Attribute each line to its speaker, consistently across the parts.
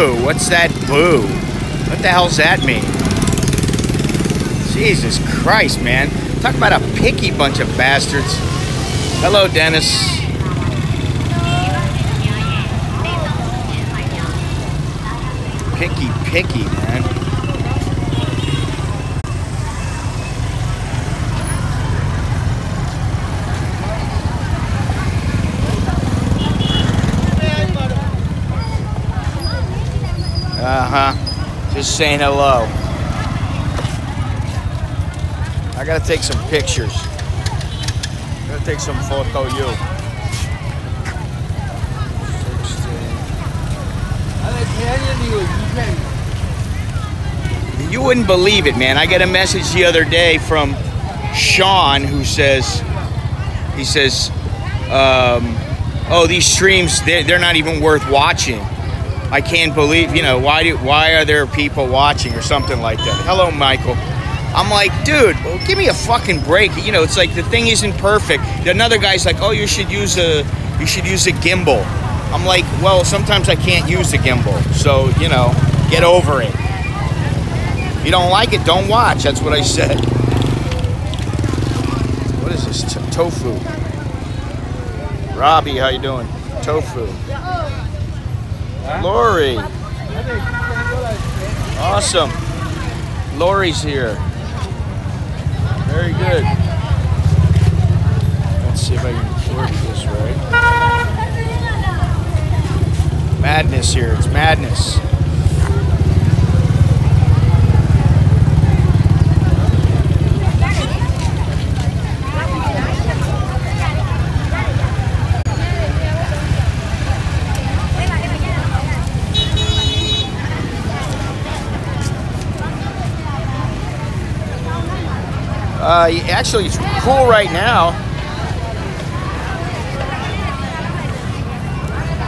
Speaker 1: boo? What's that boo? What the hell's that mean? Jesus Christ, man. Talk about a picky bunch of bastards. Hello, Dennis. Picky, man. Just saying hello. I gotta take some pictures. Gotta take some photo you. You wouldn't believe it, man. I got a message the other day from Sean who says, he says, oh, these streams, they're not even worth watching. I can't believe, you know, why are there people watching or something like that. Hello, Michael. I'm like, dude, well, give me a fucking break. You know, it's like the thing isn't perfect. Another guy's like, oh, you should use a gimbal. I'm like, well, sometimes I can't use a gimbal. So, you know, get over it. If you don't like it, don't watch. That's what I said. What is this? Tofu. Robbie, how you doing? Tofu. Lori. Awesome. Lori's here. Very good. Let's see if I can work this right. Madness here. It's madness. Actually, it's cool right now.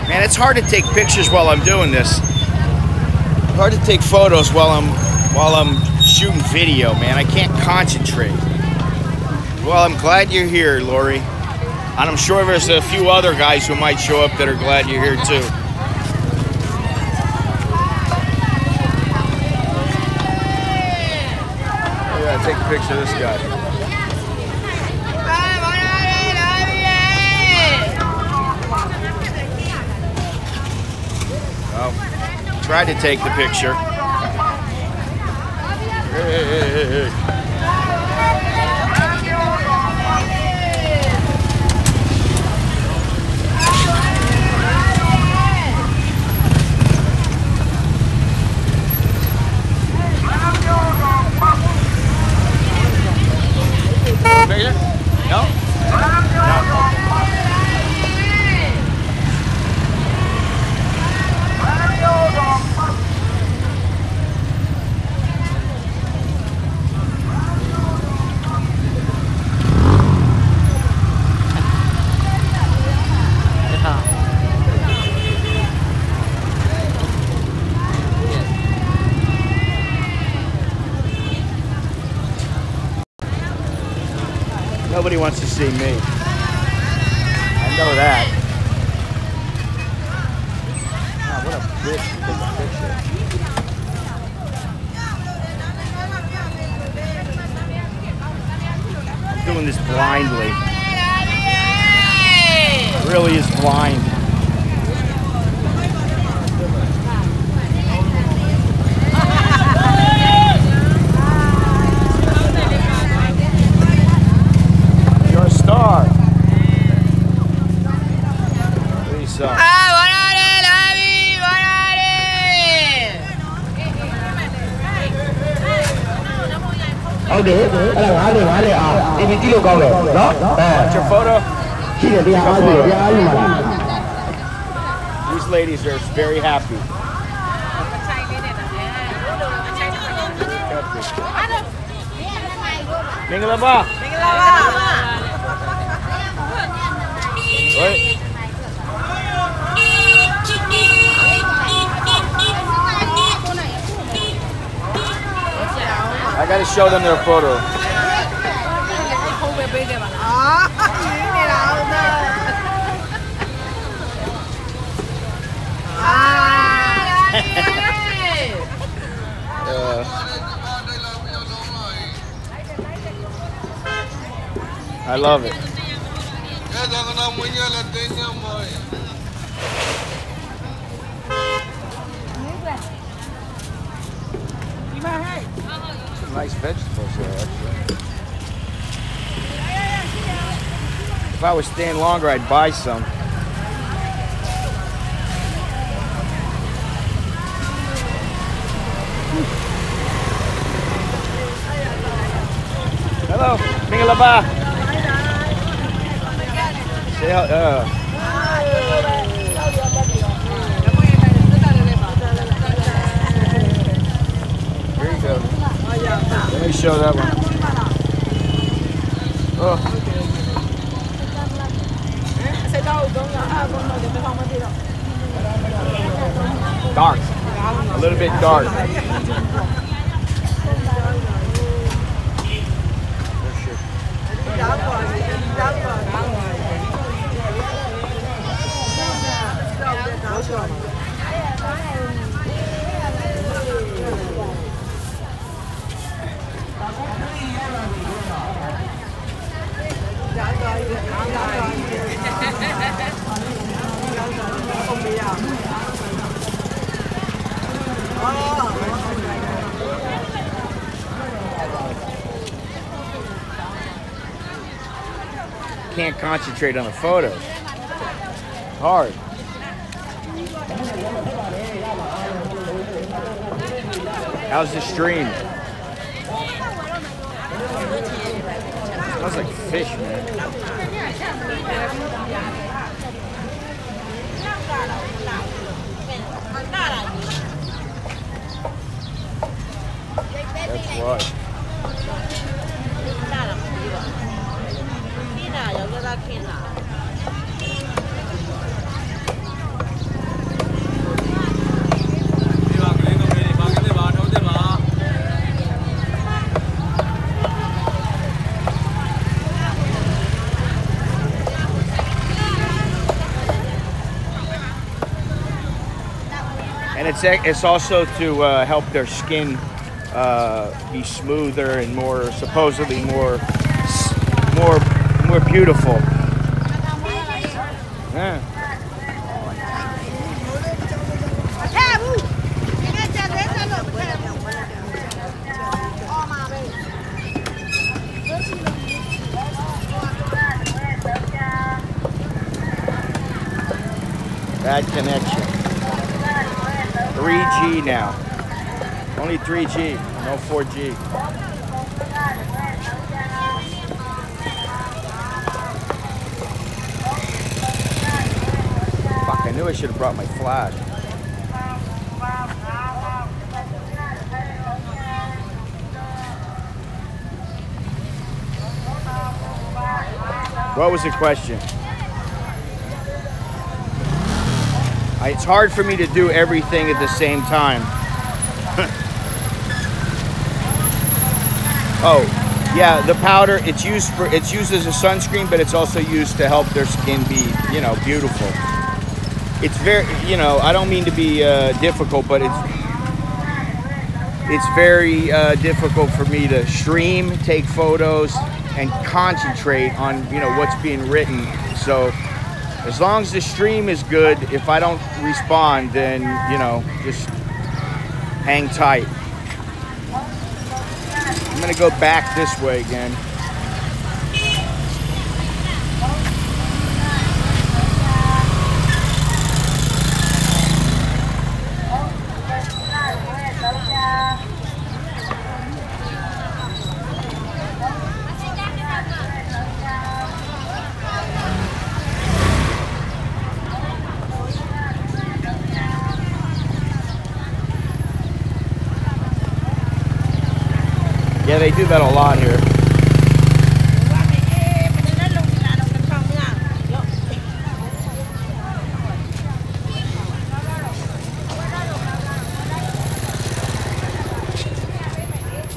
Speaker 1: Man, it's hard to take pictures while I'm doing this. Hard to take photos while I'm shooting video, man. I can't concentrate. Well, I'm glad you're here, Lori. And I'm sure there's a few other guys who might show up that are glad you're here too. Yeah, take a picture of this guy. Tried to take the picture. Hey. No? Nobody wants to see me. I know that. Oh, what a bitch to take a picture. I'm doing this blindly. It really is blind. Want your photo? These ladies are very happy. I gotta show them their photo. I love it. Some nice vegetables there, actually. If I was staying longer, I'd buy some. Hello, Mingalaba. Say Here you go. Let me show that one. Oh. Dark. A little bit dark. Can't concentrate on the photos. Hard. How's the stream? Smells like fish, man. That's why. And it's also to help their skin be smoother and more, supposedly more beautiful. Yeah. Bad connection. 3G now. Only 3G, no 4G. Fuck, I knew I should have brought my flash. What was the question? It's hard for me to do everything at the same time. Oh, yeah, the powder, it's used as a sunscreen, but it's also used to help their skin be, you know, beautiful. It's very, you know, I don't mean to be difficult, but it's very difficult for me to stream, take photos, and concentrate on, you know, what's being written. So as long as the stream is good, if I don't respond, then, you know, just hang tight. I'm gonna go back this way again. Yeah, they do that a lot here.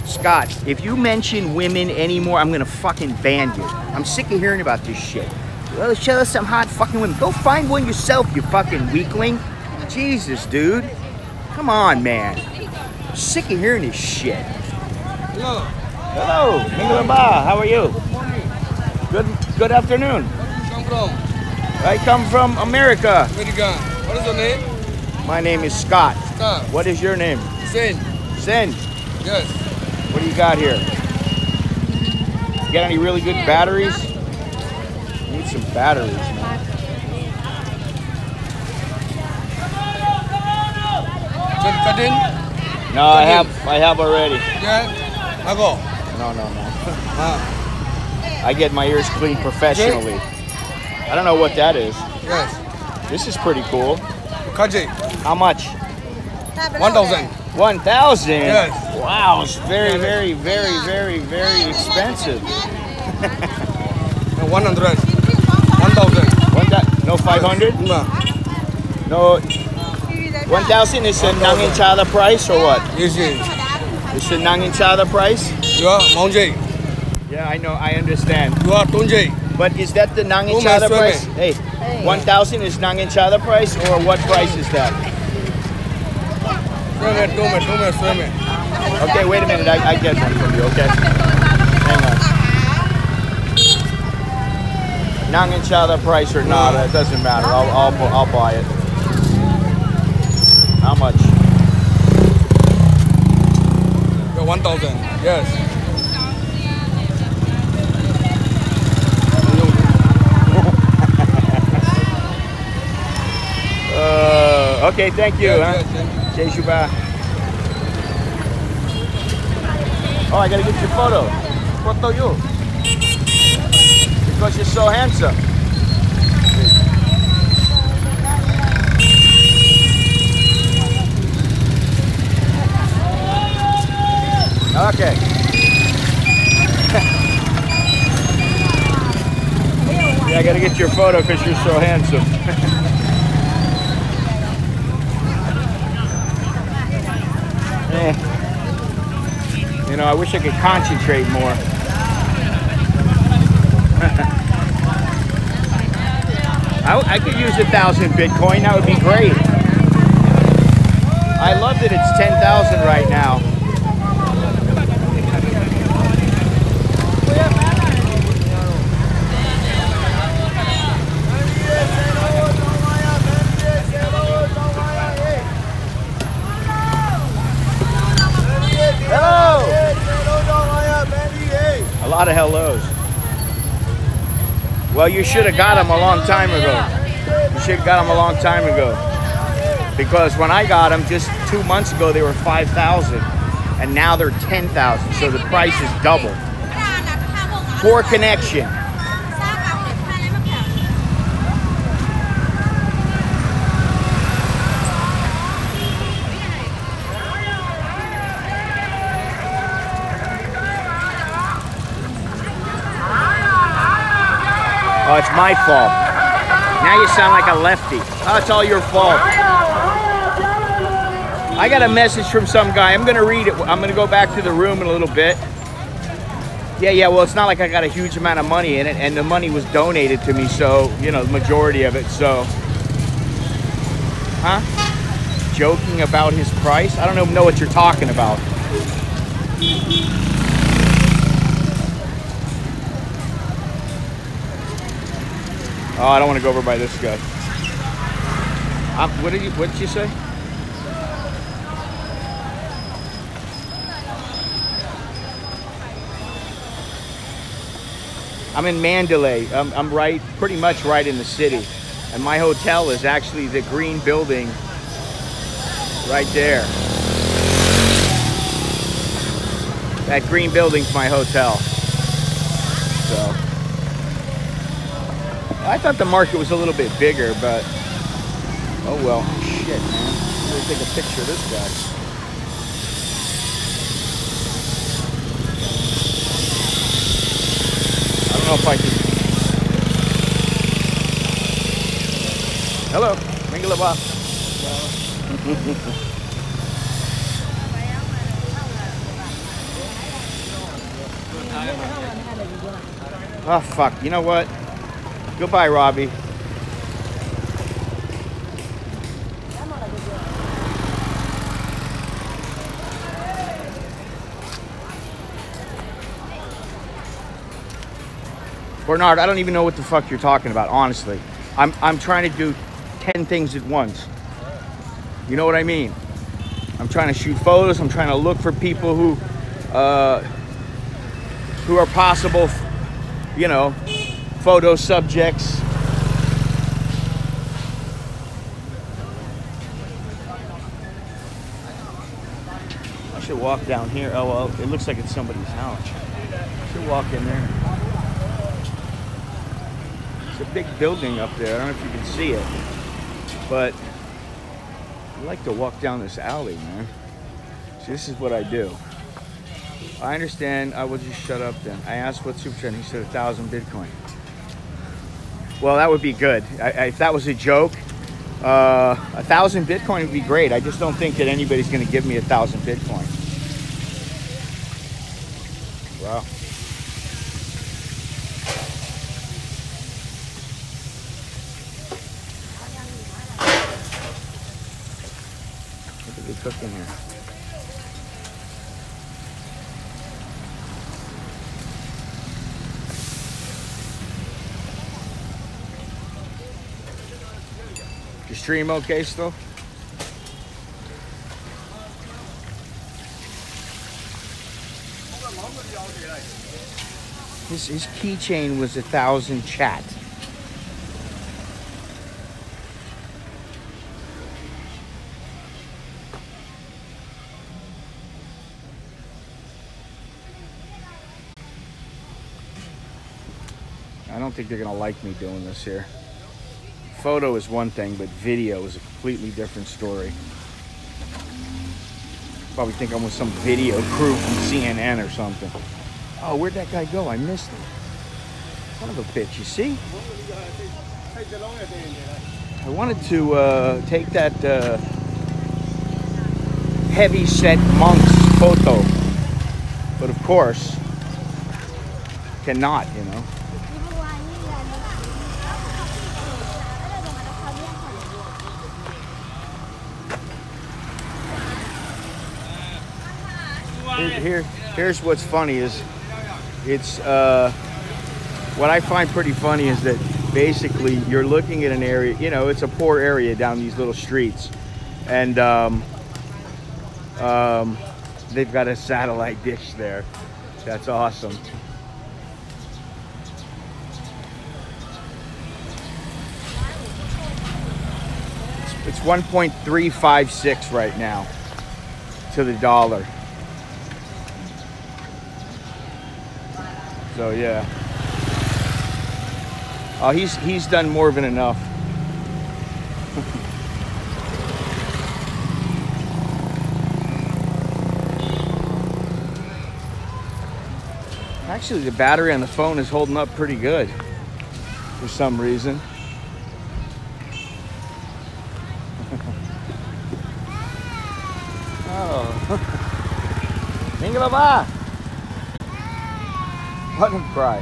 Speaker 1: Scott, if you mention women anymore, I'm gonna fucking ban you. I'm sick of hearing about this shit. Well, show us some hot fucking women. Go find one yourself, you fucking weakling. Jesus, dude. Come on, man. Sick of hearing this shit.
Speaker 2: Hello.
Speaker 1: Hello, Mingalaba. How are you? Good afternoon.
Speaker 2: Where do you come from?
Speaker 1: I come from America.
Speaker 2: America. What is your name?
Speaker 1: My name is Scott.
Speaker 2: Scott.
Speaker 1: What is your name?
Speaker 2: Sen.
Speaker 1: Sen.
Speaker 2: Yes.
Speaker 1: What do you got here? You got any really good batteries? Need some batteries, man.
Speaker 2: Sen cutting?
Speaker 1: No, I have already.
Speaker 2: Yeah. I go.
Speaker 1: No. I get my ears cleaned professionally. I don't know what that is.
Speaker 2: Yes.
Speaker 1: This is pretty cool.
Speaker 2: Kaji.
Speaker 1: How much?
Speaker 2: 1,000.
Speaker 1: 1,000?
Speaker 2: Yes.
Speaker 1: Wow, it's very expensive.
Speaker 2: 100. 1,000.
Speaker 1: No 500?
Speaker 2: No.
Speaker 1: No. 1,000 is a nanginchada price or what?
Speaker 2: Yes.
Speaker 1: It's a nanginchada price?
Speaker 2: You are Maunjay.
Speaker 1: Yeah, I know, I understand.
Speaker 2: You are Tunjay.
Speaker 1: But is that the nanginchada price? Hey, 1,000 is nanginchada price or what price is that?
Speaker 2: Swim.
Speaker 1: Okay, wait a minute. I get one from you, okay? Hang on. Nanginchada price or not, it doesn't matter. I'll buy it. How much?
Speaker 2: 1,000. Yes.
Speaker 1: Okay, thank you.
Speaker 2: Yes,
Speaker 1: yes, oh, I gotta get your photo. Photo you. Because you're so handsome. Okay. Yeah, I gotta get your photo because you're so handsome. You know, I wish I could concentrate more. I could use 1,000 Bitcoin. That would be great. I love that it's 10,000 right now. A lot of hellos. Well, you should have got them a long time ago. You should have got them a long time ago. Because when I got them just 2 months ago, they were 5,000. And now they're 10,000. So the price is double. Poor connection. Oh, it's my fault. Now you sound like a lefty. Oh, it's all your fault. I got a message from some guy. I'm going to read it. I'm going to go back to the room in a little bit. Yeah, well, it's not like I got a huge amount of money in it, and the money was donated to me, so, you know, the majority of it, so. Huh? Joking about his price? I don't even know what you're talking about. Oh, I don't want to go over by this guy. What did you say? I'm in Mandalay. I'm pretty much right in the city. And my hotel is actually the green building right there. That green building's my hotel. So. I thought the market was a little bit bigger, but oh well. Shit, man. I'm gonna take a picture of this guy. I don't know if I can. Hello, Mingalaba. Oh fuck! You know what? Goodbye, Robbie. Bernard, I don't even know what the fuck you're talking about, honestly. I'm trying to do 10 things at once. You know what I mean? I'm trying to shoot photos. I'm trying to look for people who are possible, you know, photo subjects. I should walk down here. Oh, well, it looks like it's somebody's house. I should walk in there. It's a big building up there. I don't know if you can see it, but I like to walk down this alley, man. See, this is what I do. I understand. I will just shut up then. I asked what super chat. He said 1,000 Bitcoin. Well, that would be good. If that was a joke, 1,000 Bitcoin would be great. I just don't think that anybody's going to give me 1,000 Bitcoin. Wow. What are they cooking here? Your stream okay still? His keychain was 1,000 chat. I don't think they're gonna like me doing this here. Photo is one thing, but video is a completely different story. Probably think I'm with some video crew from CNN or something. Oh, where'd that guy go? I missed him. Son of a bitch, you see? I wanted to take that heavy-set monk's photo, but of course, cannot, you know. Here's what's funny is, it's what I find pretty funny is that basically you're looking at an area, you know, it's a poor area down these little streets, and they've got a satellite dish there. That's awesome. It's 1.356 right now to the dollar. So yeah. Oh, he's done more than enough. Actually, the battery on the phone is holding up pretty good for some reason. Oh. Mingle ba? Let him cry.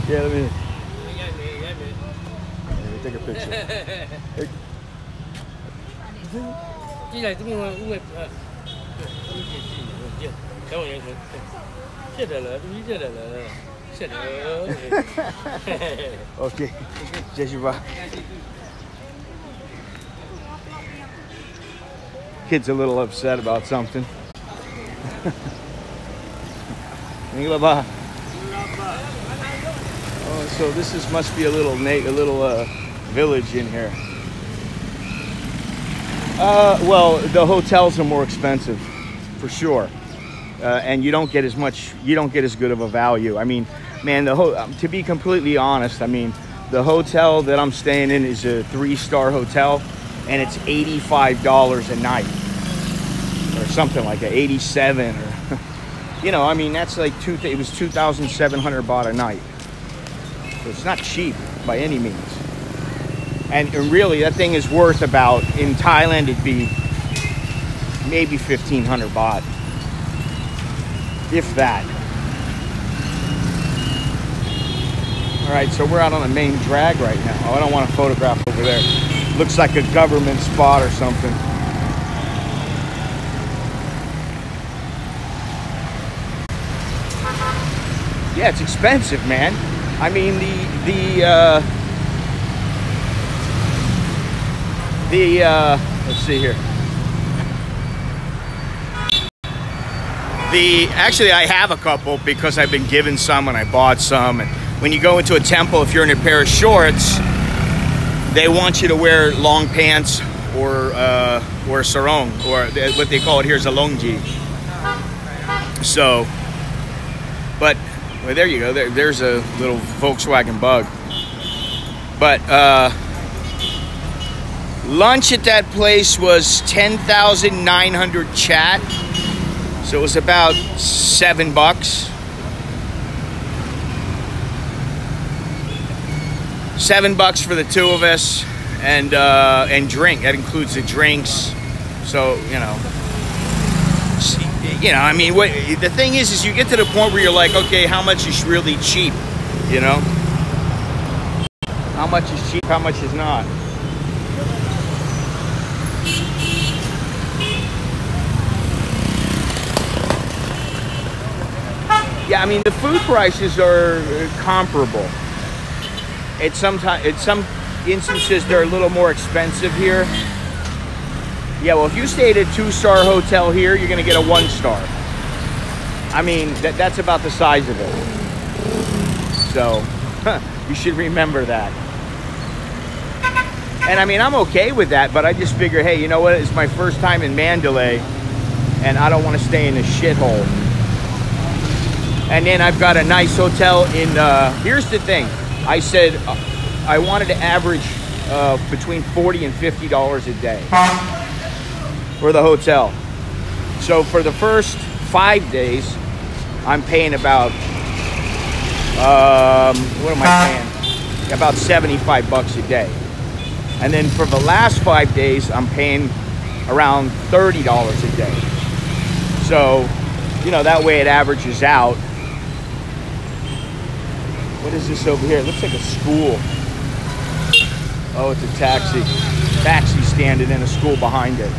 Speaker 1: Yeah, let me take a picture. Okay, 继续吧. Kid's a little upset about something. Oh, so this must be a little village in here. Well, the hotels are more expensive, for sure, and you don't get as good of a value. I mean, man, to be completely honest, I mean, the hotel that I'm staying in is a 3-star hotel, and it's $85 a night, or something like that, 87, or you know, I mean, that's like it was 2,700 baht a night. So it's not cheap by any means. And really, that thing is worth about, in Thailand, it'd be maybe 1,500 baht, if that. All right, so we're out on the main drag right now. Oh, I don't want to photograph over there. Looks like a government spot or something. Yeah, it's expensive, man. I mean, let's see here. Actually, I have a couple because I've been given some and I bought some. And when you go into a temple, if you're in a pair of shorts, they want you to wear long pants or sarong, or what they call it here is a longji. So, but well, there you go. There's a little Volkswagen Bug. But lunch at that place was 10,900 chat. So it was about $7. $7 for the two of us, and drink. That includes the drinks. So I mean, the thing is you get to the point where you're like, okay, how much is really cheap? You know, how much is cheap? How much is not? Yeah, I mean, the food prices are comparable. At some instances, they're a little more expensive here. Yeah, well, if you stayed at a 2-star hotel here, you're gonna get a 1-star. I mean, that's about the size of it. So, you should remember that. And I mean, I'm okay with that, but I just figure, hey, you know what? It's my first time in Mandalay, and I don't want to stay in a shithole. And then I've got a nice hotel in, here's the thing. I said I wanted to average between $40 and $50 a day for the hotel. So for the first 5 days, I'm paying about, what am I paying? About $75 a day. And then for the last 5 days, I'm paying around $30 a day. So, that way it averages out. What is this over here? It looks like a school. Oh, it's a taxi. Taxi stand and then a school behind it.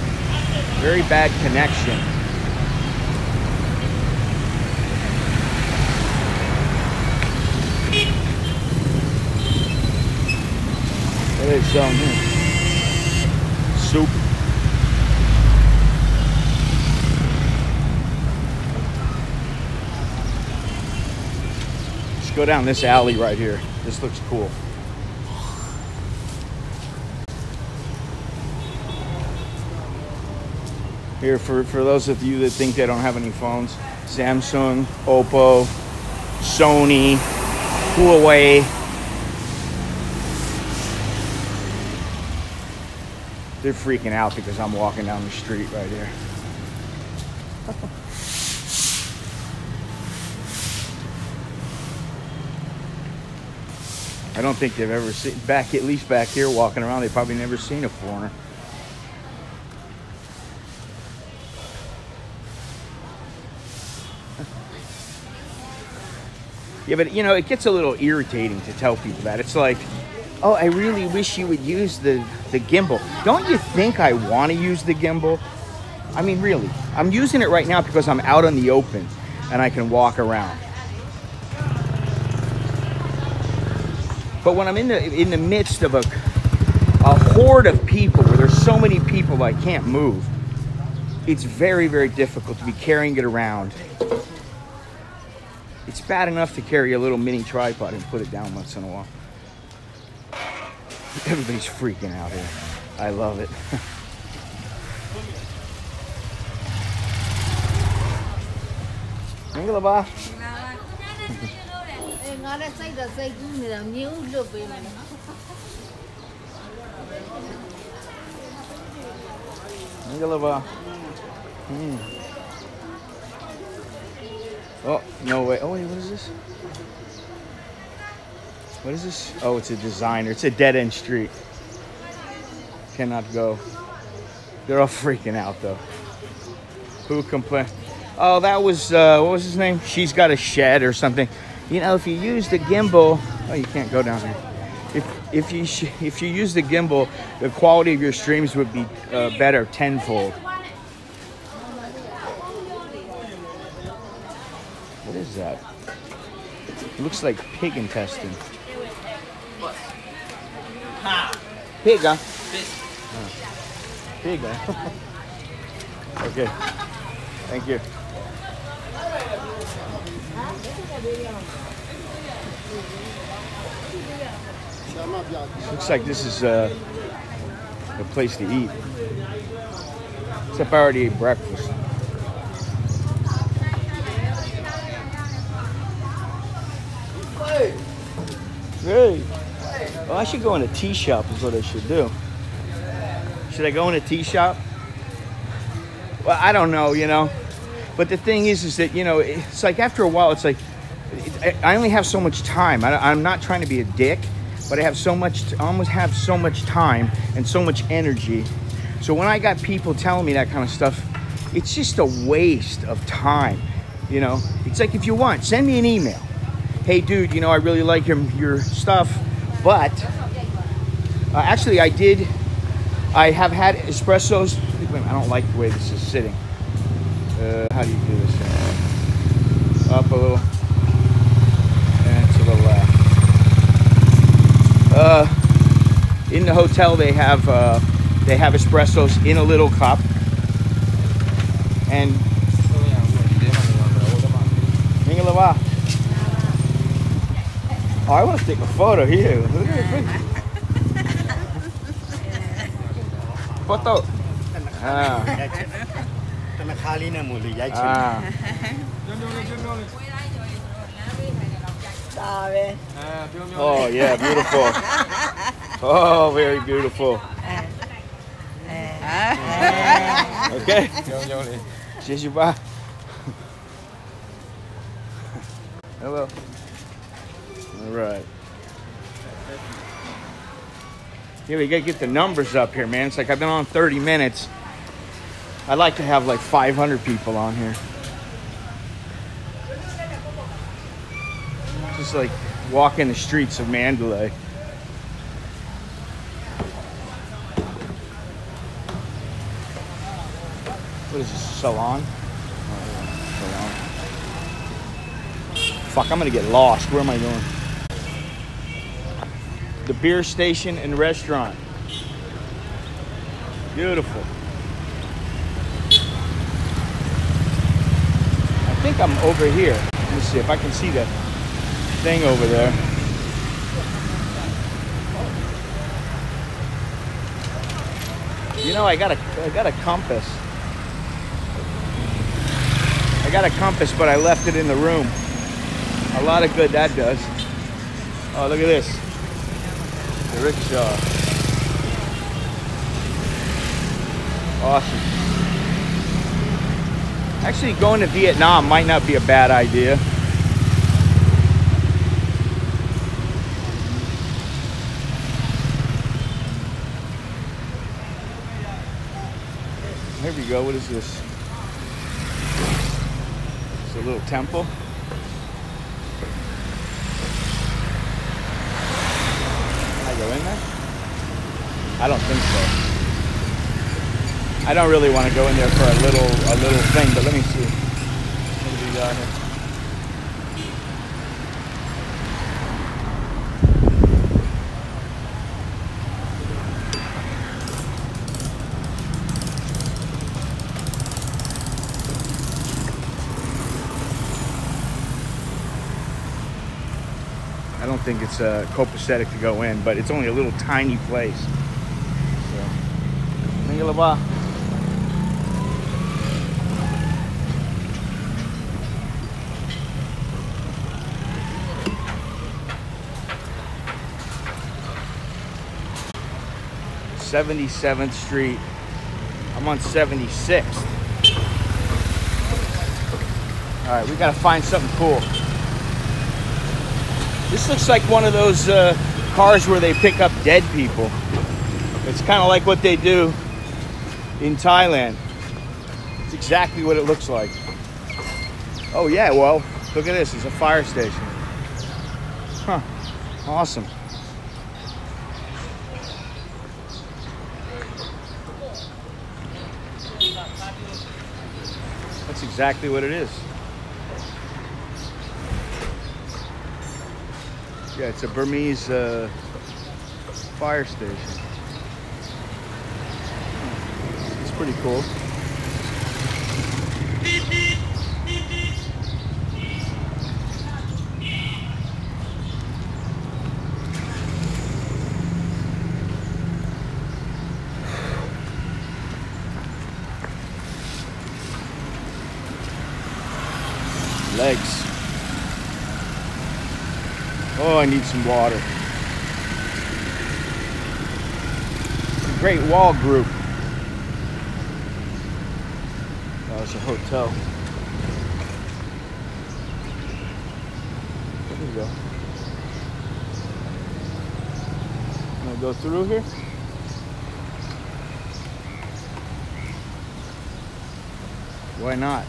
Speaker 1: Very bad connection. What are they selling here? Soup. Go down this alley right here. This looks cool. Here, for those of you that think they don't have any phones, Samsung, Oppo, Sony, Huawei. They're freaking out because I'm walking down the street right here. I don't think they've ever seen, at least back here walking around, they've probably never seen a foreigner. Yeah, but it gets a little irritating to tell people that. It's like, oh, I really wish you would use the gimbal. Don't you think I want to use the gimbal? I mean, really. I'm using it right now because I'm out in the open and I can walk around. But when I'm in the midst of a horde of people, where there's so many people I can't move, it's very, very difficult to be carrying it around. It's bad enough to carry a little mini tripod and put it down once in a while. Everybody's freaking out here. I love it. Oh, no way. Oh, wait, what is this? What is this? Oh, it's a designer. It's a dead-end street. Cannot go. They're all freaking out, though. Who complained? Oh, that was, what was his name? She's Got a Shed or something. If you use the gimbal... Oh, you can't go down here. If you use the gimbal, the quality of your streams would be better tenfold. What is that? It looks like pig intestine. Pig, huh? Pig, huh? Okay. Thank you. Looks like this is a place to eat. Except I already ate breakfast. Hey. Well, I should go in a tea shop is what I should do. Should I go in a tea shop? Well, I don't know, you know. But the thing is that, you know, it's like after a while, it's like, I only have so much time. I'm not trying to be a dick, but I have so much, I almost have so much time and so much energy. So when I got people telling me that kind of stuff, it's just a waste of time, you know. It's like, if you want, send me an email. Hey, dude, you know, I really like your stuff, but actually I have had espressos. I don't like the way this is sitting. How do you do this? Up a little, and it's a little in the hotel they have espressos in a little cup, and oh, I want to take a photo here. Look at this. Photo. Ah. Oh yeah, beautiful. Oh, very beautiful. Okay. Hello. All right. Yeah, we gotta get the numbers up here, man. It's like I've been on 30 minutes. I'd like to have like 500 people on here. Just like walking the streets of Mandalay. What is this, salon? Oh, salon. Fuck, I'm gonna get lost. Where am I going? The beer station and restaurant. Beautiful. I think I'm over here. Let me see if I can see that thing over there. You know, I got a compass. I got a compass, but I left it in the room. A lot of good that does. Oh, look at this. The rickshaw. Awesome. Actually, going to Vietnam might not be a bad idea. Here we go. What is this? It's a little temple. Can I go in there? I don't think so. I don't really want to go in there for a little thing, but let me see. What do we got here? I don't think it's copacetic to go in, but it's only a little tiny place. So, '77th Street. I'm on 76th. All right, we gotta find something cool. This looks like one of those cars where they pick up dead people. It's kind of like what they do in Thailand. It's exactly what it looks like. Oh yeah, well, look at this. It's a fire station. Huh, awesome. That's exactly what it is. Yeah, it's a Burmese fire station. It's pretty cool. Legs. Oh, I need some water. It's a great wall group. Oh, it's a hotel. There you go. Can I go through here? Why not?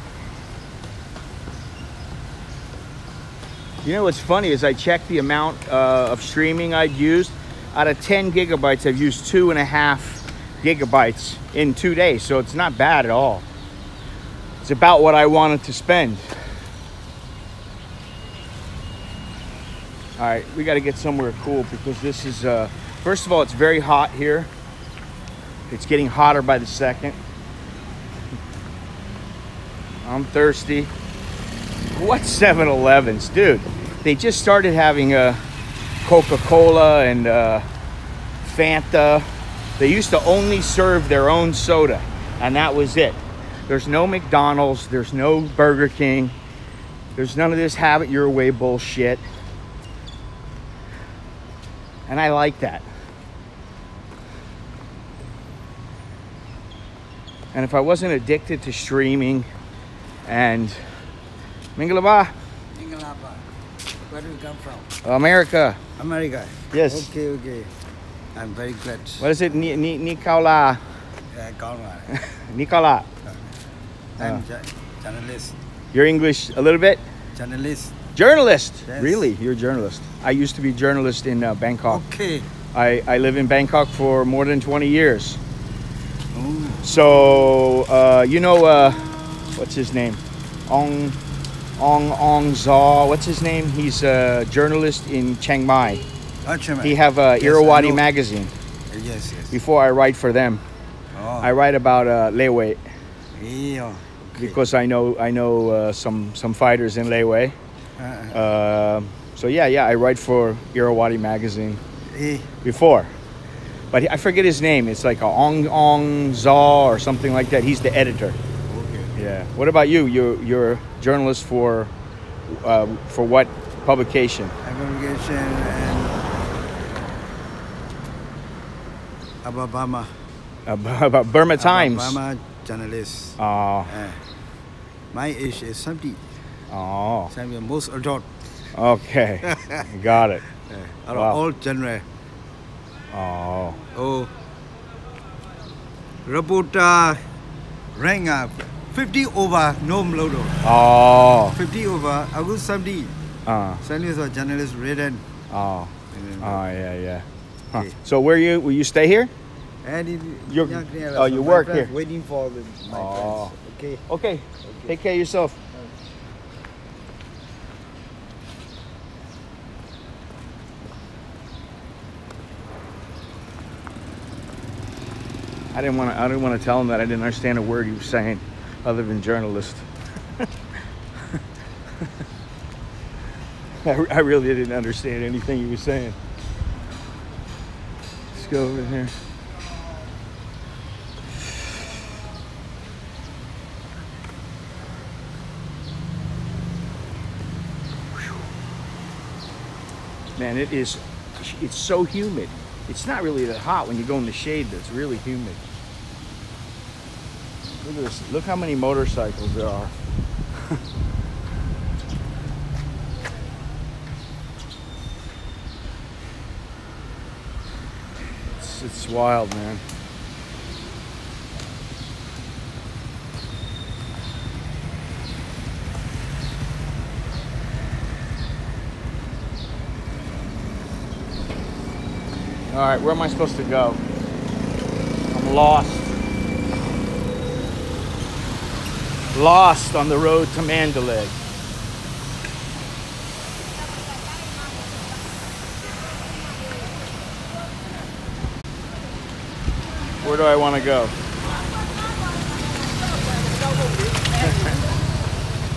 Speaker 1: You know what's funny is I checked the amount of streaming I'd used. Out of 10 gigabytes, I've used 2.5 gigabytes in 2 days. So it's not bad at all. It's about what I wanted to spend. All right, we got to get somewhere cool because this is, first of all, it's very hot here. It's getting hotter by the second. I'm thirsty. What 7-Elevens, dude? They just started having Coca-Cola and Fanta. They used to only serve their own soda, and that was it. There's no McDonald's. There's no Burger King. There's none of this have it your way bullshit. And I like that. And if I wasn't addicted to streaming and Mingalaba.
Speaker 3: Mingalaba. Where do you come from?
Speaker 1: America.
Speaker 3: America.
Speaker 1: Yes.
Speaker 3: Okay, okay. I'm very glad.
Speaker 1: What is it? Nicola. Nicola.
Speaker 3: I'm journalist.
Speaker 1: You're English a little bit?
Speaker 3: Journalist.
Speaker 1: Journalist?
Speaker 3: Yes.
Speaker 1: Really? You're a journalist. I used to be a journalist in Bangkok.
Speaker 3: Okay.
Speaker 1: I live in Bangkok for more than 20 years.
Speaker 3: Ooh.
Speaker 1: So, you know, what's his name? Ong Zaw. What's his name? He's a journalist in Chiang Mai. He have Irrawaddy magazine.
Speaker 3: Yes, yes.
Speaker 1: Before I write for them, I write about Lewei.
Speaker 3: Yeah, okay.
Speaker 1: Because I know some fighters in Lewei. So yeah, I write for Irrawaddy magazine before, but I forget his name. It's like a Ong Zaw or something like that. He's the editor.
Speaker 3: Okay.
Speaker 1: Yeah. What about you? You're a journalist for what publication?
Speaker 3: Publication and about Burma.
Speaker 1: About Burma Times.
Speaker 3: Burma journalist.
Speaker 1: Oh.
Speaker 3: My age is 70.
Speaker 1: Oh.
Speaker 3: 70, most adult.
Speaker 1: Okay. Got it. Wow.
Speaker 3: All genre.
Speaker 1: Oh.
Speaker 3: Oh. Reporter rank up 50 over no lodo.
Speaker 1: Oh.
Speaker 3: 50 over August 70. 70 is a journalist written.
Speaker 1: Oh. Oh yeah. Huh.
Speaker 3: Okay.
Speaker 1: So will you stay here?
Speaker 3: And
Speaker 1: you work here.
Speaker 3: Waiting for my friends.
Speaker 1: Okay. Take care of yourself. I didn't want to tell him that I didn't understand a word he was saying, other than journalist. I really didn't understand anything he was saying. Let's go over here. Man, it's so humid. It's not really that hot when you go in the shade, but it's really humid. Look at this. Look how many motorcycles there are. It's wild, man. All right, where am I supposed to go? I'm lost. Lost on the road to Mandalay. Where do I want to go?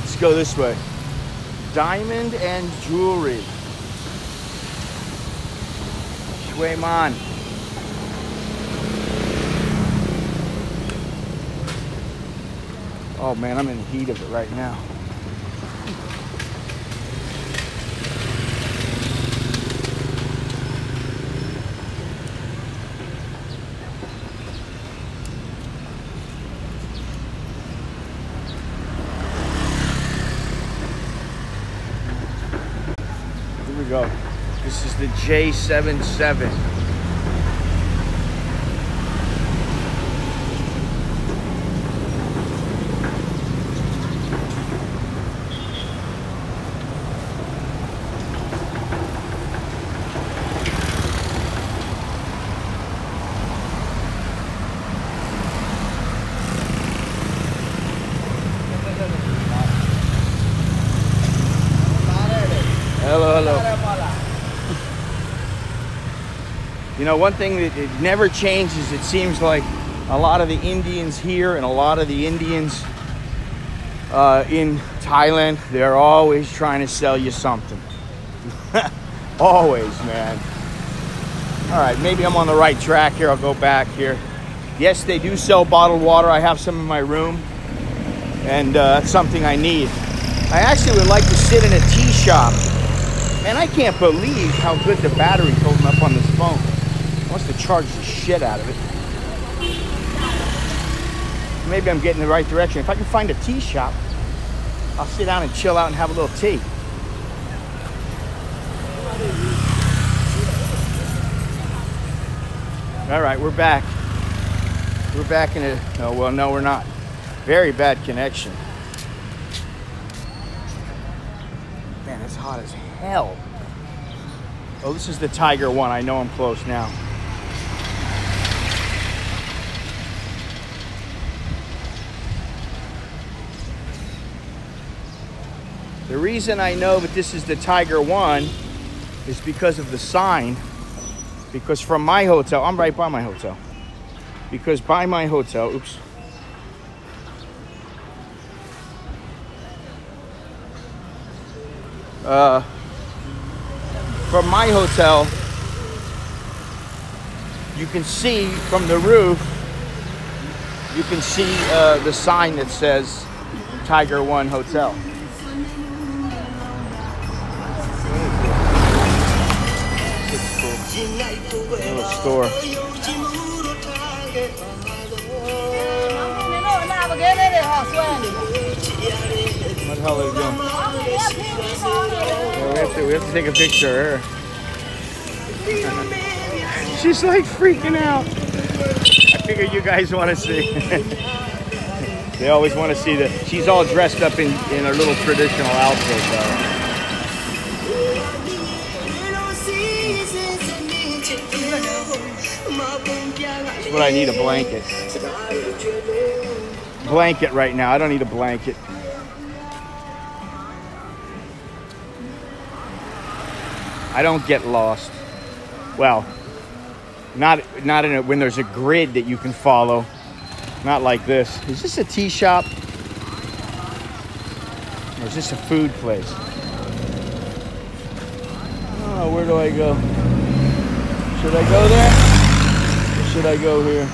Speaker 1: Let's go this way. Diamond and jewelry. Shui Man. Oh man, I'm in the heat of it right now. Here we go. This is the J77. Hello, hello. You know, one thing that it never changes, it seems like a lot of the Indians here and a lot of the Indians in Thailand, they're always trying to sell you something. Always, man. All right, maybe I'm on the right track here. I'll go back here. Yes, they do sell bottled water. I have some in my room, and that's something I need. I actually would like to sit in a tea shop. Man, I can't believe how good the battery's holding up on this phone. I must have charged the shit out of it. Maybe I'm getting the right direction. If I can find a tea shop, I'll sit down and chill out and have a little tea. All right, we're back. We're back in a, oh, well, no, we're not. Very bad connection. Man, it's hot as hell. Oh, this is the Tiger one. I know I'm close now. The reason I know that this is the Tiger one is because of the sign. Because from my hotel, I'm right by my hotel. Because by my hotel, oops. From my hotel, you can see from the roof, you can see the sign that says Tiger One Hotel. Little store. What the hell are they doing? Yeah, we have to take a picture of her. She's like freaking out. I figure you guys want to see. They always want to see that. She's all dressed up in her little traditional outfit though. That's what I need, a blanket. Blanket right now. I don't need a blanket. I don't get lost. Well, not in a, when there's a grid that you can follow. Not like this. Is this a tea shop? Or is this a food place? Oh, where do I go? Should I go there? Or should I go here?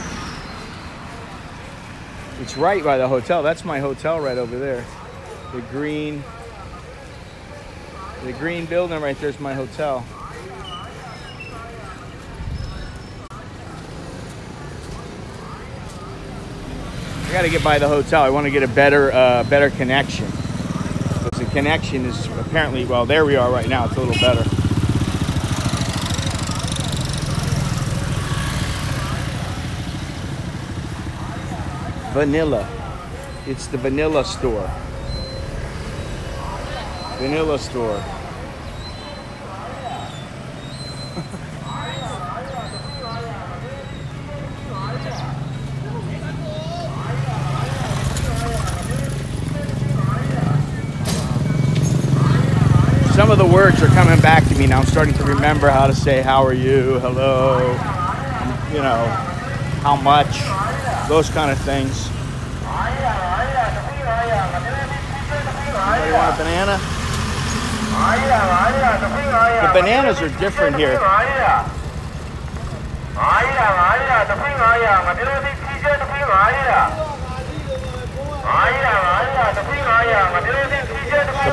Speaker 1: It's right by the hotel. That's my hotel right over there. The green building right there is my hotel. I got to get by the hotel. I want to get a better connection. Because the connection is apparently, well, there we are right now. It's a little better. Vanilla. It's the vanilla store. Vanilla store. Some of the words are coming back to me now. I'm starting to remember how to say, how are you, hello, you know. how much, those kind of things. Anybody want a banana? The bananas are different here. The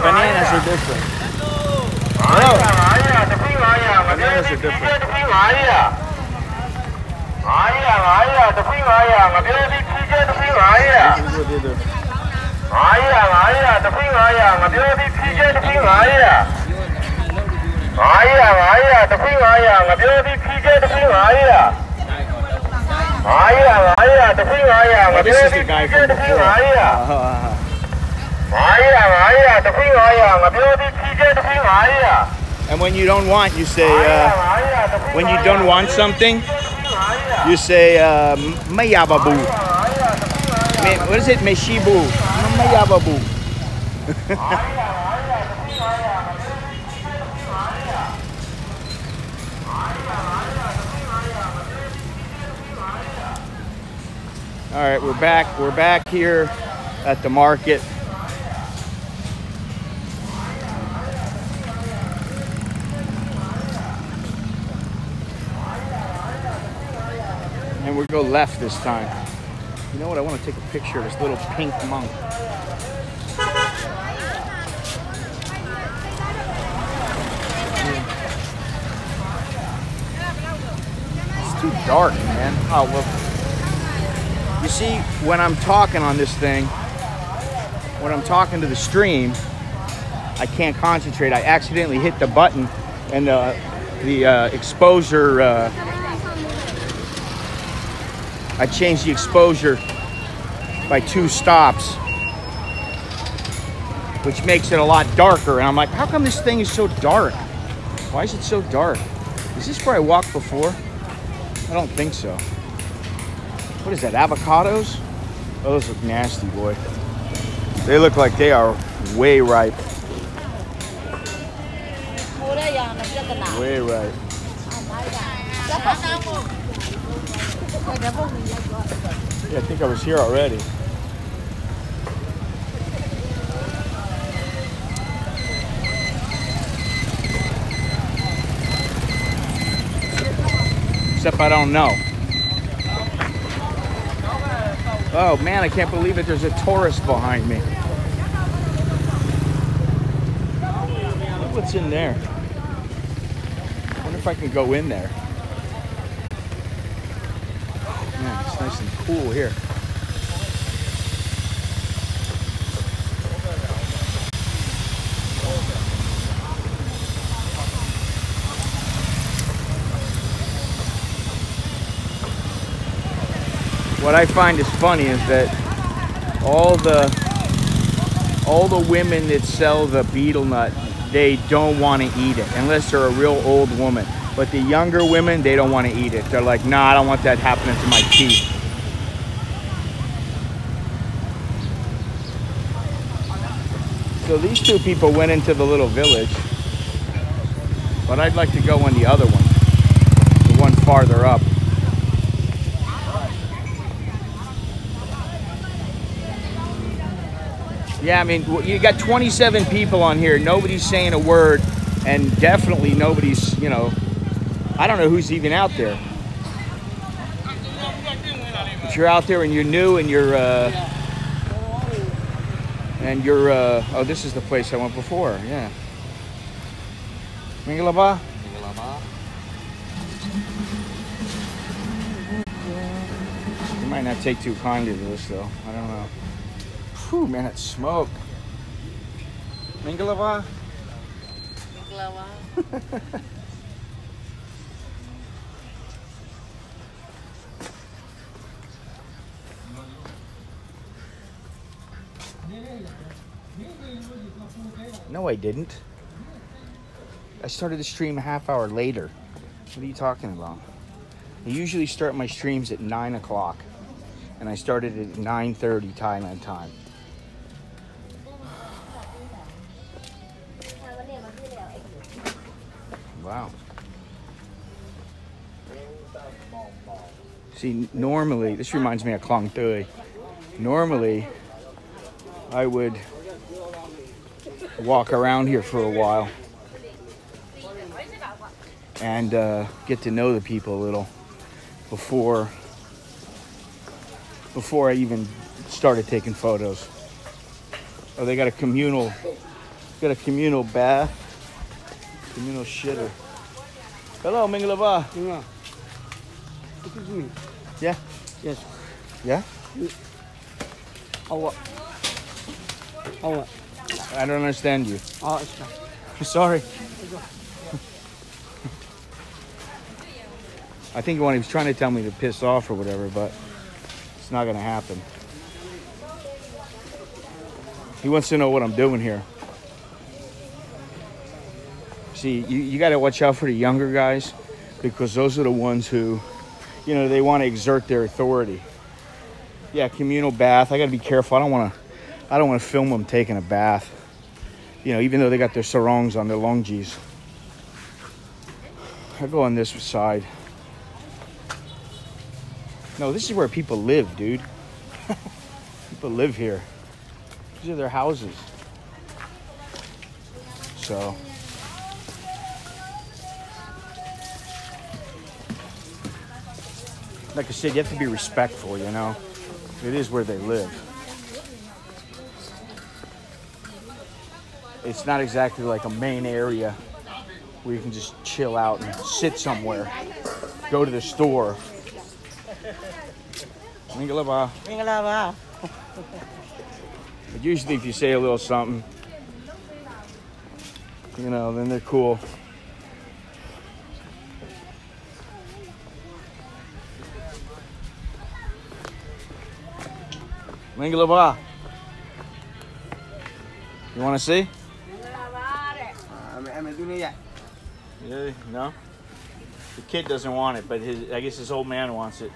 Speaker 1: bananas are different. Oh. Bananas are different. This is the guy from before. And when you don't want, you say, when you don't want something, you say, mayababu. What is it? Meshibu. Mayababu. All right, we're back. We're back here at the market. And we'll go left this time. You know what? I want to take a picture of this little pink monk. It's too dark, man. Oh, well. You see, when I'm talking on this thing, when I'm talking to the stream, I can't concentrate. I accidentally hit the button and the exposure, I changed the exposure by 2 stops, which makes it a lot darker. And I'm like, how come this thing is so dark? Why is it so dark? Is this where I walked before? I don't think so. What is that, avocados? Oh, those look nasty, boy. They look like they are way ripe. Way ripe. Yeah, I think I was here already. Except I don't know. Oh man, I can't believe it. There's a tourist behind me. Look what's in there. I wonder if I can go in there. Man, it's nice and cool here. What I find is funny is that all the women that sell the betel nut, they don't want to eat it unless they're a real old woman. But the younger women, they don't want to eat it. They're like, nah, I don't want that happening to my teeth. So these 2 people went into the little village, but I'd like to go on the other one, the one farther up. Yeah, I mean, you got 27 people on here. Nobody's saying a word, and definitely nobody's, you know, I don't know who's even out there. But you're out there and you're new and you're, oh, this is the place I went before, yeah. Mingalaba? You might not take too kindly to this, though. I don't know. Whew, man, it's smoke. Mingalava? Mingalava. No, I didn't. I started the stream a half hour later. What are you talking about? I usually start my streams at 9 o'clock. And I started at 9:30 Thailand time. Wow. See, normally, this reminds me of Klong Tui. Normally, I would walk around here for a while and get to know the people a little before I even started taking photos. Oh, they got a communal bath, communal shitter. Hello, Mingalaba.
Speaker 2: Excuse me.
Speaker 1: Yeah.
Speaker 2: Yes.
Speaker 1: Yeah?
Speaker 2: Oh, what?
Speaker 1: I don't understand you.
Speaker 2: Oh, it's fine.
Speaker 1: Sorry. I think he was trying to tell me to piss off or whatever, but it's not gonna happen. He wants to know what I'm doing here. See, you gotta watch out for the younger guys, because those are the ones who, you know, they want to exert their authority. Yeah, communal bath. I gotta be careful. I don't want to film them taking a bath. You know, even though they got their sarongs on their longjis. I go on this side. No, this is where people live, dude. People live here. These are their houses. So. Like I said, you have to be respectful, you know. It is where they live. It's not exactly like a main area where you can just chill out and sit somewhere. Go to the store. Mingalaba.
Speaker 4: Mingalaba.
Speaker 1: But usually if you say a little something, you know, then they're cool. Mingalaba. You want to see? Yeah, no? The kid doesn't want it, but I guess his old man wants it.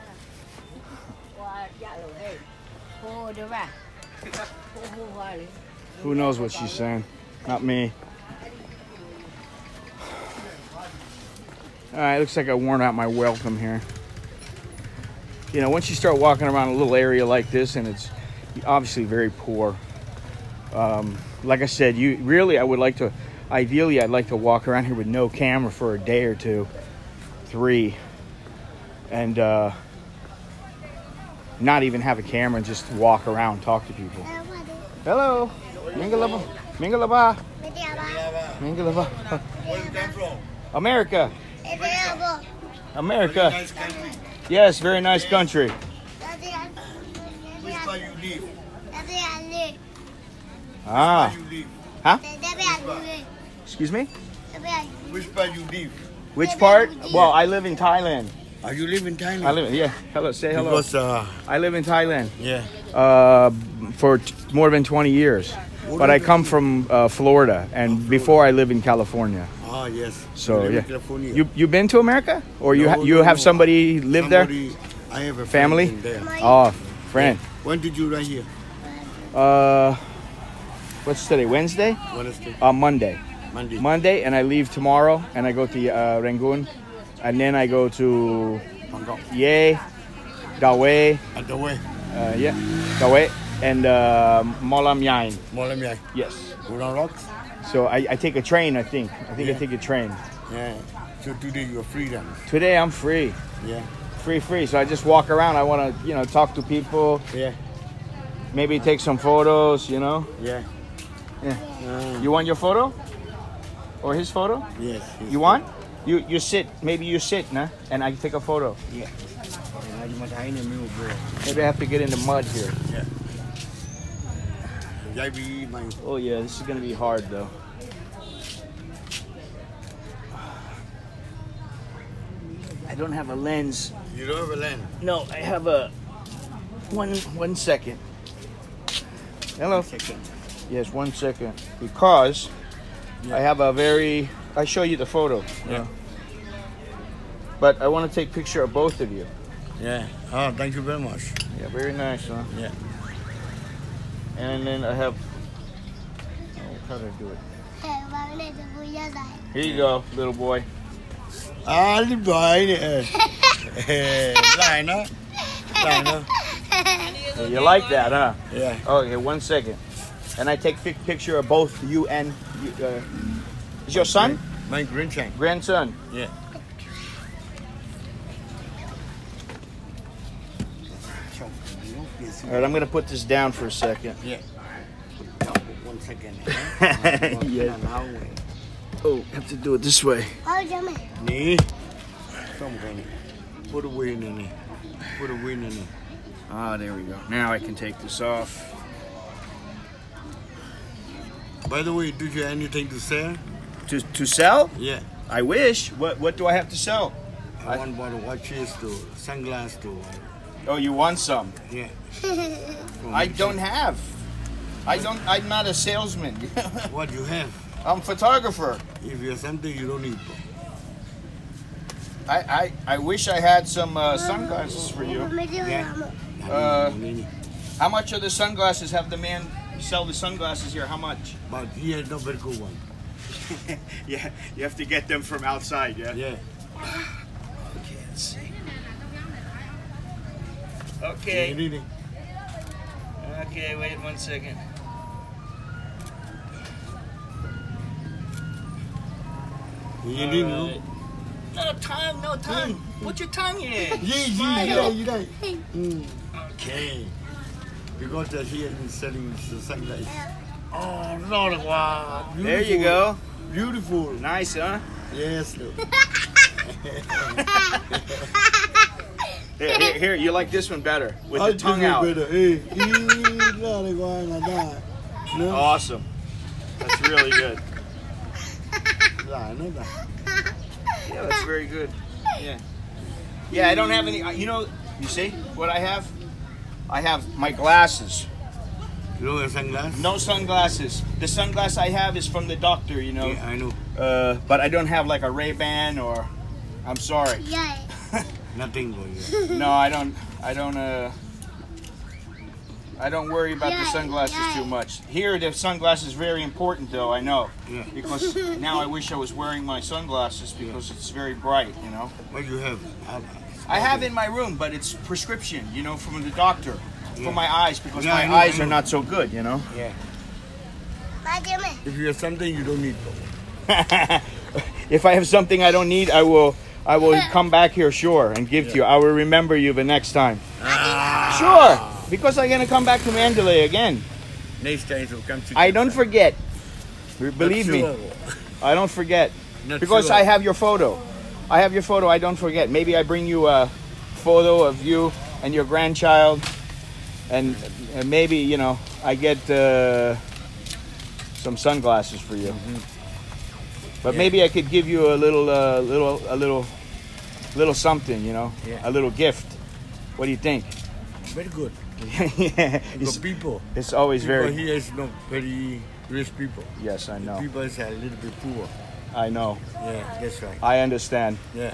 Speaker 1: Who knows what she's saying? Not me. Alright, looks like I worn out my welcome here. You know, once you start walking around a little area like this, and it's obviously very poor. Like I said, ideally I'd like to walk around here with no camera for a day or two, 3, and not even have a camera and just walk around, talk to people. Hello. Mingalaba. Mingalaba. Mingalaba.
Speaker 3: Where you come from?
Speaker 1: America. America.
Speaker 3: Nice country.
Speaker 1: Yes, very nice country.
Speaker 3: Which part you live?
Speaker 1: Ah.
Speaker 3: Where you live?
Speaker 1: Huh? Excuse me?
Speaker 3: Which part you live?
Speaker 1: Which part? Well, I live in Thailand.
Speaker 3: Are you live in Thailand?
Speaker 1: Yeah. Hello. Say hello.
Speaker 3: Because,
Speaker 1: I live in Thailand.
Speaker 3: yeah.
Speaker 1: For more than 20 years. But I come from Florida, and before I live in California.
Speaker 3: Ah, yes.
Speaker 1: So
Speaker 3: You live
Speaker 1: yeah.
Speaker 3: in California.
Speaker 1: You been to America, or you
Speaker 3: No,
Speaker 1: have
Speaker 3: no.
Speaker 1: somebody live there?
Speaker 3: I have a
Speaker 1: Family?
Speaker 3: friend in there.
Speaker 1: Oh, friend.
Speaker 3: When did you arrive here?
Speaker 1: What's today? Wednesday?
Speaker 3: Wednesday.
Speaker 1: Monday.
Speaker 3: Monday.
Speaker 1: Monday, and I leave tomorrow, and I go to Rangoon, and then I go to
Speaker 3: Bangkok.
Speaker 1: Ye, Dawei,
Speaker 3: And the way.
Speaker 1: Dawei, and Molam Yain.
Speaker 3: Molam
Speaker 1: Yes.
Speaker 3: Golden Rocks.
Speaker 1: So I take a train, I think. I take a train.
Speaker 3: Yeah. So today you are free then.
Speaker 1: Today I'm free.
Speaker 3: Yeah.
Speaker 1: Free. So I just walk around. I want to, talk to people.
Speaker 3: Yeah.
Speaker 1: Maybe take some photos,
Speaker 3: Yeah.
Speaker 1: Yeah. You want your photo? Or his photo?
Speaker 3: Yes.
Speaker 1: You want? You sit. Maybe you sit, nah? And I take a photo.
Speaker 3: Yeah.
Speaker 1: Maybe I have to get in the mud here.
Speaker 3: Yeah.
Speaker 1: Oh yeah, this is gonna be hard though. I don't have a lens.
Speaker 3: You don't have a lens?
Speaker 1: No, I have a one second. Hello. Yes, 1 second. Because I have a I show you the photo.
Speaker 3: Yeah.
Speaker 1: But I want to take a picture of both of you.
Speaker 3: Yeah. Oh, thank you very much.
Speaker 1: Yeah, very nice, huh?
Speaker 3: Yeah.
Speaker 1: And then I have, how do I do it? Here you go, little boy.
Speaker 3: đi bơi nè. Lại nó. Lại nó.
Speaker 1: You like that, huh?
Speaker 3: Yeah.
Speaker 1: Okay, 1 second. And I take picture of both you and is your son?
Speaker 3: My grandson.
Speaker 1: Grandson.
Speaker 3: Yeah.
Speaker 1: All right, I'm gonna put this down for a second.
Speaker 3: Yeah. 1 second.
Speaker 1: Yeah. Oh, have to do it this way.
Speaker 3: Nè. Xong rồi nè. Put away nè nè. Put away nè nè.
Speaker 1: Ah, there we go. Now I can take this off.
Speaker 3: By the way, do you have anything to sell?
Speaker 1: To sell?
Speaker 3: Yeah.
Speaker 1: I wish. What do I have to sell?
Speaker 3: I want bottle watches to sunglasses to.
Speaker 1: Oh, you want some?
Speaker 3: Yeah.
Speaker 1: I don't have. I'm not a salesman.
Speaker 3: What you have?
Speaker 1: I'm a photographer.
Speaker 3: If you have something you don't need.
Speaker 1: I wish I had some sunglasses for you. How much are the sunglasses? Have the man sell the sunglasses here? How much?
Speaker 3: But he has no very good one.
Speaker 1: Yeah, you have to get them from outside, yeah?
Speaker 3: Yeah.
Speaker 1: Okay, let's see.
Speaker 3: You
Speaker 1: Okay.
Speaker 3: need it.
Speaker 1: Okay, wait 1 second.
Speaker 3: You need it.
Speaker 1: No tongue, no tongue. Put your tongue in.
Speaker 3: Yeah, you don't. Okay. Because he has been selling the sunglasses. Oh, Lord, wow. Beautiful.
Speaker 1: There you go.
Speaker 3: Beautiful.
Speaker 1: Nice, huh?
Speaker 3: Yes.
Speaker 1: Here, you like this one better with the tongue out. Awesome. That's really good. Yeah, that's very good. Yeah. Yeah, I don't have any, you know, you see what I have? I have my glasses.
Speaker 3: You don't have sunglasses?
Speaker 1: No sunglasses. The sunglass I have is from the doctor, you know.
Speaker 3: Yeah, I know.
Speaker 1: But I don't have like a Ray-Ban or, I'm sorry.
Speaker 3: Nothing for you.
Speaker 1: No, I don't worry about the sunglasses too much. Here, the sunglasses is very important, though. I know,
Speaker 3: Yeah.
Speaker 1: because now I wish I was wearing my sunglasses because it's very bright. You know,
Speaker 3: What you have?
Speaker 1: I have in my room, but it's prescription. You know, from the doctor for my eyes because
Speaker 3: Yeah,
Speaker 1: my
Speaker 3: I know,
Speaker 1: eyes
Speaker 3: I
Speaker 1: are
Speaker 3: know.
Speaker 1: not so good. You know.
Speaker 3: Yeah. If you have something you don't need.
Speaker 1: If I have something I don't need, I will come back here, sure, and give to you. I will remember you the next time. Sure, because I'm gonna come back to Mandalay again.
Speaker 3: Next time will come to.
Speaker 1: I don't forget. Believe me, I don't forget.
Speaker 3: Not
Speaker 1: Because
Speaker 3: sure.
Speaker 1: I have your photo. I have your photo. I don't forget. Maybe I bring you a photo of you and your grandchild, and maybe you know I get some sunglasses for you. But maybe I could give you a little something, you know,
Speaker 3: Yeah.
Speaker 1: a little gift. What do you think?
Speaker 3: Very good.
Speaker 1: Yeah,
Speaker 3: Because people.
Speaker 1: it's always
Speaker 3: People
Speaker 1: very.
Speaker 3: here is not very rich people.
Speaker 1: Yes, I know.
Speaker 3: People is a little bit poor.
Speaker 1: I know.
Speaker 3: Yeah, that's right.
Speaker 1: I understand.
Speaker 3: Yeah.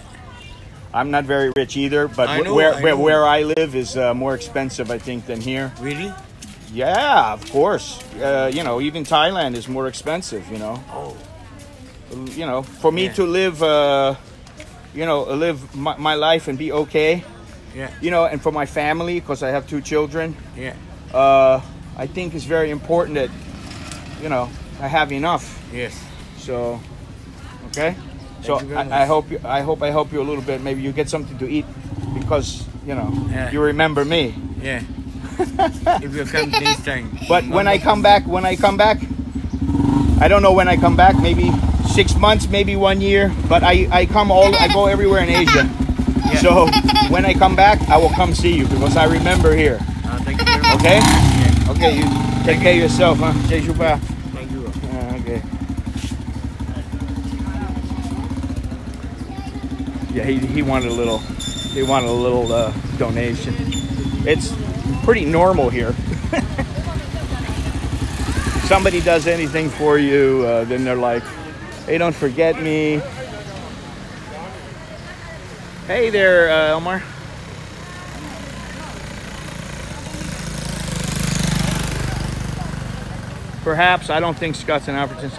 Speaker 1: I'm not very rich either, but
Speaker 3: I know,
Speaker 1: where I live is more expensive, I think, than here.
Speaker 3: Really?
Speaker 1: Yeah, of course. You know, even Thailand is more expensive. You know.
Speaker 3: Oh.
Speaker 1: You know, for me
Speaker 3: Yeah.
Speaker 1: to live, you know, live my life and be okay.
Speaker 3: Yeah.
Speaker 1: You know, and for my family, because I have 2 children.
Speaker 3: Yeah.
Speaker 1: I think it's very important that, you know, I have enough.
Speaker 3: Yes.
Speaker 1: So, okay. So
Speaker 3: Thank you very
Speaker 1: I
Speaker 3: much.
Speaker 1: hope I help you a little bit. Maybe you get something to eat because you know
Speaker 3: Yeah.
Speaker 1: you remember me.
Speaker 3: Yeah. If you come next time.
Speaker 1: But when I come back, I don't know when I come back. Maybe 6 months, maybe 1 year. But I go everywhere in Asia.
Speaker 3: Yeah.
Speaker 1: So when I come back, I will come see you because I remember here.
Speaker 3: Thank you very much.
Speaker 1: Okay?
Speaker 3: Yeah.
Speaker 1: Okay, you take care of yourself, huh?
Speaker 3: Thank you.
Speaker 1: Okay. Yeah, he wanted a little. He wanted a little donation. It's pretty normal here. Somebody does anything for you, then they're like, "Hey, don't forget me." Hey there, Elmar. Perhaps, I don't think Scott's an Albertsons.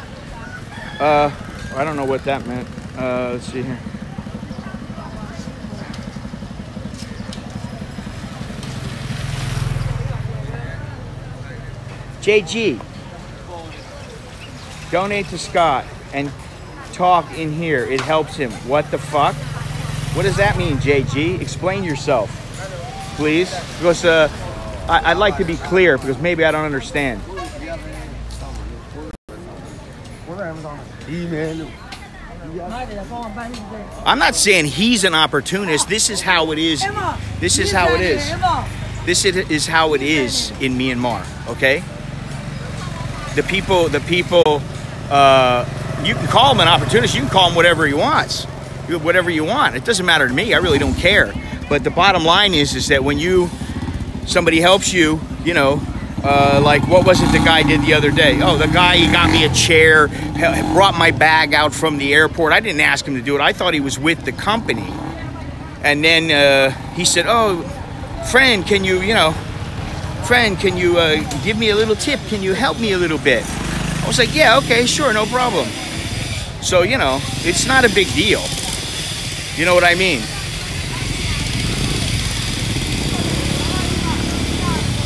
Speaker 1: I don't know what that meant. Let's see here. JG, donate to Scott and talk in here. It helps him. What the fuck? What does that mean, JG? Explain yourself, please. Because I'd like to be clear because maybe I don't understand. I'm not saying he's an opportunist. This is how it is. This is how it is. This is how it is in Myanmar, okay? The people, you can call him an opportunist. You can call him whatever he wants. Whatever you want. It doesn't matter to me. I really don't care. But the bottom line is that when somebody helps you, you know, like what was it the guy did the other day? Oh, the guy, he got me a chair, brought my bag out from the airport. I didn't ask him to do it. I thought he was with the company. And then he said, oh, friend, can you give me a little tip? Can you help me a little bit? I was like, yeah, okay, sure, no problem. So, you know, it's not a big deal. You know what I mean?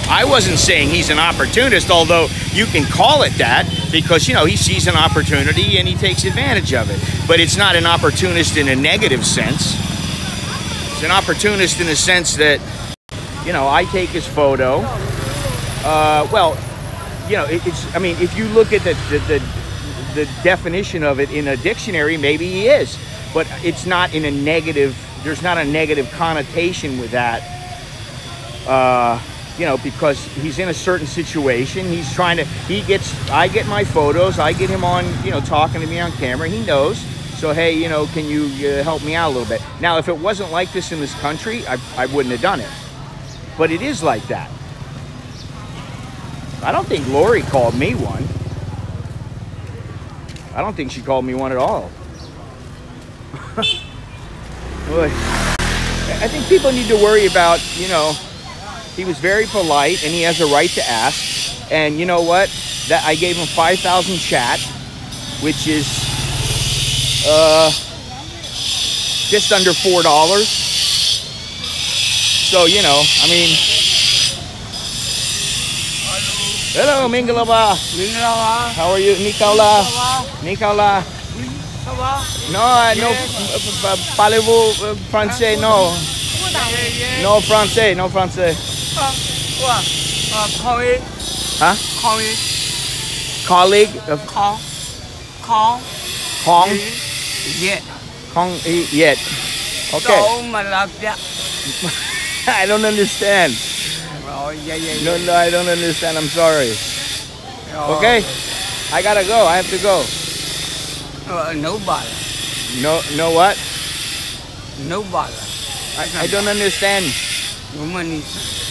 Speaker 1: I wasn't saying he's an opportunist, although you can call it that because, you know, he sees an opportunity and he takes advantage of it. But it's not an opportunist in a negative sense. It's an opportunist in the sense that, you know, I take his photo. Well, you know, I mean, if you look at the definition of it in a dictionary, maybe he is. But it's not in a negative, there's not a negative connotation with that. You know, because he's in a certain situation. He's trying to, I get my photos, I get him on, you know, talking to me on camera. He knows. So, hey, you know, can you help me out a little bit? Now, if it wasn't like this in this country, I wouldn't have done it. But it is like that. I don't think Lori called me one. I don't think she called me one at all. Boy. I think people need to worry about, you know, he was very polite and he has a right to ask. And you know what? That I gave him 5,000 chat, which is just under $4. So, you know, I mean, hello, Mingalaba. How are you? Nicola. Nicola. No, no, parlez-vous français? No. No français, no français. Huh? Colleague of Kong?
Speaker 2: Yet.
Speaker 1: Kong yet. Okay. I don't understand. No, I don't understand. I'm sorry. Okay. I gotta go. I have to go.
Speaker 2: Nobody.
Speaker 1: No what?
Speaker 2: Nobody.
Speaker 1: I don't understand.
Speaker 2: No money.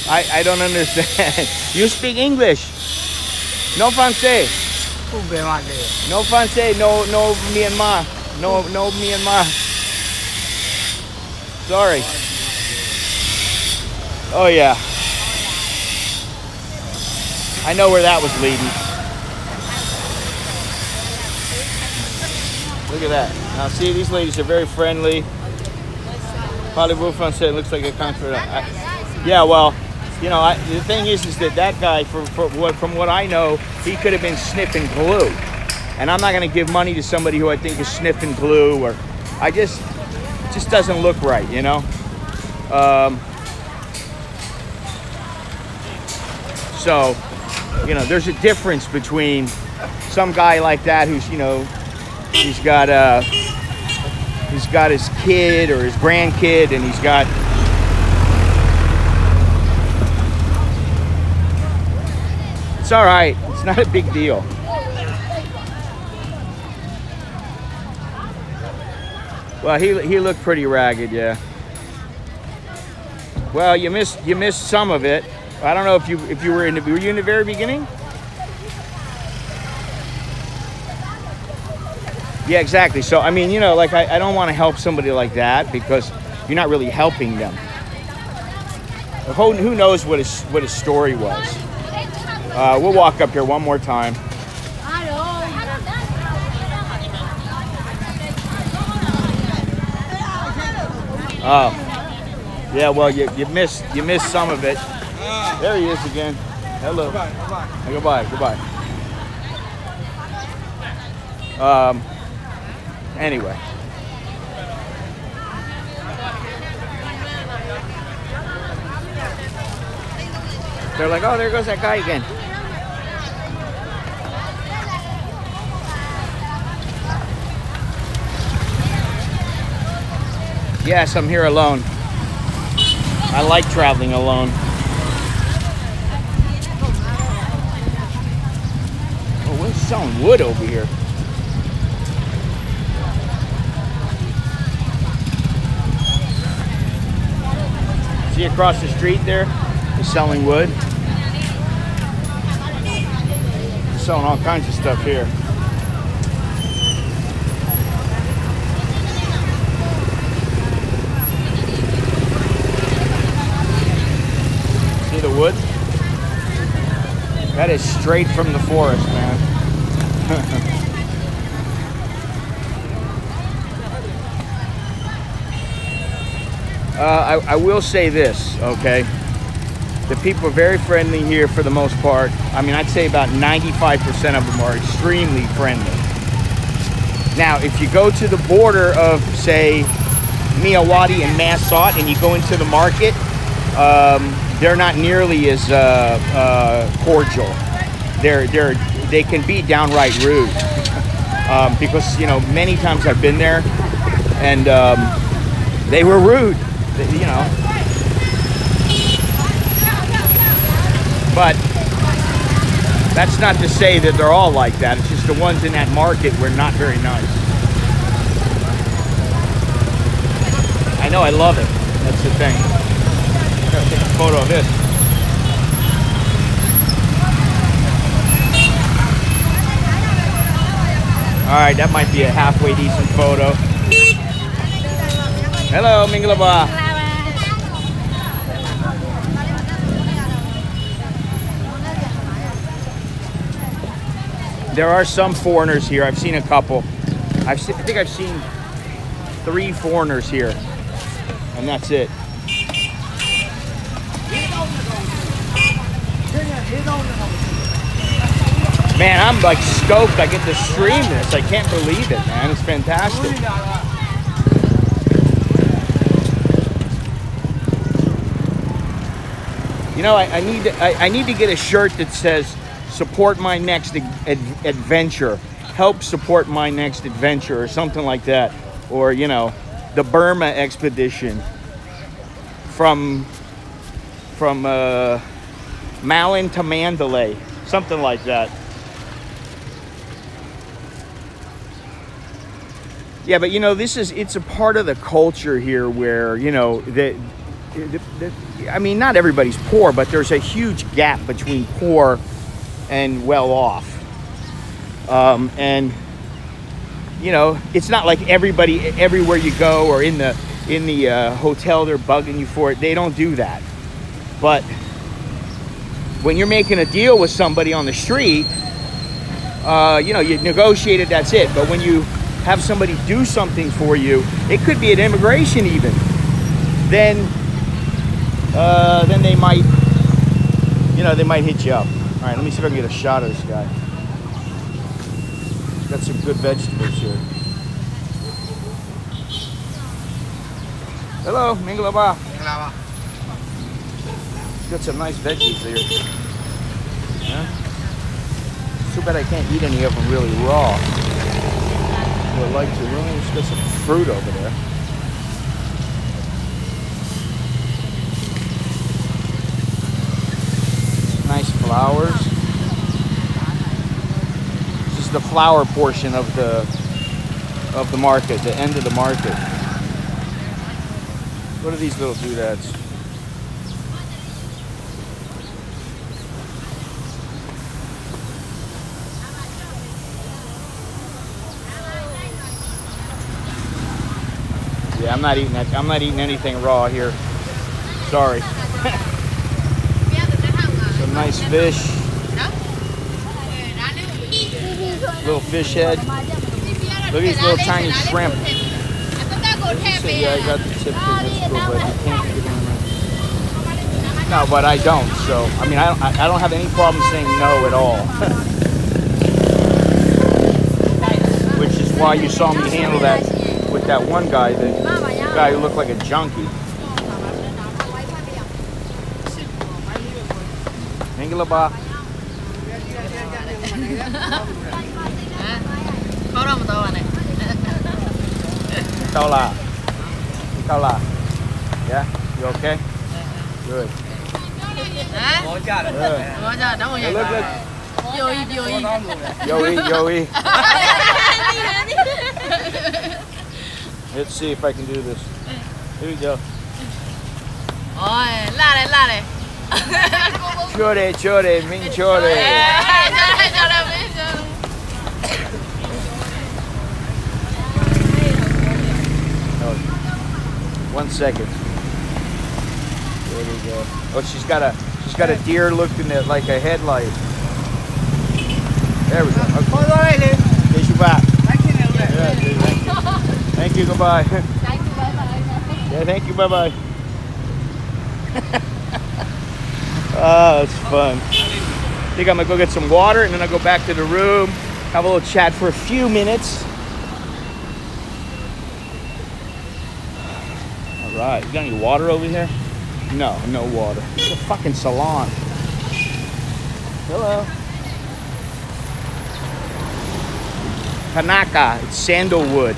Speaker 1: I don't understand. You speak English? No français. No français. No Myanmar. No Myanmar. Sorry. Oh yeah. I know where that was leading. Look at that. Now see, these ladies are very friendly. Parlez-vous français? Looks like a conference. Yeah, well, you know, the thing is that guy, from what I know, he could have been sniffing glue. And I'm not going to give money to somebody who I think is sniffing glue, or it just doesn't look right, you know? So, you know, there's a difference between some guy like that who's, you know, he's got his kid or his grandkid, and he's got it's all right. It's not a big deal. Well, he looked pretty ragged, yeah. Well, you missed some of it. I don't know if you were in the very beginning? Yeah, exactly. So, I mean, you know, like I don't want to help somebody like that because you're not really helping them. Who knows what his story was? We'll walk up here one more time. Oh, yeah. Well, you missed some of it. There he is again. Hello.
Speaker 2: Goodbye.
Speaker 1: Goodbye. Goodbye. Anyway. They're like, oh, there goes that guy again. Yes, I'm here alone. I like traveling alone. Oh, we're selling wood over here. See across the street there? They're selling wood. They're selling all kinds of stuff here. See the wood? That is straight from the forest, man. I will say this, okay? The people are very friendly here for the most part. I mean, I'd say about 95% of them are extremely friendly. Now, if you go to the border of, say, Miyawadi and Massot, and you go into the market, they're not nearly as cordial. They can be downright rude because, you know, many times I've been there and they were rude, you know. But that's not to say that they're all like that. It's just the ones in that market were not very nice. I know, I love it. That's the thing. I'm gonna take a photo of this. All right, that might be a halfway decent photo. Hello, Mingalaba. There are some foreigners here. I've seen a couple. I think I've seen 3 foreigners here, and that's it. Man, I'm like stoked I get to stream this. I can't believe it, man. It's fantastic. You know, I need to get a shirt that says support my next adventure, help support my next adventure, or something like that. Or, you know, the Burma expedition from Malin to Mandalay, something like that. Yeah, but you know, it's a part of the culture here where, you know, I mean, not everybody's poor, but there's a huge gap between poor and well off. And you know, it's not like everybody, everywhere you go or in the hotel, they're bugging you for it. They don't do that. But when you're making a deal with somebody on the street, you know, you negotiated, that's it. But when you have somebody do something for you, it could be at immigration even, then they might, you know, they might hit you up. All right, let me see if I can get a shot of this guy. Got some good vegetables here. Hello, Mingalaba. Got some nice veggies here. Yeah? Too bad I can't eat any of them really raw. I would like to. Really, just got some fruit over there. Nice flowers. This is the flower portion of the market, the end of the market. What are these little doodads? Yeah, I'm not eating that. I'm not eating anything raw here. Sorry. Some nice fish. Little fish head. Look at these little tiny shrimp. Yeah, I got the tip for this, but you can't get in there. No, but I don't. So I mean, I don't have any problem saying no at all. Which is why you saw me handle that with that one guy, the guy who looked like a junkie. Hingla ba? Yeah, you okay? Good. Hey, look, look. Yo-e. Let's see if I can do this. Here we go. Chore, min chore. Oh, 1 second. There we go. Oh, she's got a deer looking at like a headlight. There we go. Okay. There you back. Yeah, thank you. Thank you. Goodbye. Yeah, thank you. Bye bye. Oh, it's fun. I think I'm gonna go get some water and then I'll go back to the room, have a little chat for a few minutes. All right, you got any water over here? No, no water. It's a fucking salon. Hello. Kanaka, it's sandalwood.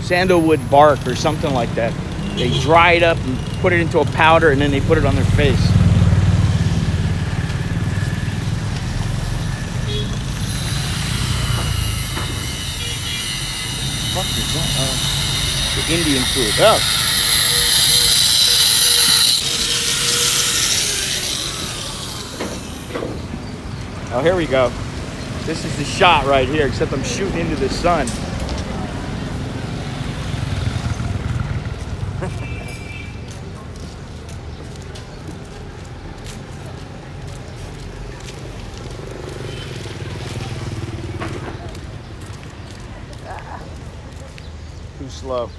Speaker 1: Sandalwood bark or something like that. They dry it up and put it into a powder and then they put it on their face. What the fuck is that? The Indian food. Oh. Oh, here we go. This is the shot right here, except I'm shooting into the sun. Too slow.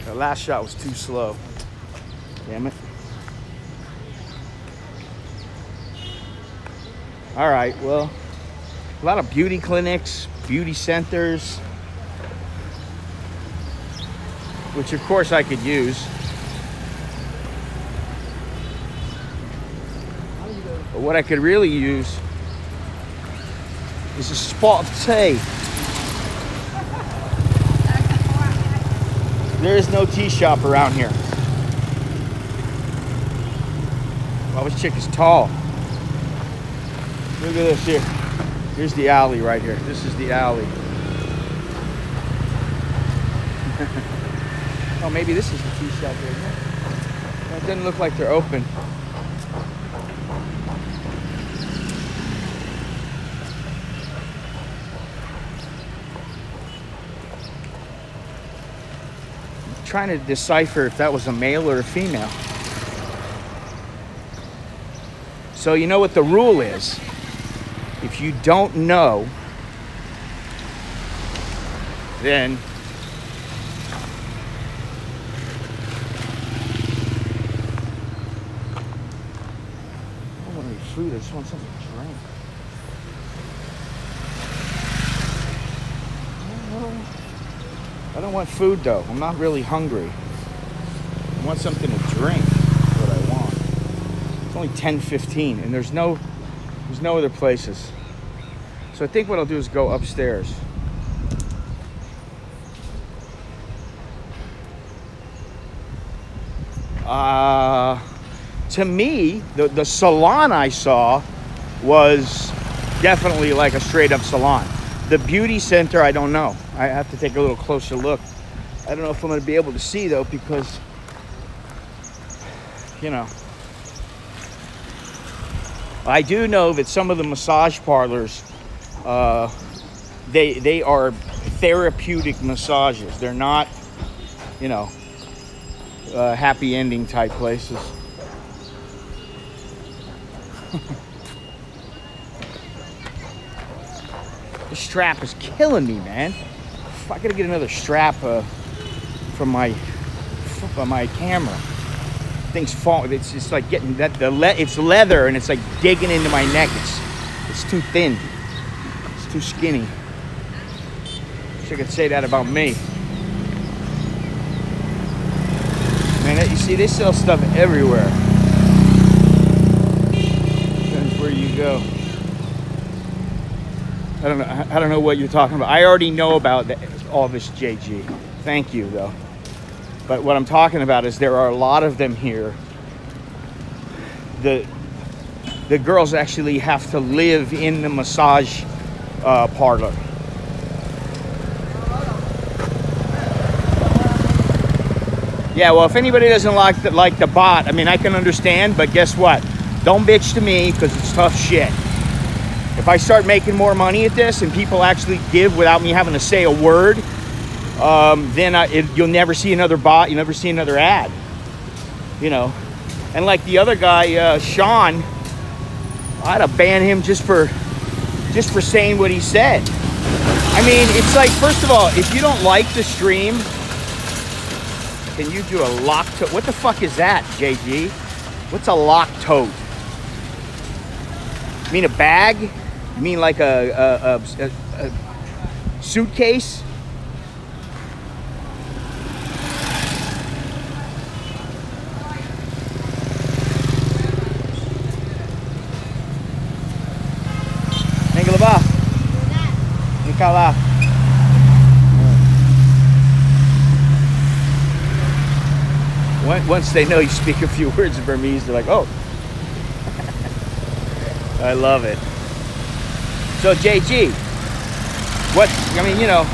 Speaker 1: The last shot was too slow. Damn it. All right, well, a lot of beauty clinics, beauty centers, which of course I could use. But what I could really use is a spot of tea. There is no tea shop around here. Well, this chick is tall. Look at this here. Here's the alley right here. This is the alley. Oh, maybe this is the tea shop right here. It doesn't look like they're open. I'm trying to decipher if that was a male or a female. So you know what the rule is. If you don't know, then I don't want any food, I just want something to drink. I don't want food though. I'm not really hungry. I want something to drink. That's what I want. It's only 10:15 and there's no other places. So I think what I'll do is go upstairs. To me, the salon I saw was definitely like a straight up salon. The beauty center, I don't know. I have to take a little closer look. I don't know if I'm going to be able to see though, because, you know, I do know that some of the massage parlors, they are therapeutic massages. They're not, you know, happy ending type places. The strap is killing me, man. I gotta get another strap from my camera. thing's falling. It's just like getting that it's leather and it's like digging into my neck. It's too thin. It's too skinny. Wish I could say that about me. Man, you see, they sell stuff everywhere. Depends where you go. I don't know what you're talking about. I already know about all this, JG. Thank you, though. But what I'm talking about is there are a lot of them here. The girls actually have to live in the massage parlor. Yeah, well, if anybody doesn't like the bot, I mean, I can understand, but guess what? Don't bitch to me, because it's tough shit. If I start making more money at this and people actually give without me having to say a word, then you'll never see another bot, you'll never see another ad. You know? And like the other guy, Sean, I had to ban him just for saying what he said. I mean, it's like, first of all, if you don't like the stream, can you do a lock tote? What the fuck is that, JG? What's a lock tote? You mean a bag? You mean like a suitcase? Nengala ba? Nikala. Once they know you speak a few words of Burmese, they're like, oh. I love it. So JG, I mean, you know,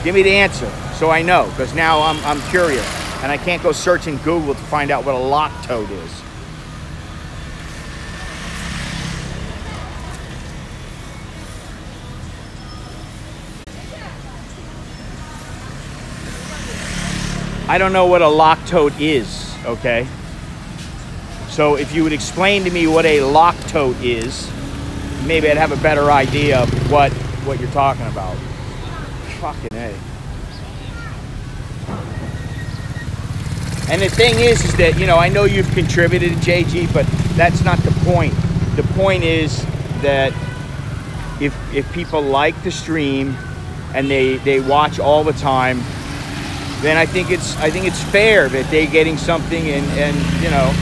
Speaker 1: give me the answer so I know, because now I'm curious and I can't go search in Google to find out what a lock tote is. I don't know what a lock tote is, okay? So if you would explain to me what a lock tote is, maybe I'd have a better idea of what you're talking about. Fucking A. And the thing is that, you know, I know you've contributed to JG, but that's not the point. The point is that if people like the stream and they watch all the time, then I think it's fair that they're getting something and you know.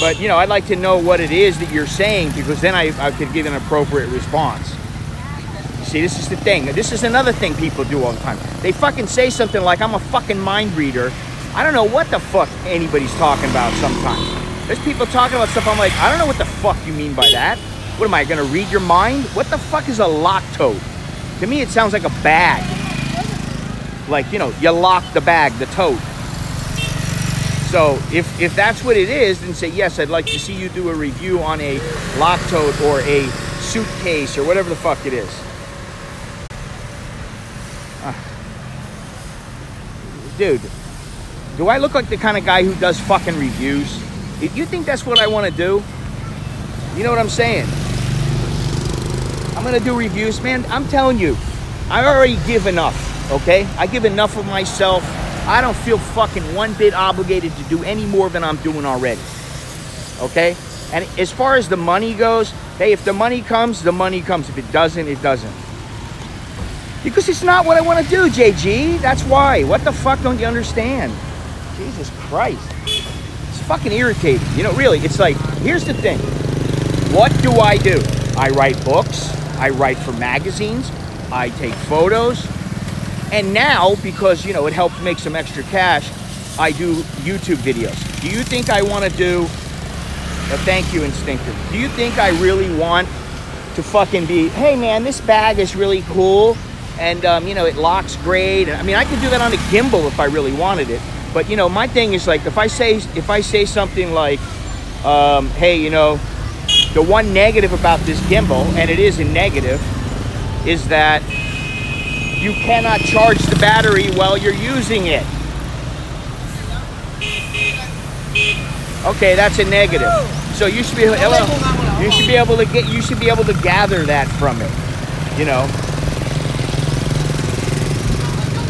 Speaker 1: But you know, I'd like to know what it is that you're saying, because then I could give an appropriate response. You see, this is the thing. This is another thing people do all the time. They fucking say something like, I'm a fucking mind reader. I don't know what the fuck anybody's talking about sometimes. There's people talking about stuff, I'm like, I don't know what the fuck you mean by that. What am I gonna read your mind? What the fuck is a lock tote? To me, it sounds like a bag. Like, you know, you lock the bag, the tote. So if that's what it is, then say, yes, I'd like to see you do a review on a lock tote or a suitcase or whatever the fuck it is. Dude, do I look like the kind of guy who does fucking reviews? If you think that's what I want to do, you know what I'm saying? I'm going to do reviews, man. I'm telling you, I already give enough. Okay, I give enough of myself. I don't feel fucking one bit obligated to do any more than I'm doing already. Okay, and as far as the money goes, hey, if the money comes, the money comes. If it doesn't, it doesn't. Because it's not what I want to do, JG. That's why. What the fuck don't you understand? Jesus Christ. It's fucking irritating. You know, really, it's like, here's the thing. What do? I write books. I write for magazines. I take photos. And now, because, you know, it helps make some extra cash, I do YouTube videos. Do you think I want to do, thank you, Instinctive. Do you think I really want to fucking be, hey man, this bag is really cool, and you know, it locks great. I mean, I could do that on a gimbal if I really wanted it. But you know, my thing is like, if I say something like, hey, you know, the one negative about this gimbal, and it is a negative, is that you cannot charge the battery while you're using it. Okay, that's a negative. So you should be able to gather that from it. You know,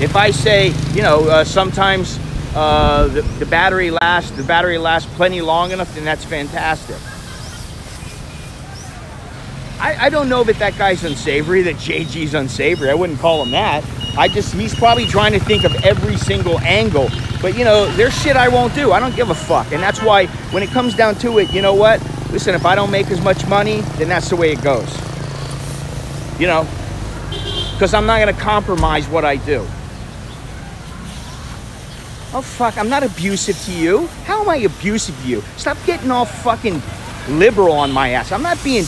Speaker 1: if I say, you know, sometimes the battery lasts plenty long enough, then that's fantastic. I don't know that guy's unsavory, that JG's unsavory. I wouldn't call him that. He's probably trying to think of every single angle. But, you know, there's shit I won't do. I don't give a fuck. And that's why when it comes down to it, you know what? Listen, if I don't make as much money, then that's the way it goes. You know? Because I'm not going to compromise what I do. Oh, fuck. I'm not abusive to you. How am I abusive to you? Stop getting all fucking liberal on my ass. I'm not being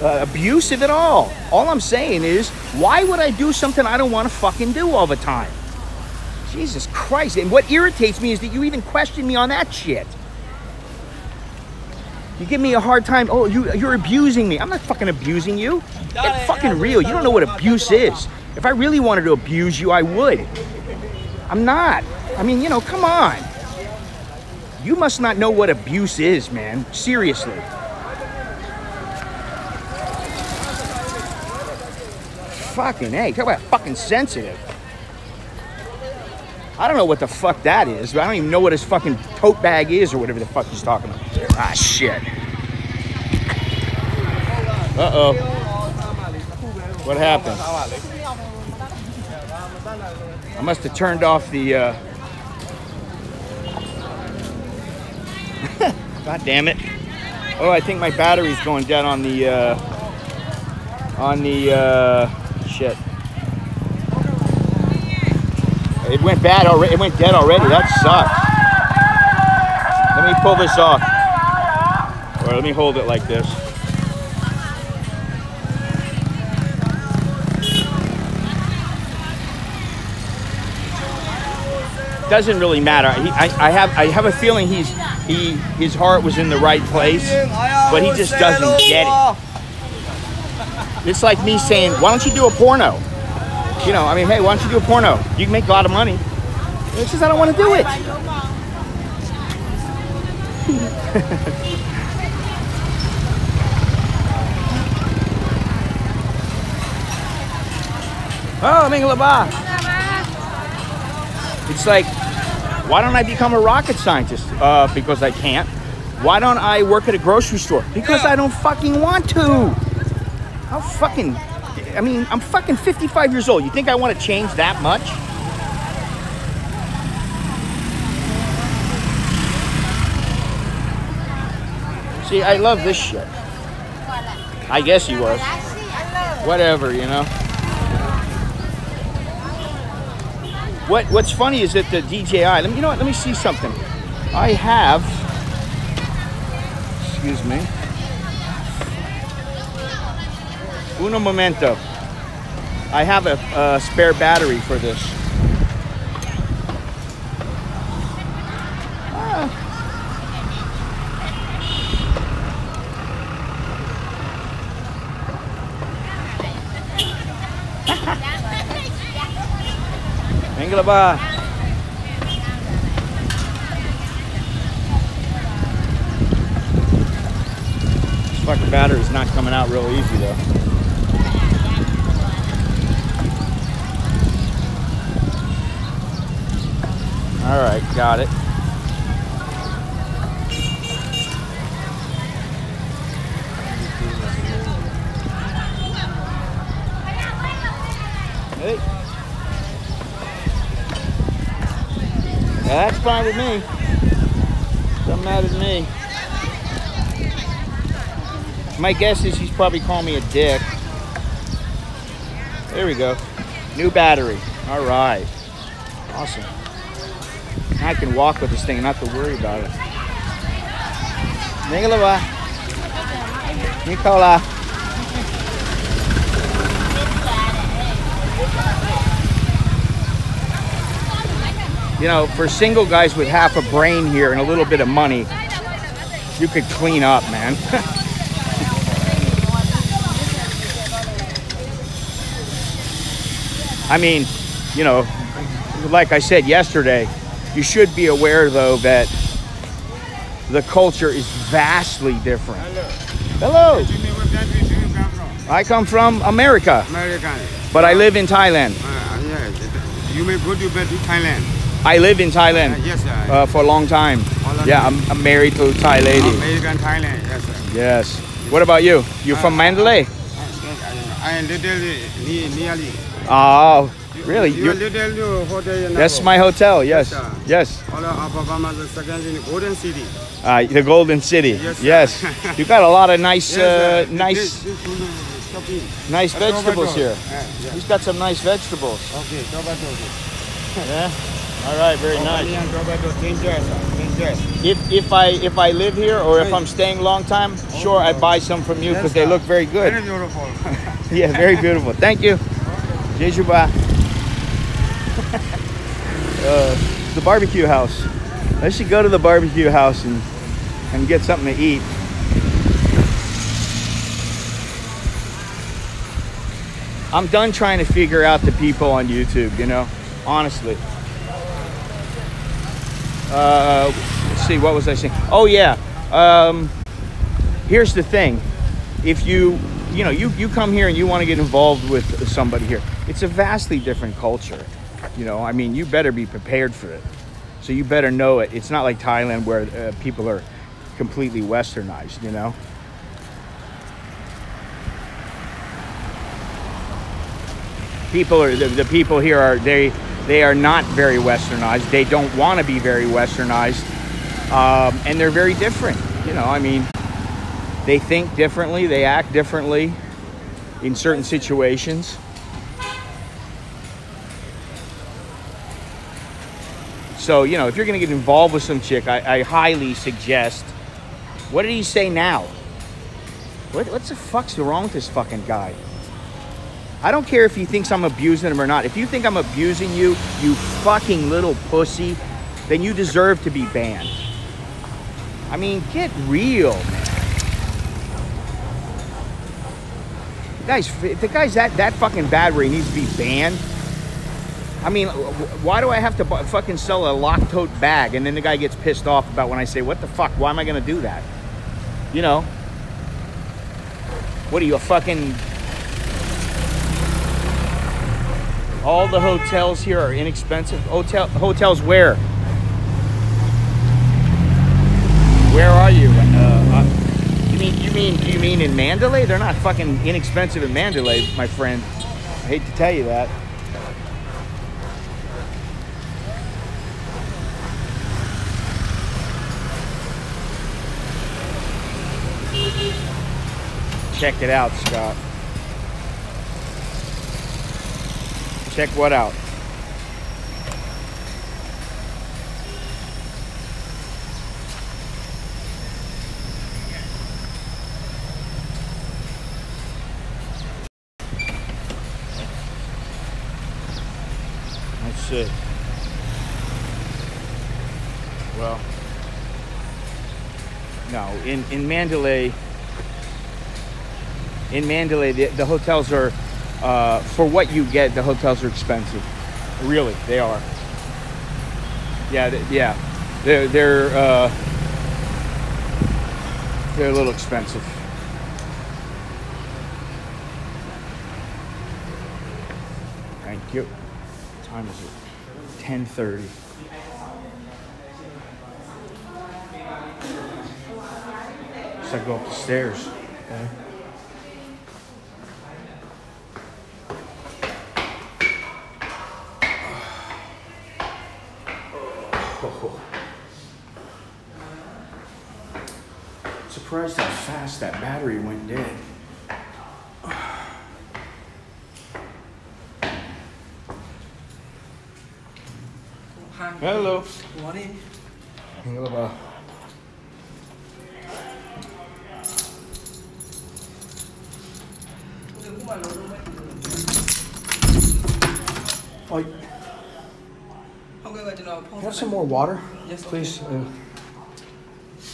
Speaker 1: abusive at all. All I'm saying is, why would I do something I don't want to fucking do all the time? Jesus Christ. And what irritates me is that you even question me on that shit. You give me a hard time. Oh, you're abusing me. I'm not fucking abusing you. Get fucking real. You don't know what abuse is. If I really wanted to abuse you, I would. I'm not. I mean, you know, come on. You must not know what abuse is, man. Seriously. Fucking hey, talk about fucking sensitive. I don't know what the fuck that is. I don't even know what his fucking tote bag is or whatever the fuck he's talking about. Ah, shit. Uh-oh. What happened? I must have turned off the, God damn it. Oh, I think my battery's going dead on the, shit. It went bad already. It went dead already. That sucks. Let me pull this off. Or let me hold it like this. Doesn't really matter. I have a feeling his heart was in the right place, but he just doesn't get it. It's like me saying, why don't you do a porno? You know, I mean, hey, why don't you do a porno? You can make a lot of money. It's just I don't want to do it. Oh, Mingalaba. It's like, why don't I become a rocket scientist? Because I can't. Why don't I work at a grocery store? Because I don't fucking want to. I'm fucking 55 years old. You think I want to change that much? See, I love this shit. I guess he was. Whatever, you know. What's funny is that the DJI, you know what, let me see something. I have, excuse me. Uno momento. I have a spare battery for this. Venga ba. This fucking battery's not coming out real easy though. All right, got it. Hey. That's fine with me. Doesn't matter to me. My guess is he's probably calling me a dick. There we go. New battery. All right. Awesome. I can walk with this thing and not have to worry about it. Nicola. Nicola. You know, for single guys with half a brain here and a little bit of money, you could clean up, man. I mean, you know, like I said yesterday, you should be aware, though, that the culture is vastly different. Hello. I come from America.
Speaker 4: American.
Speaker 1: But I live in Thailand.
Speaker 4: Yeah. You may go to Thailand.
Speaker 1: I live in Thailand
Speaker 4: Yes, sir.
Speaker 1: for a long time.
Speaker 4: How long
Speaker 1: Yeah,
Speaker 4: you-
Speaker 1: I'm married to a Thai lady.
Speaker 4: American Thailand. Yes, sir.
Speaker 1: Yes. What about you? You from Mandalay?
Speaker 4: I literally nearly.
Speaker 1: Oh, really?
Speaker 4: You little hotel.
Speaker 1: That's my hotel. Yes.
Speaker 4: Yes, sir.
Speaker 1: Yes.
Speaker 4: All of Alabama, the second in Golden City.
Speaker 1: The Golden City.
Speaker 4: Yes, sir.
Speaker 1: Yes. You got a lot of nice,
Speaker 4: Yes, sir.
Speaker 1: nice,
Speaker 4: This shopping.
Speaker 1: nice vegetables here.
Speaker 4: Yeah.
Speaker 1: He's got some nice vegetables.
Speaker 4: Okay, tomato.
Speaker 1: Yeah. All right. Very nice.
Speaker 4: Onion, tomato, ginger, sir.
Speaker 1: If I live here or if I'm staying a long time, sure I buy some from you
Speaker 4: Yes,
Speaker 1: because they
Speaker 4: sir.
Speaker 1: look very good.
Speaker 4: Very beautiful.
Speaker 1: Yeah, very beautiful. Thank you. Jejuba. The barbecue house. I should go to the barbecue house and get something to eat. I'm done trying to figure out the people on YouTube, you know, honestly. Let's see, what was I saying? Oh yeah, here's the thing. If you come here and you want to get involved with somebody here, it's a vastly different culture. You know, I mean, you better be prepared for it. So you better know it. It's not like Thailand where people are completely westernized, you know. The people here are they are not very westernized. They don't want to be very westernized, and they're very different. You know, I mean, they think differently, they act differently in certain situations. So, you know, if you're going to get involved with some chick, I highly suggest. What did he say now? What the fuck's wrong with this fucking guy? I don't care if he thinks I'm abusing him or not. If you think I'm abusing you, you fucking little pussy, then you deserve to be banned. I mean, get real, man. If the guy's that fucking bad where he needs to be banned, I mean, why do I have to fucking sell a lock tote bag and then the guy gets pissed off about when I say, what the fuck, why am I gonna do that? You know? What are you, a fucking... All the hotels here are inexpensive. Hotels where? Where are you? You mean in Mandalay? They're not fucking inexpensive in Mandalay, my friend. I hate to tell you that. Check it out, Scott. Check what out? Let's see. Well, no, in Mandalay, the hotels are, for what you get, the hotels are expensive. Really, they are. Yeah, they're a little expensive. Thank you. What time is it? 10:30. So I go up the stairs. Okay. Surprised how fast that battery went dead. Hello.
Speaker 2: Morning.
Speaker 1: Hello. Oh, have some more water,
Speaker 2: Yes,
Speaker 1: please.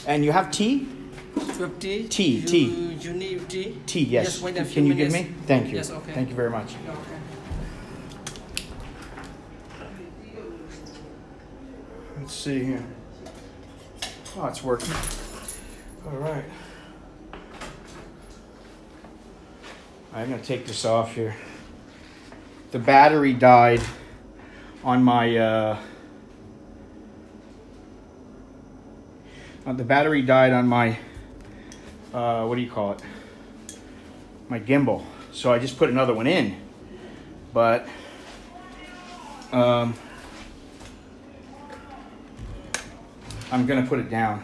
Speaker 1: And you have tea?
Speaker 2: 50.
Speaker 1: Tea.
Speaker 2: You need tea?
Speaker 1: Tea, yes.
Speaker 2: Yes, wait a few
Speaker 1: Can you give
Speaker 2: minutes.
Speaker 1: me? Thank you.
Speaker 2: Yes, okay.
Speaker 1: Thank you very much.
Speaker 2: Okay.
Speaker 1: Let's see here. Oh, it's working. All right. I'm gonna take this off here. The battery died on my The battery died on my, what do you call it? My gimbal. So I just put another one in. But, I'm gonna put it down.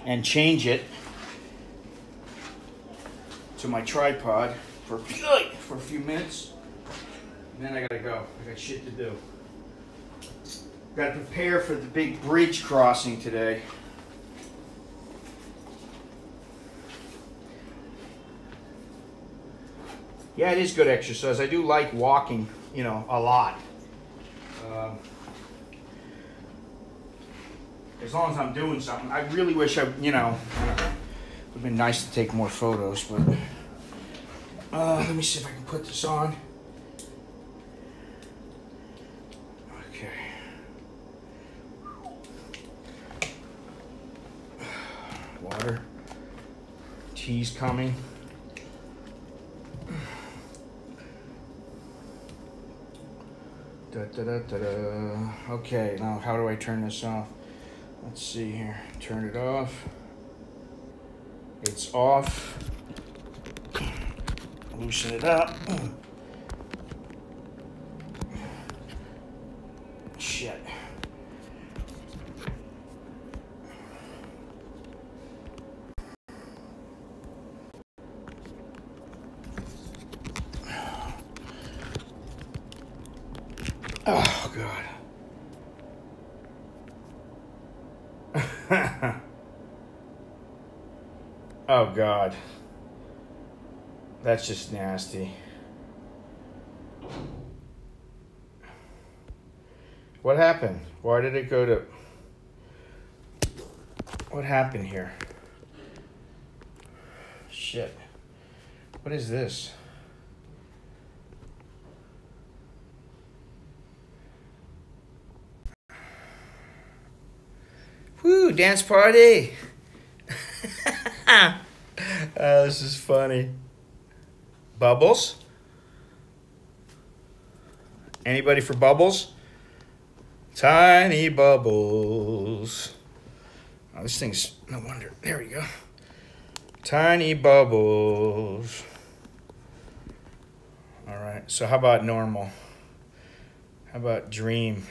Speaker 1: And change it to my tripod for a few minutes. And then I gotta go. I got shit to do. Gotta prepare for the big bridge crossing today. Yeah, it is good exercise. I do like walking, you know, a lot. As long as I'm doing something. I really wish I, you know, I don't know. It would have been nice to take more photos, but let me see if I can put this on. Okay. Water. Tea's coming. Da, da, da, da, da. Okay, now how do I turn this off? Let's see here. Turn it off. It's off. Loosen it up. Shit. Oh, God. Oh, God. That's just nasty. What happened? Why did it go to... What happened here? Shit. What is this? Woo, dance party. Oh, this is funny. Bubbles? Anybody for bubbles? Tiny bubbles. Oh, this thing's no wonder. There we go. Tiny bubbles. All right, so how about normal? How about dream?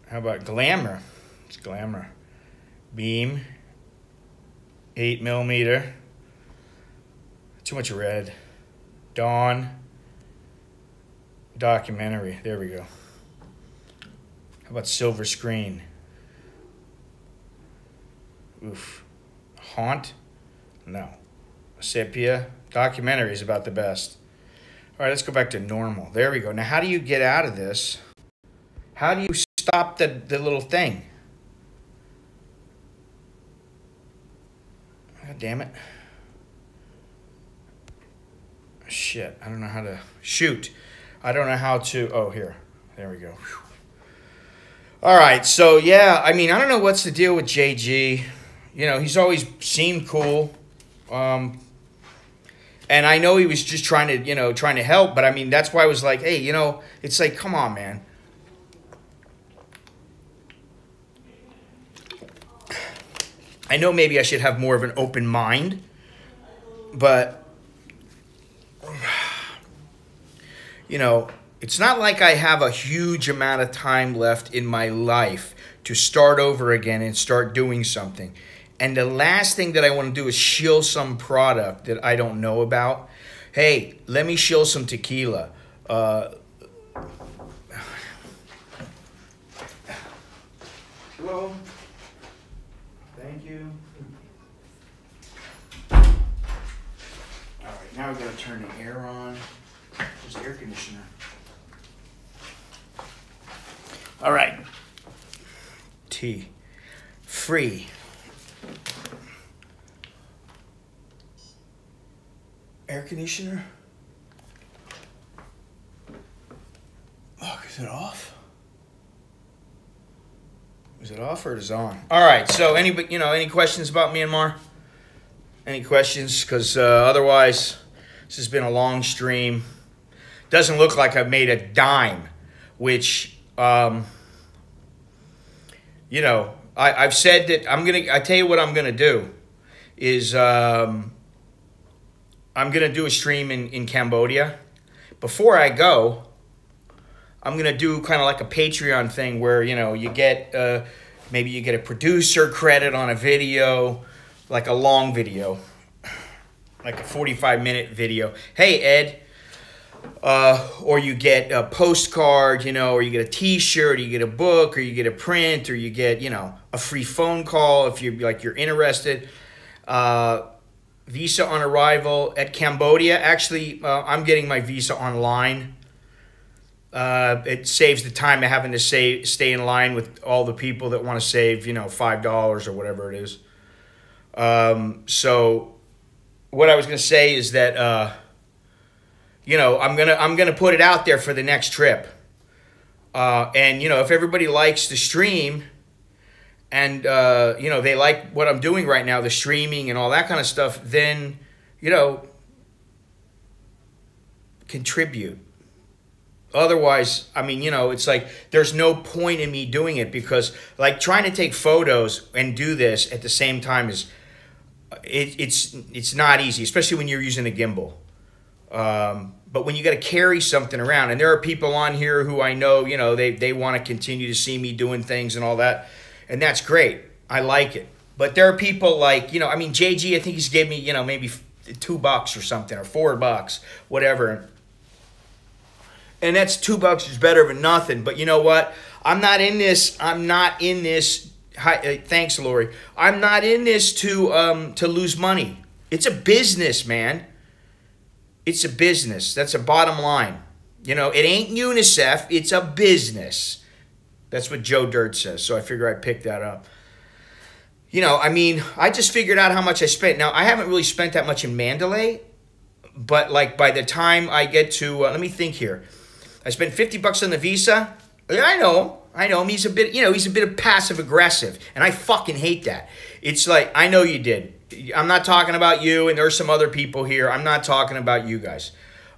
Speaker 1: How about glamour? It's glamour. Beam. 8mm. Too much red. Dawn. Documentary. There we go. How about silver screen? Oof. Haunt? No. Sepia. Documentary is about the best. All right, let's go back to normal. There we go. Now, how do you get out of this? How do you stop the little thing? God damn it. Shit, I don't know how to shoot. I don't know how to, oh, here. There we go. Whew. All right, so yeah, I mean, I don't know what's the deal with JG. You know, he's always seemed cool. And I know he was just trying to, you know, trying to help, but I mean, that's why I was like, hey, you know, it's like, come on, man. I know maybe I should have more of an open mind, but, you know, it's not like I have a huge amount of time left in my life to start over again and start doing something. And the last thing that I want to do is shill some product that I don't know about. Hey, let me shill some tequila. Hello. Thank you. All right, now we got to turn the air on. There's the air conditioner. All right. Tea. Free. Air conditioner. Oh, is it off? Is it off or is it on? All right. So, any questions about Myanmar? Any questions? Because otherwise, this has been a long stream. Doesn't look like I've made a dime, which you know, I've said that I tell you what I'm gonna do is I'm gonna do a stream in Cambodia. Before I go, I'm gonna do kind of like a Patreon thing where, you know, you get maybe you get a producer credit on a video, like a long video, like a 45-minute video. Hey, Ed. Or you get a postcard, you know, or you get a T-shirt, or you get a book, or you get a print, or you get, you know, a free phone call if you're interested. Visa on arrival at Cambodia. Actually, I'm getting my visa online. It saves the time of having to stay in line with all the people that want to save, you know, $5 or whatever it is. So what I was going to say is that, you know, I'm gonna put it out there for the next trip. And, you know, if everybody likes the stream and, you know, they like what I'm doing right now, the streaming and all that kind of stuff, then, you know, contribute. Otherwise, I mean, you know, it's like there's no point in me doing it because, like, trying to take photos and do this at the same time is, it's not easy, especially when you're using a gimbal. But when you got to carry something around, and there are people on here who I know, you know, they want to continue to see me doing things and all that, and that's great. I like it. But there are people like, you know, I mean, JG, I think he's gave me, you know, maybe $2 or something, or $4, whatever. And that's $2 is better than nothing. But you know what? I'm not in this. Hi, thanks, Lori. I'm not in this to lose money. It's a business, man. It's a business. That's a bottom line. You know, it ain't UNICEF. It's a business. That's what Joe Dirt says. So I figure I'd pick that up. You know, I mean, I just figured out how much I spent. Now, I haven't really spent that much in Mandalay. But, like, by the time I get to, let me think here. I spent $50 on the visa. Yeah, I know him. He's a bit, you know, he's a bit of passive aggressive. And I fucking hate that. It's like, I know you did. I'm not talking about you, and there's some other people here. I'm not talking about you guys.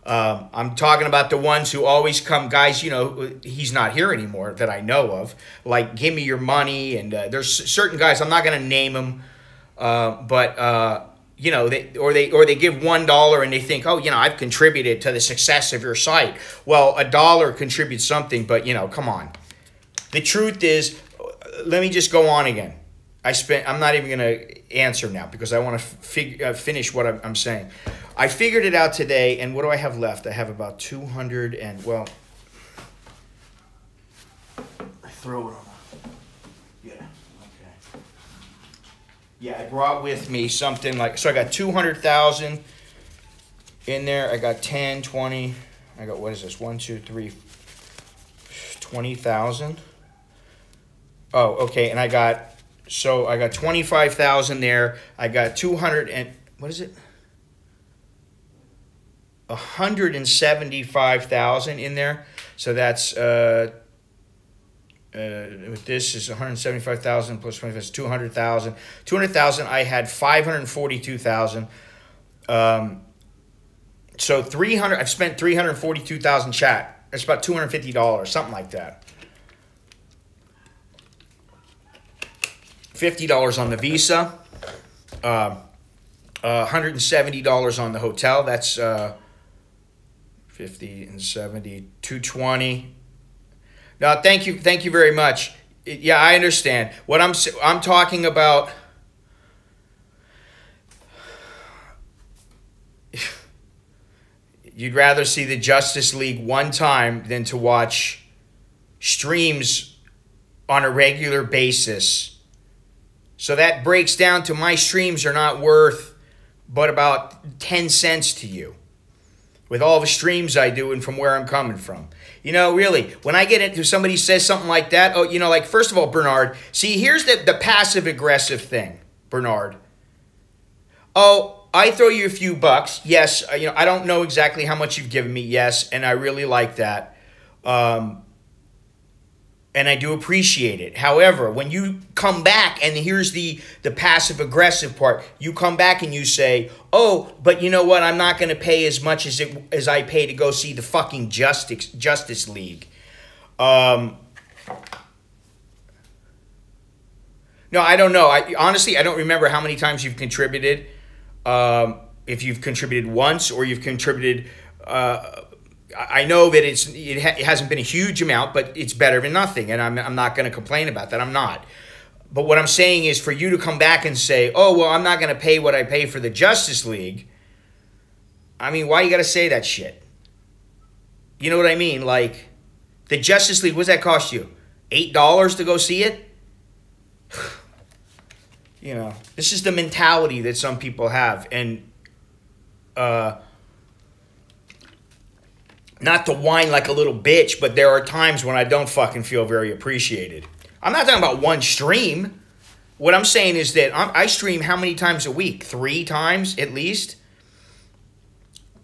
Speaker 1: I'm talking about the ones who always come, guys, you know, he's not here anymore that I know of. Like, give me your money, and there's certain guys, I'm not going to name them, but, you know, they give $1 and they think, oh, you know, I've contributed to the success of your site. Well, $1 contributes something, but, you know, come on. The truth is, let me just go on again. I'm not even going to answer now because I want to finish what I'm saying. I figured it out today, and what do I have left? I have about 200 and, well, I throw it on. Yeah, okay. Yeah, I brought with me something like, so I got 200,000 in there. I got 10, 20. I got, what is this? 1, 2, 3, 20,000. Oh, okay, and I got 25,000 there. I got 200 and, what is it? 175,000 in there. So that's with this is 175,000 plus 25 is 200,000. 200,000. I had 542,000. So 300. I've spent 342,000 chat. That's about $250, something like that. $50 on the visa, $170 on the hotel. That's 50 and 70, 220. No, thank you very much. Yeah, I understand. What I'm talking about. You'd rather see the Justice League one time than to watch streams on a regular basis. So that breaks down to my streams are not worth but about 10 cents to you. With all the streams I do and from where I'm coming from. You know, really, when I get into somebody says something like that, oh, you know, like, first of all, Bernard, see, here's the passive-aggressive thing, Bernard. Oh, I throw you a few bucks. Yes, you know, I don't know exactly how much you've given me. Yes, and I really like that. And I do appreciate it. However, when you come back, and here's the passive-aggressive part, you come back and you say, oh, but you know what? I'm not going to pay as much as I pay to go see the fucking Justice League. No, I don't know. Honestly, I don't remember how many times you've contributed. If you've contributed once or you've contributed, I know that it hasn't been a huge amount, but it's better than nothing, and I'm not going to complain about that. I'm not. But what I'm saying is, for you to come back and say, "Oh, well, I'm not going to pay what I pay for the Justice League." I mean, why you got to say that shit? You know what I mean? Like, the Justice League, what's that cost you? $8 to go see it? You know, this is the mentality that some people have. And not to whine like a little bitch, but there are times when I don't fucking feel very appreciated. I'm not talking about one stream. What I'm saying is that I stream how many times a week? 3 times at least?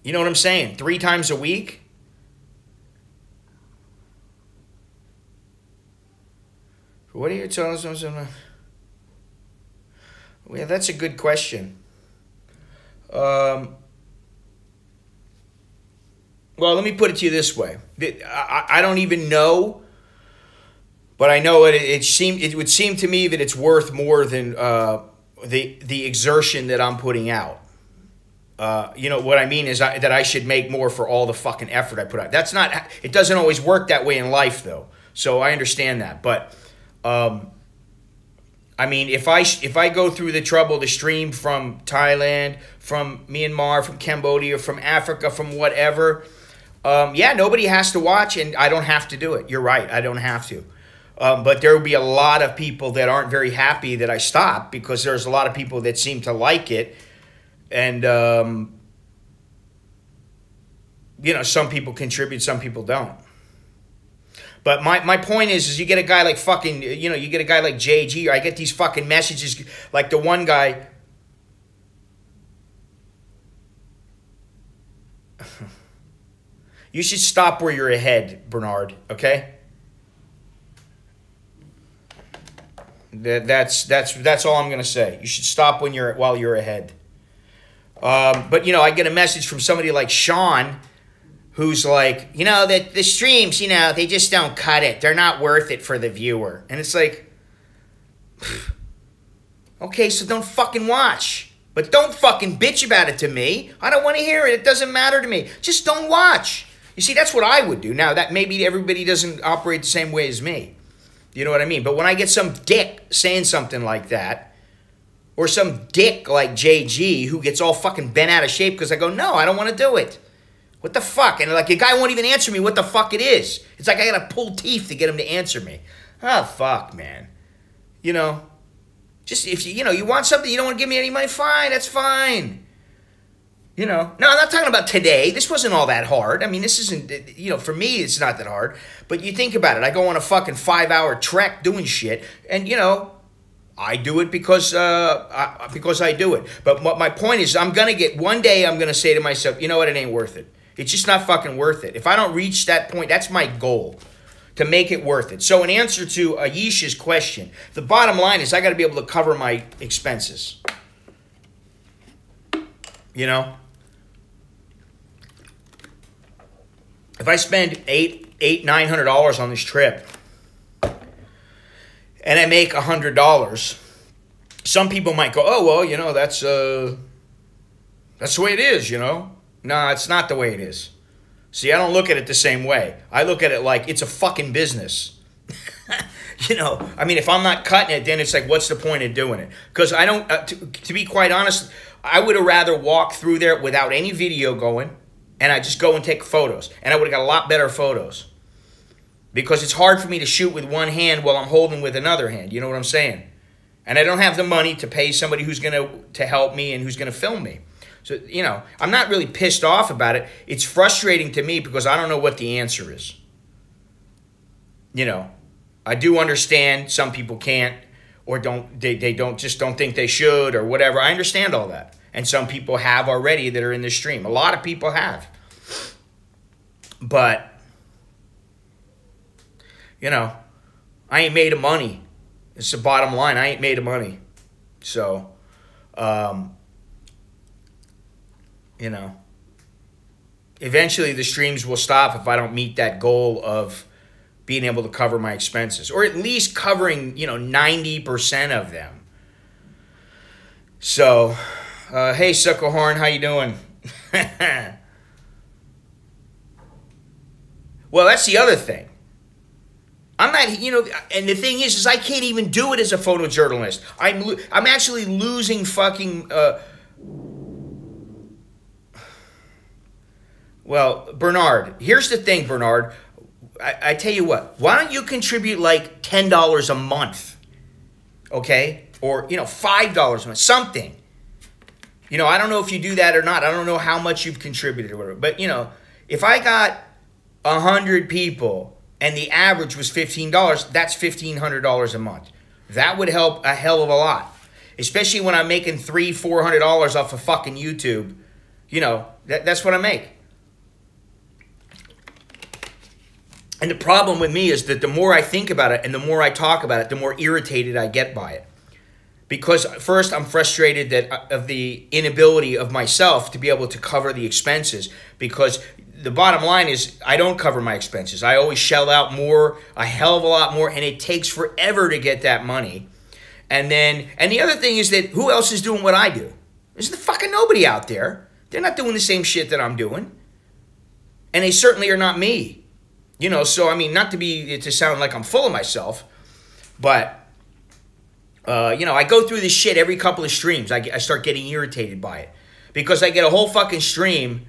Speaker 1: You know what I'm saying? 3 times a week? What are you telling us? Well, that's a good question. Well, let me put it to you this way. I don't even know, but I know it would seem to me that it's worth more than the exertion that I'm putting out. You know what I mean is that I should make more for all the fucking effort I put out. That's not. It doesn't always work that way in life, though. So I understand that, but. I mean, if I go through the trouble to stream from Thailand, from Myanmar, from Cambodia, from Africa, from whatever, yeah, nobody has to watch, and I don't have to do it. You're right, I don't have to. But there will be a lot of people that aren't very happy that I stopped, because there's a lot of people that seem to like it, and you know, some people contribute, some people don't. But my point is you get a guy like fucking, you know, you get a guy like JG, or I get these fucking messages like the one guy. You should stop where you're ahead, Bernard, okay? That's all I'm going to say. You should stop while you're ahead. But, you know, I get a message from somebody like Sean, who's like, you know, that the streams, you know, they just don't cut it. They're not worth it for the viewer. And it's like, okay, so don't fucking watch. But don't fucking bitch about it to me. I don't want to hear it. It doesn't matter to me. Just don't watch. You see, that's what I would do. Now, that maybe everybody doesn't operate the same way as me. You know what I mean? But when I get some dick saying something like that, or some dick like JG who gets all fucking bent out of shape because I go, no, I don't want to do it. What the fuck? And like a guy won't even answer me what the fuck it is. It's like I gotta pull teeth to get him to answer me. Oh, fuck, man. You know, just if you want something, you don't want to give me any money, fine, that's fine. You know, no, I'm not talking about today. This wasn't all that hard. I mean, this isn't, you know, for me, it's not that hard. But you think about it. I go on a fucking 5-hour trek doing shit, and, you know, I do it because I do it. But what my point is, one day I'm going to say to myself, you know what, it ain't worth it. It's just not fucking worth it. If I don't reach that point, that's my goal, to make it worth it. So in answer to Ayesha's question, the bottom line is I got to be able to cover my expenses. You know? If I spend $900 on this trip and I make $100, some people might go, oh, well, you know, that's the way it is, you know? No, it's not the way it is. See, I don't look at it the same way. I look at it like it's a fucking business. You know, I mean, if I'm not cutting it, then it's like, what's the point of doing it? Because I don't, to be quite honest, I would have rather walked through there without any video going, and I just go and take photos. And I would have got a lot better photos. Because it's hard for me to shoot with one hand while I'm holding with another hand. You know what I'm saying? And I don't have the money to pay somebody who's going to help me and who's going to film me. So, you know, I'm not really pissed off about it. It's frustrating to me because I don't know what the answer is. You know, I do understand some people can't, or they don't think they should, or whatever. I understand all that. And some people have already that are in the stream. A lot of people have. But, you know, I ain't made of money. It's the bottom line. I ain't made of money. So, you know, eventually the streams will stop if I don't meet that goal of being able to cover my expenses, or at least covering, 90% of them. So, hey, Suckerhorn, how you doing? Well, that's the other thing. I'm not, and the thing is I can't even do it as a photojournalist. I'm actually losing fucking, well, Bernard, here's the thing, Bernard. I tell you what, why don't you contribute like $10 a month, okay? Or, $5 a month, something. I don't know if you do that or not. I don't know how much you've contributed or whatever. But, if I got 100 people and the average was $15, that's $1,500 a month. That would help a hell of a lot. Especially when I'm making $300-400 off of fucking YouTube. That's what I make. And the problem with me is that the more I think about it and the more I talk about it, the more irritated I get by it. Because first, I'm frustrated of the inability of myself to be able to cover the expenses. Because the bottom line is I don't cover my expenses. I always shell out more, a hell of a lot more, and it takes forever to get that money. And the other thing is that who else is doing what I do? There's the fucking nobody out there. They're not doing the same shit that I'm doing. And they certainly are not me. So I mean, not to sound like I'm full of myself, but I go through this shit every couple of streams. I start getting irritated by it because I get a whole fucking stream.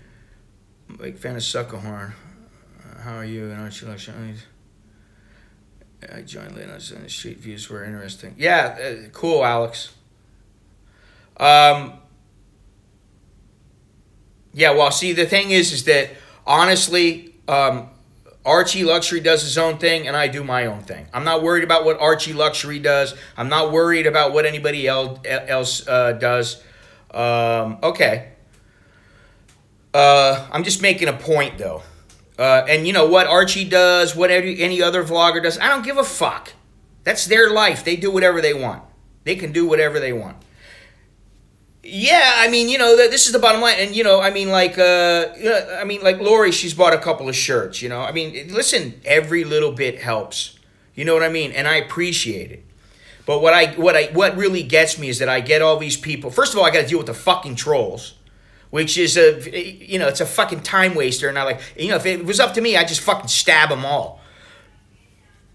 Speaker 1: Big fan of Suckerhorn. How are you? And aren't you like I joined late on the street views were interesting. Yeah, cool, Alex. Yeah, well, see, the thing is that honestly, Archie Luxury does his own thing, and I do my own thing. I'm not worried about what Archie Luxury does. I'm not worried about what anybody else does. Okay. I'm just making a point, though. And you know what Archie does, what any other vlogger does, I don't give a fuck. That's their life. They do whatever they want. They can do whatever they want. Yeah, I mean, this is the bottom line. And, like Lori, she's bought a couple of shirts, I mean, listen, every little bit helps. You know what I mean? And I appreciate it. But what really gets me is that I get all these people. First of all, I got to deal with the fucking trolls, which is it's a fucking time waster. And if it was up to me, I'd just fucking stab them all.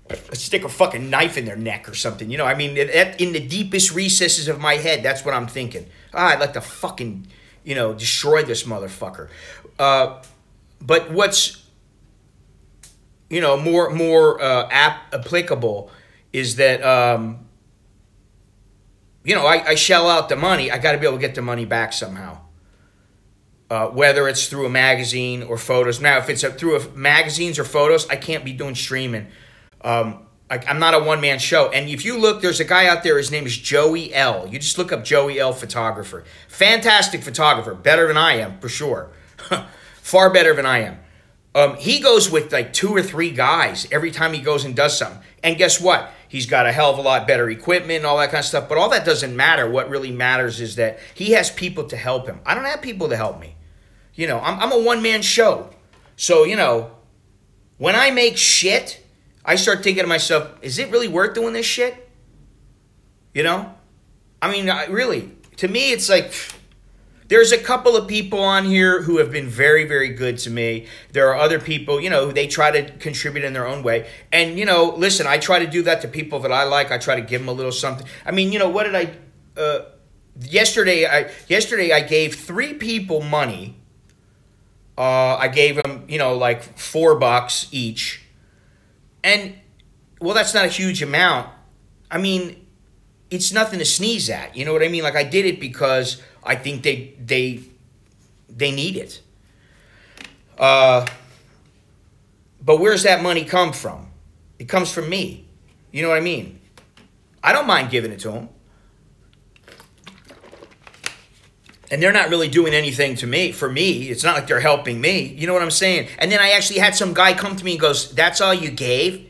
Speaker 1: I'd stick a fucking knife in their neck or something. I mean, in the deepest recesses of my head, that's what I'm thinking. I'd like to fucking, destroy this motherfucker. But what's, more applicable is that, I shell out the money. I got to be able to get the money back somehow. Whether it's through a magazine or photos. Now, if it's through magazines or photos, I can't be doing streaming. I'm not a one-man show. And if you look, there's a guy out there, his name is Joey L. You just look up Joey L. Photographer. Fantastic photographer. Better than I am, for sure. Far better than I am. He goes with like 2 or 3 guys every time he goes and does something. And guess what? He's got a hell of a lot better equipment and all that kind of stuff. But all that doesn't matter. What really matters is that he has people to help him. I don't have people to help me. I'm a one-man show. So, when I make shit, I start thinking to myself, is it really worth doing this shit? I mean, really, to me, it's like, there's a couple of people on here who have been very, very good to me. There are other people, they try to contribute in their own way. And, listen, I try to do that to people that I like. I try to give them a little something. I mean, what did I, yesterday I gave 3 people money. I gave them, like $4 each. And, well, that's not a huge amount. I mean, it's nothing to sneeze at. You know what I mean? Like, I did it because I think they need it. But where's that money come from? It comes from me. You know what I mean? I don't mind giving it to them. And they're not really doing anything for me. It's not like they're helping me. You know what I'm saying? And then I actually had some guy come to me and goes, that's all you gave?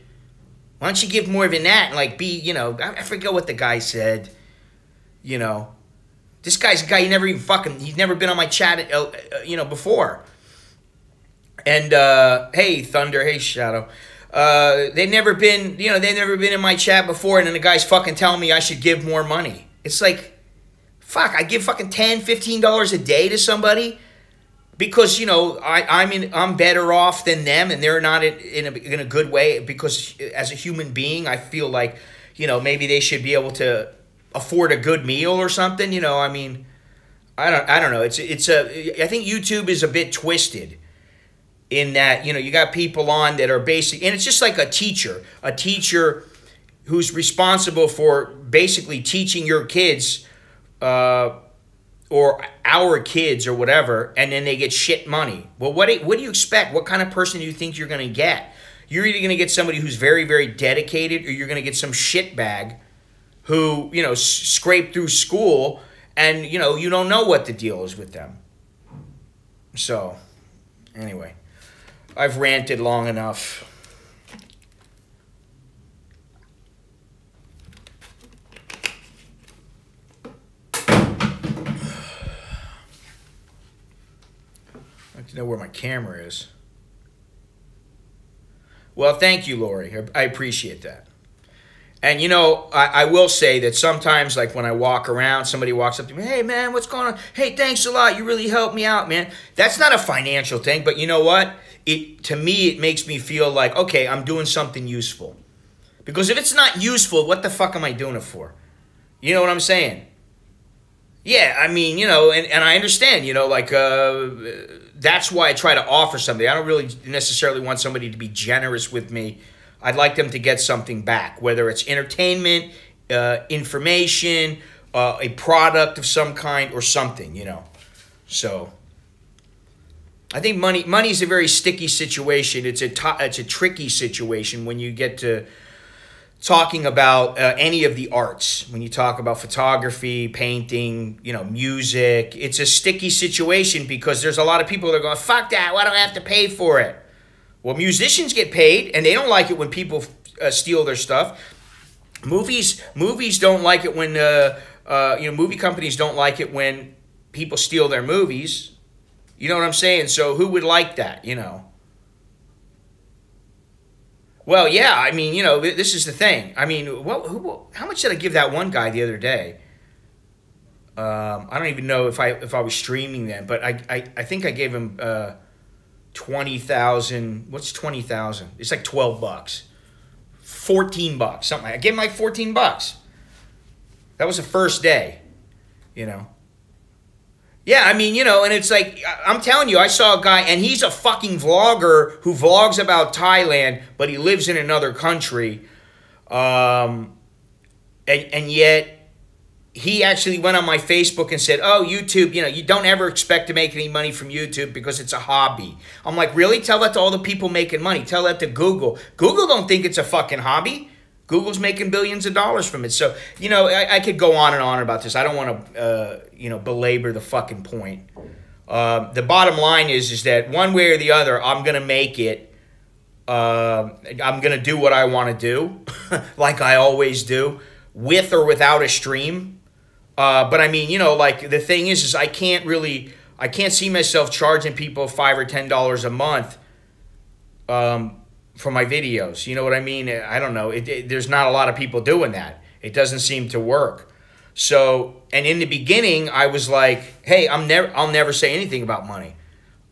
Speaker 1: Why don't you give more than that? And like I forget what the guy said. This guy's a guy, he's never been on my chat, before. And, hey, Thunder, hey, Shadow. they've never been, they've never been in my chat before, and then the guy's fucking telling me I should give more money. It's like, fuck, I give fucking $10, $15 a day to somebody because, I'm better off than them, and they're not in a good way, because as a human being, I feel like, maybe they should be able to afford a good meal or something, I mean, I don't know. I think YouTube is a bit twisted in that, you got people on that are basic, and it's just like a teacher who's responsible for basically teaching your kids, or our kids or whatever, and then they get shit money. Well, what do you expect? What kind of person do you think you're going to get? You're either going to get somebody who's very, very dedicated, or you're going to get some shitbag who, scraped through school, and, you don't know what the deal is with them. So, anyway, I've ranted long enough. I'd like to know where my camera is. Well, thank you, Lori. I appreciate that. And, I will say that sometimes, like, when I walk around, somebody walks up to me, hey, man, what's going on? Hey, thanks a lot. You really helped me out, man. That's not a financial thing, but you know what? To me, it makes me feel like, okay, I'm doing something useful. Because if it's not useful, what the fuck am I doing it for? You know what I'm saying? Yeah, I mean, and I understand, that's why I try to offer something. I don't really necessarily want somebody to be generous with me. I'd like them to get something back, whether it's entertainment, information, a product of some kind, or something, So, I think money is a very sticky situation. It's a tricky situation when you get to talking about any of the arts. When you talk about photography, painting, music, it's a sticky situation because there's a lot of people that are going, fuck that, why do I have to pay for it? Well, musicians get paid, and they don't like it when people steal their stuff. Movies don't like it when, movie companies don't like it when people steal their movies. You know what I'm saying? So who would like that, Well, yeah, I mean, this is the thing. I mean, how much did I give that one guy the other day? I don't even know if I was streaming then, but I think I gave him 20,000. What's 20,000? It's like $12, $14, something. I gave him like $14. That was the first day, Yeah, I mean, and it's like, I'm telling you, I saw a guy, and he's a fucking vlogger who vlogs about Thailand, but he lives in another country. And yet, he actually went on my Facebook and said, oh, YouTube, you don't ever expect to make any money from YouTube because it's a hobby. I'm like, really? Tell that to all the people making money. Tell that to Google. Google don't think it's a fucking hobby. Google's making billions of dollars from it. So, I could go on and on about this. I don't want to, belabor the fucking point. The bottom line is that one way or the other, I'm going to make it. I'm going to do what I want to do, like I always do, with or without a stream. But I mean, like the thing is I can't see myself charging people $5 or $10 a month for my videos. You know what I mean? I don't know. There's not a lot of people doing that. It doesn't seem to work. So, and in the beginning, I was like, hey, I'll never say anything about money.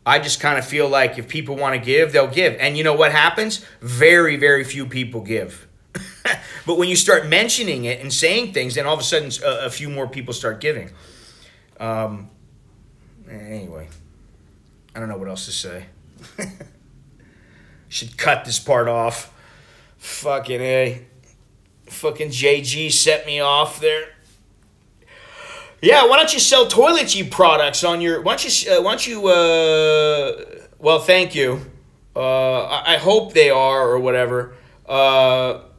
Speaker 1: I just kind of feel like if people want to give, they'll give. And you know what happens? Very, very few people give. But when you start mentioning it and saying things, then all of a sudden a few more people start giving. Anyway, I don't know what else to say. Should cut this part off. Fucking A. Fucking JG set me off there. Yeah, why don't you sell toiletry products on your... Why don't you well, thank you. I hope they are or whatever.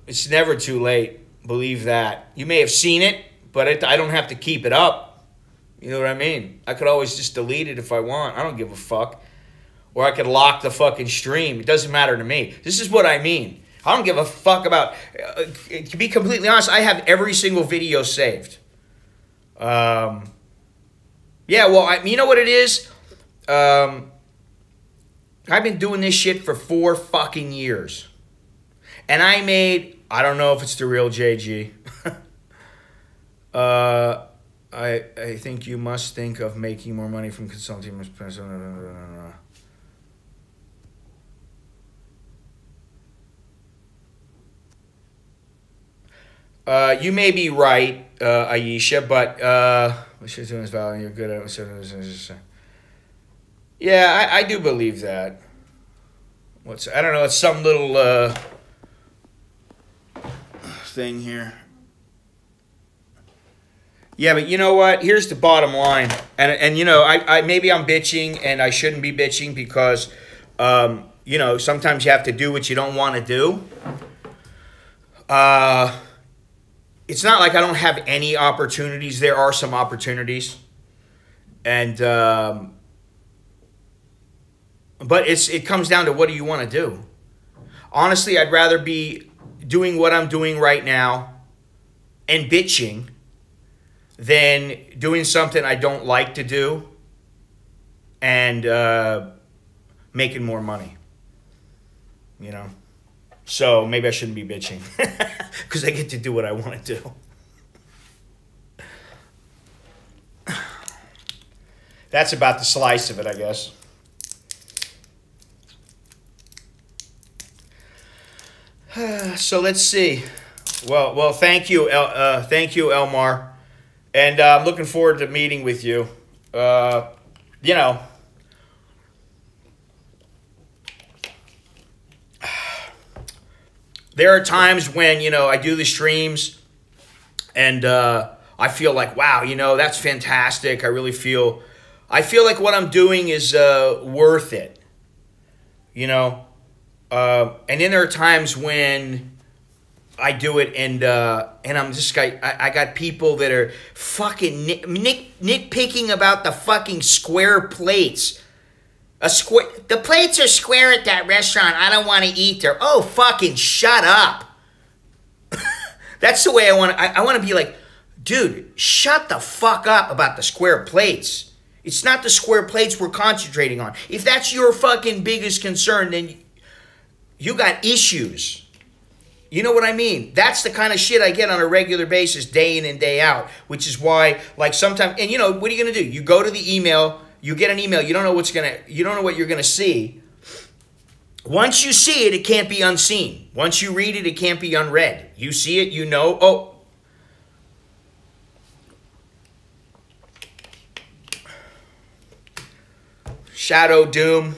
Speaker 1: It's never too late. Believe that. You may have seen it, but I don't have to keep it up. You know what I mean? I could always just delete it if I want. I don't give a fuck. Or I could lock the fucking stream. It doesn't matter to me. This is what I mean. I don't give a fuck about... to be completely honest, I have every single video saved. Yeah, well, you know what it is? I've been doing this shit for 4 fucking years. And I made, I don't know if it's the real JG. I think you must think of making more money from consulting. You may be right, Aisha, but what she's doing is value. You're good at it. Yeah, I do believe that. I don't know, it's some little thing here. Yeah, but you know what? Here's the bottom line. And you know, I maybe I'm bitching and I shouldn't be bitching because you know, sometimes you have to do what you don't want to do. It's not like I don't have any opportunities. There are some opportunities. And but it comes down to what do you want to do? Honestly, I'd rather be doing what I'm doing right now and bitching than doing something I don't like to do and making more money. You know? So maybe I shouldn't be bitching because I get to do what I want to do. That's about the slice of it, I guess. So let's see. Well, thank you, Elmar, and I'm looking forward to meeting with you. You know, there are times when, you know, I do the streams and I feel like, wow, you know, that's fantastic. I feel like what I'm doing is worth it, you know. And then there are times when I do it and I'm just I got people that are fucking nitpicking about the fucking square plates. The plates are square at that restaurant. I don't want to eat there. Oh, fucking shut up. That's the way I want to. I want to be like, dude, shut the fuck up about the square plates. It's not the square plates we're concentrating on. If that's your fucking biggest concern, then you got issues. You know what I mean? That's the kind of shit I get on a regular basis, day in and day out, which is why, like, sometimes, and you know, what are you gonna do? You go to the email, you get an email, you don't know what you're gonna see. Once you see it, it can't be unseen. Once you read it, it can't be unread. You see it, you know, oh. Shadow Doom,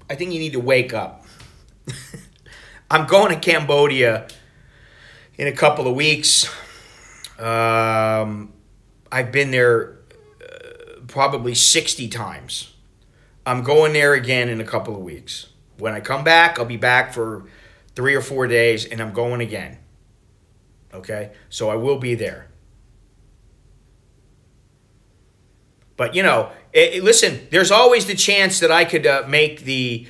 Speaker 1: I think you need to wake up. I'm going to Cambodia in a couple of weeks. I've been there probably 60 times. I'm going there again in a couple of weeks. When I come back, I'll be back for 3 or 4 days, and I'm going again. Okay? So I will be there. But, you know, listen, there's always the chance that I could make these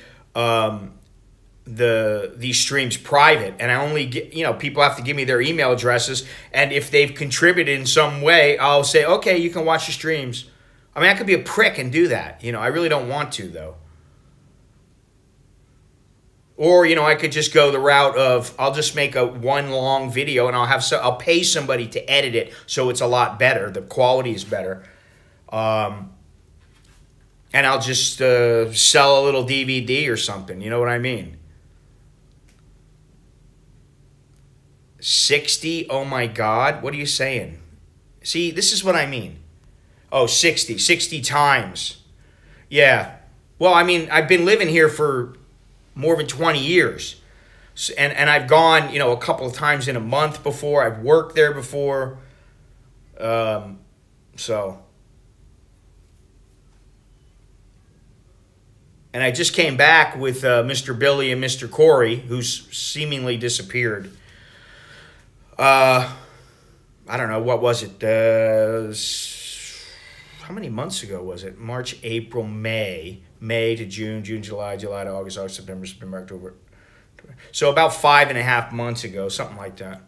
Speaker 1: streams private, and I only get, you know, people have to give me their email addresses, and if they've contributed in some way, I'll say, okay, you can watch the streams. I mean, I could be a prick and do that. You know, I really don't want to, though. Or, you know, I could just go the route of I'll just make one long video and I'll pay somebody to edit it so it's a lot better. The quality is better. And I'll just sell a little DVD or something. You know what I mean? 60? Oh my God. What are you saying? See, this is what I mean. Oh, 60. 60 times. Yeah. Well, I mean, I've been living here for more than 20 years. And I've gone, you know, a couple of times in a month before. I've worked there before. So. And I just came back with Mr. Billy and Mr. Corey, who's seemingly disappeared. I don't know, what was it? How many months ago was it? March, April, May. May to June, June, July, July to August, August, September, September, October. So about 5.5 months ago, something like that.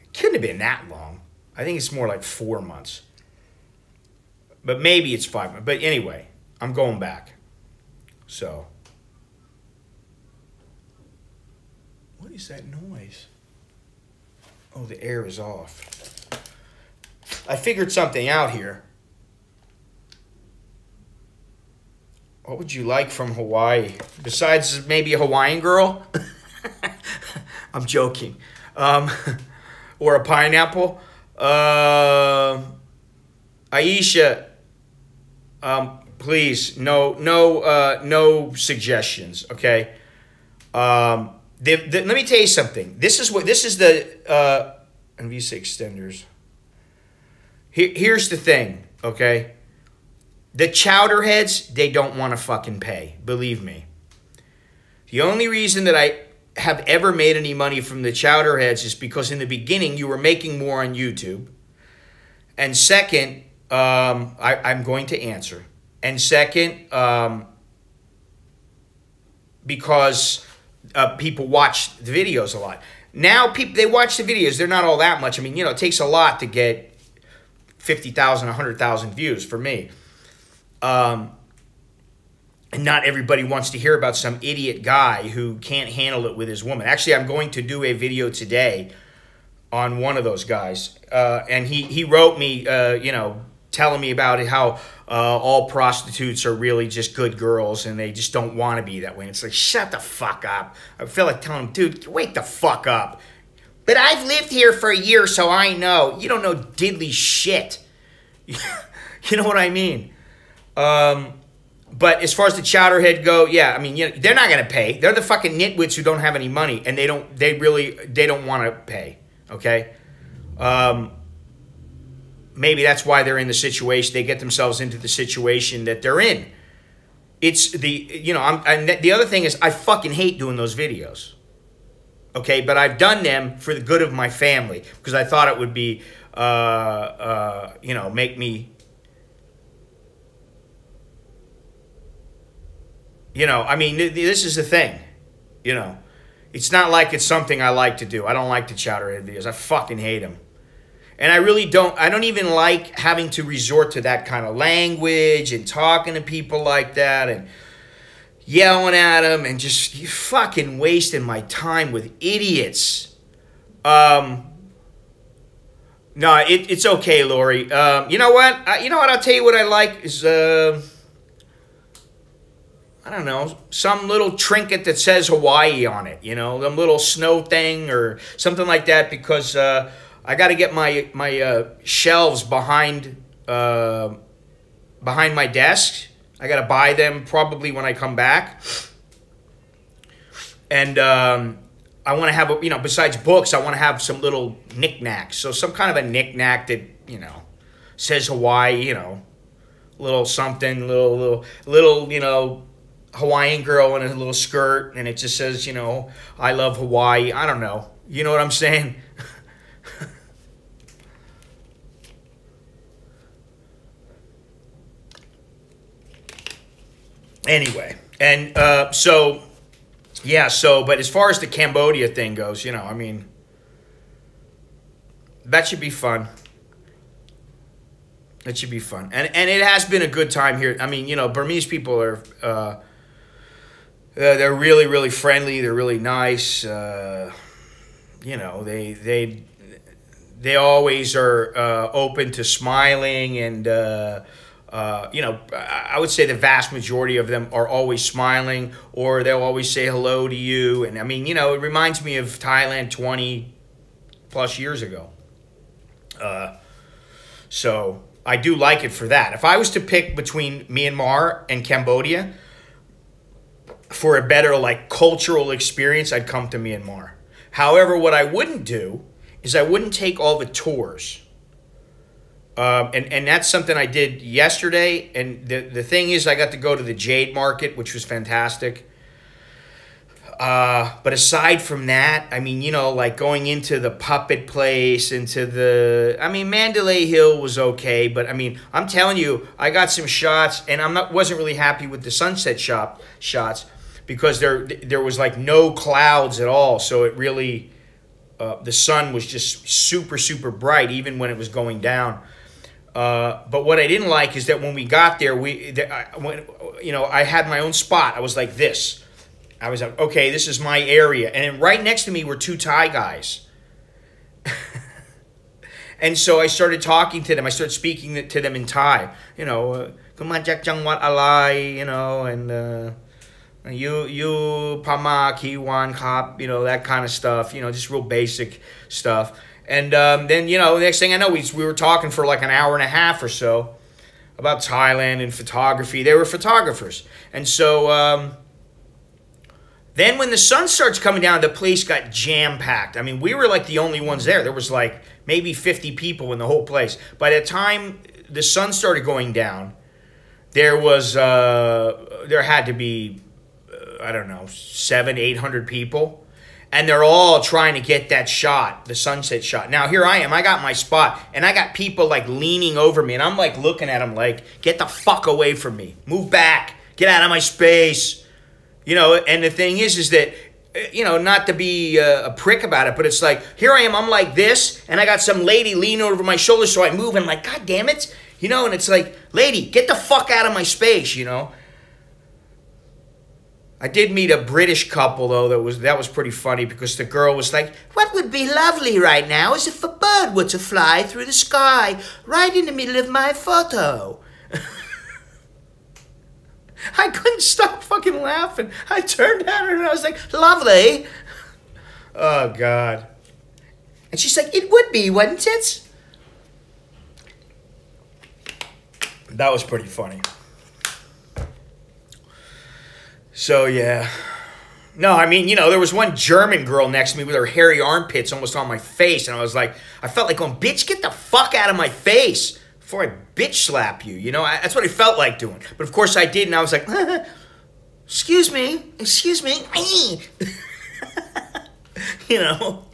Speaker 1: It couldn't have been that long. I think it's more like 4 months. But maybe it's 5 months. But anyway, I'm going back. So. What is that noise? Oh, the air is off. I figured something out here. What would you like from Hawaii? Besides maybe a Hawaiian girl? I'm joking. Or a pineapple? Aisha, please, no suggestions, okay? Let me tell you something. This is the Visa extenders. Here's the thing, okay? The chowderheads, they don't want to fucking pay. Believe me. The only reason that I have ever made any money from the chowderheads is because in the beginning you were making more on YouTube. And second, I'm going to answer. And second, because people watch the videos a lot. Now they watch the videos. They're not all that much. I mean, it takes a lot to get 50,000, 100,000 views for me. And not everybody wants to hear about some idiot guy who can't handle it with his woman. Actually, I'm going to do a video today on one of those guys. And he wrote me, telling me about it, how all prostitutes are really just good girls and they just don't want to be that way. And it's like, shut the fuck up. I feel like telling him, dude, wake the fuck up. But I've lived here for a year, so I know. You don't know diddly shit. You know what I mean? But as far as the chowderhead go, yeah, I mean, they're not gonna pay. They're the fucking nitwits who don't have any money, and they don't want to pay. Okay, maybe that's why they're in the situation. They get themselves into the situation that they're in. It's the the other thing is I fucking hate doing those videos. Okay, but I've done them for the good of my family because I thought it would be make me. I mean, this is the thing, It's not like it's something I like to do. I don't like the chowderhead videos. I fucking hate them. And I really don't. I don't even like having to resort to that kind of language and talking to people like that and yelling at them and just fucking wasting my time with idiots. No, it's okay, Lori. You know what? I'll tell you what I like is... I don't know, some little trinket that says Hawaii on it, them little snow thing or something like that, because I got to get my shelves behind my desk. I got to buy them probably when I come back. And I want to have, besides books, I want to have some little knickknacks. So some kind of a knickknack that, says Hawaii, little something, little, Hawaiian girl in a little skirt, and it just says, I love Hawaii. I don't know. You know what I'm saying? Anyway, and but as far as the Cambodia thing goes, I mean, that should be fun. It should be fun. And it has been a good time here. I mean, Burmese people are... they're really, really friendly. They're really nice. They always are open to smiling, and I would say the vast majority of them are always smiling, or they'll always say hello to you. And I mean, it reminds me of Thailand 20 plus years ago. So I do like it for that. If I was to pick between Myanmar and Cambodia, for a better cultural experience, I'd come to Myanmar. However, what I wouldn't do is I wouldn't take all the tours. And that's something I did yesterday. And the thing is, I got to go to the Jade Market, which was fantastic. But aside from that, I mean, going into the puppet place, Mandalay Hill was okay. But I mean, I'm telling you, I got some shots, and wasn't really happy with the sunset shots. Because there was no clouds at all, so it really the sun was just super, super bright even when it was going down. But what I didn't like is that when we got there, I had my own spot. I was like this. I was like, okay, this is my area. And then right next to me were 2 Thai guys. And so I started talking to them. I started speaking to them in Thai. You know, "Kumajak Jangwat Alai," you know, and you Pama Kiwan Kap, you know, that kind of stuff. You know, just real basic stuff. And then, you know, the next thing I know, we were talking for like an hour and a half or so about Thailand and photography. They were photographers. And so then when the sun starts coming down, the place got jam-packed. I mean, we were like the only ones there. There was like maybe 50 people in the whole place. By the time the sun started going down, there had to be, I don't know, 700, 800 people. And they're all trying to get that shot, the sunset shot. Now, here I am. I got my spot. And I got people, like, leaning over me. And I'm, like, looking at them like, get the fuck away from me. Move back. Get out of my space. You know, and the thing is that, you know, not to be a prick about it, but it's like, here I am. I'm like this. And I got some lady leaning over my shoulder. So I move. And I'm like, God damn it. You know, and it's like, lady, get the fuck out of my space, you know. I did meet a British couple, though, that was pretty funny, because the girl was like, what would be lovely right now is if a bird were to fly through the sky right in the middle of my photo. I couldn't stop fucking laughing. I turned at her and I was like, lovely. Oh, God. And she's like, it would be, wouldn't it? That was pretty funny. So, yeah. No, I mean, you know, there was one German girl next to me with her hairy armpits almost on my face. And I was like, I felt like going, bitch, get the fuck out of my face before I bitch slap you. You know, that's what I felt like doing. But, of course, I did. And I was like, excuse me. You know.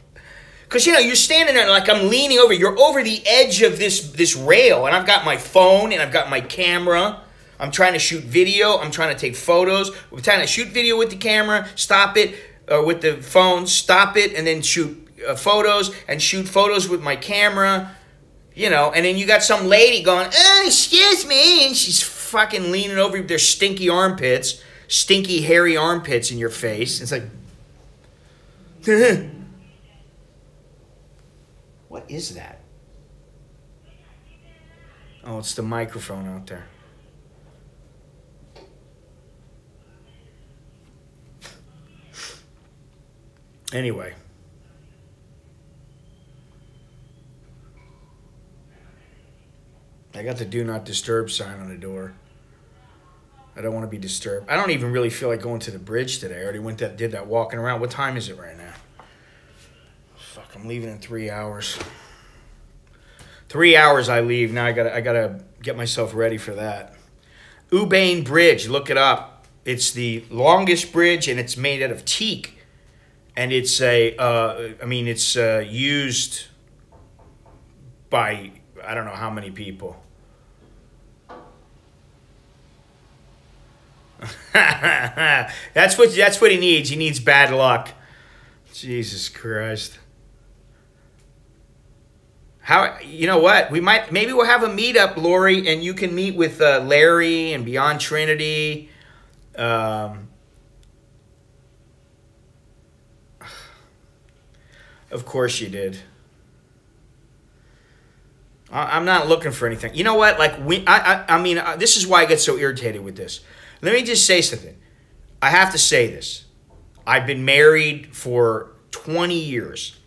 Speaker 1: Because, you know, you're standing there like I'm leaning over. You're over the edge of this rail. And I've got my phone and I've got my camera. I'm trying to shoot video. I'm trying to take photos. We're trying to shoot video with the camera, stop it, with the phone, stop it, and then shoot photos, and shoot photos with my camera, you know. And then you got some lady going, oh, excuse me, and she's fucking leaning over with their stinky armpits, stinky, hairy armpits in your face. It's like, what is that? Oh, it's the microphone out there. Anyway. I got the do not disturb sign on the door. I don't want to be disturbed. I don't even really feel like going to the bridge today. I already did that walking around. What time is it right now? Fuck, I'm leaving in 3 hours. 3 hours I leave. Now I gotta get myself ready for that. Ubain Bridge, look it up. It's the longest bridge and it's made out of teak. And it's it's used by, I don't know how many people. That's what he needs. He needs bad luck. Jesus Christ. How, you know what? Maybe we'll have a meetup, Lori, and you can meet with Larry and Beyond Trinity. Of course you did. I'm not looking for anything. You know what? Like this is why I get so irritated with this. Let me just say something. I have to say this. I've been married for 20 years.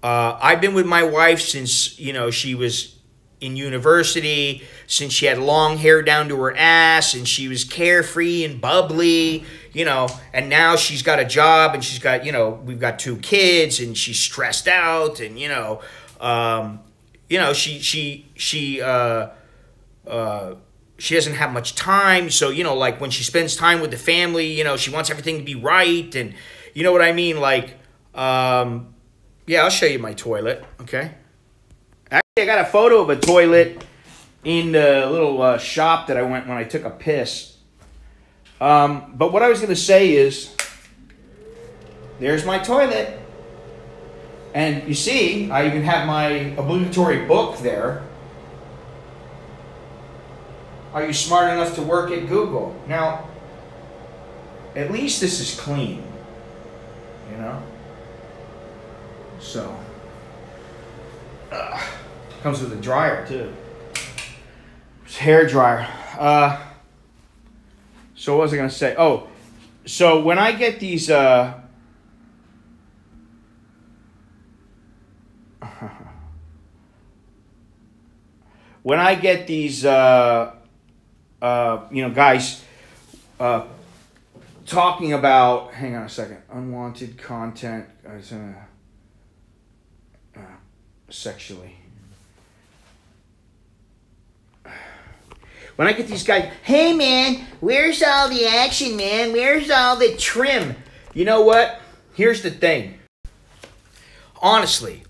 Speaker 1: I've been with my wife since, you know, she was in university, since she had long hair down to her ass, and she was carefree and bubbly, you know, and now she's got a job, and she's got, you know, we've got 2 kids, and she's stressed out, and, you know, she doesn't have much time, so, you know, like, when she spends time with the family, you know, she wants everything to be right, and, you know what I mean, like, yeah, I'll show you my toilet, okay? Actually, I got a photo of a toilet in the little shop that I went when I took a piss. But what I was going to say is, there's my toilet. And you see, I even have my obligatory book there. Are you smart enough to work at Google? Now, at least this is clean, you know? So, comes with a dryer too. It's a hair dryer. So what was I gonna say? Oh, so when I get these, when I get these, you know, guys talking about, hang on a second, unwanted content, sexually. When I get these guys, hey man, where's all the action, man? Where's all the trim? You know what? Here's the thing. Honestly,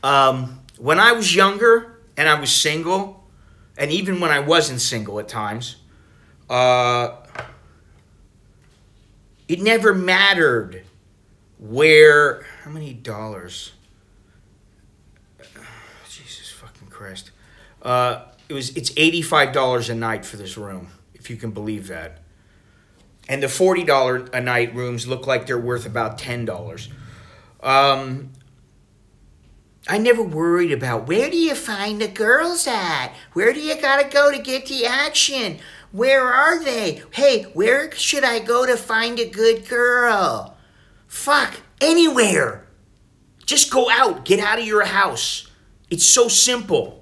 Speaker 1: when I was younger and I was single, and even when I wasn't single at times, it never mattered where, how many dollars? Jesus fucking Christ. It's $85 a night for this room, if you can believe that. And the $40 a night rooms look like they're worth about $10. I never worried about where do you find the girls at? Where do you gotta go to get the action? Where are they? Hey, where should I go to find a good girl? Fuck, anywhere. Just go out, get out of your house. It's so simple.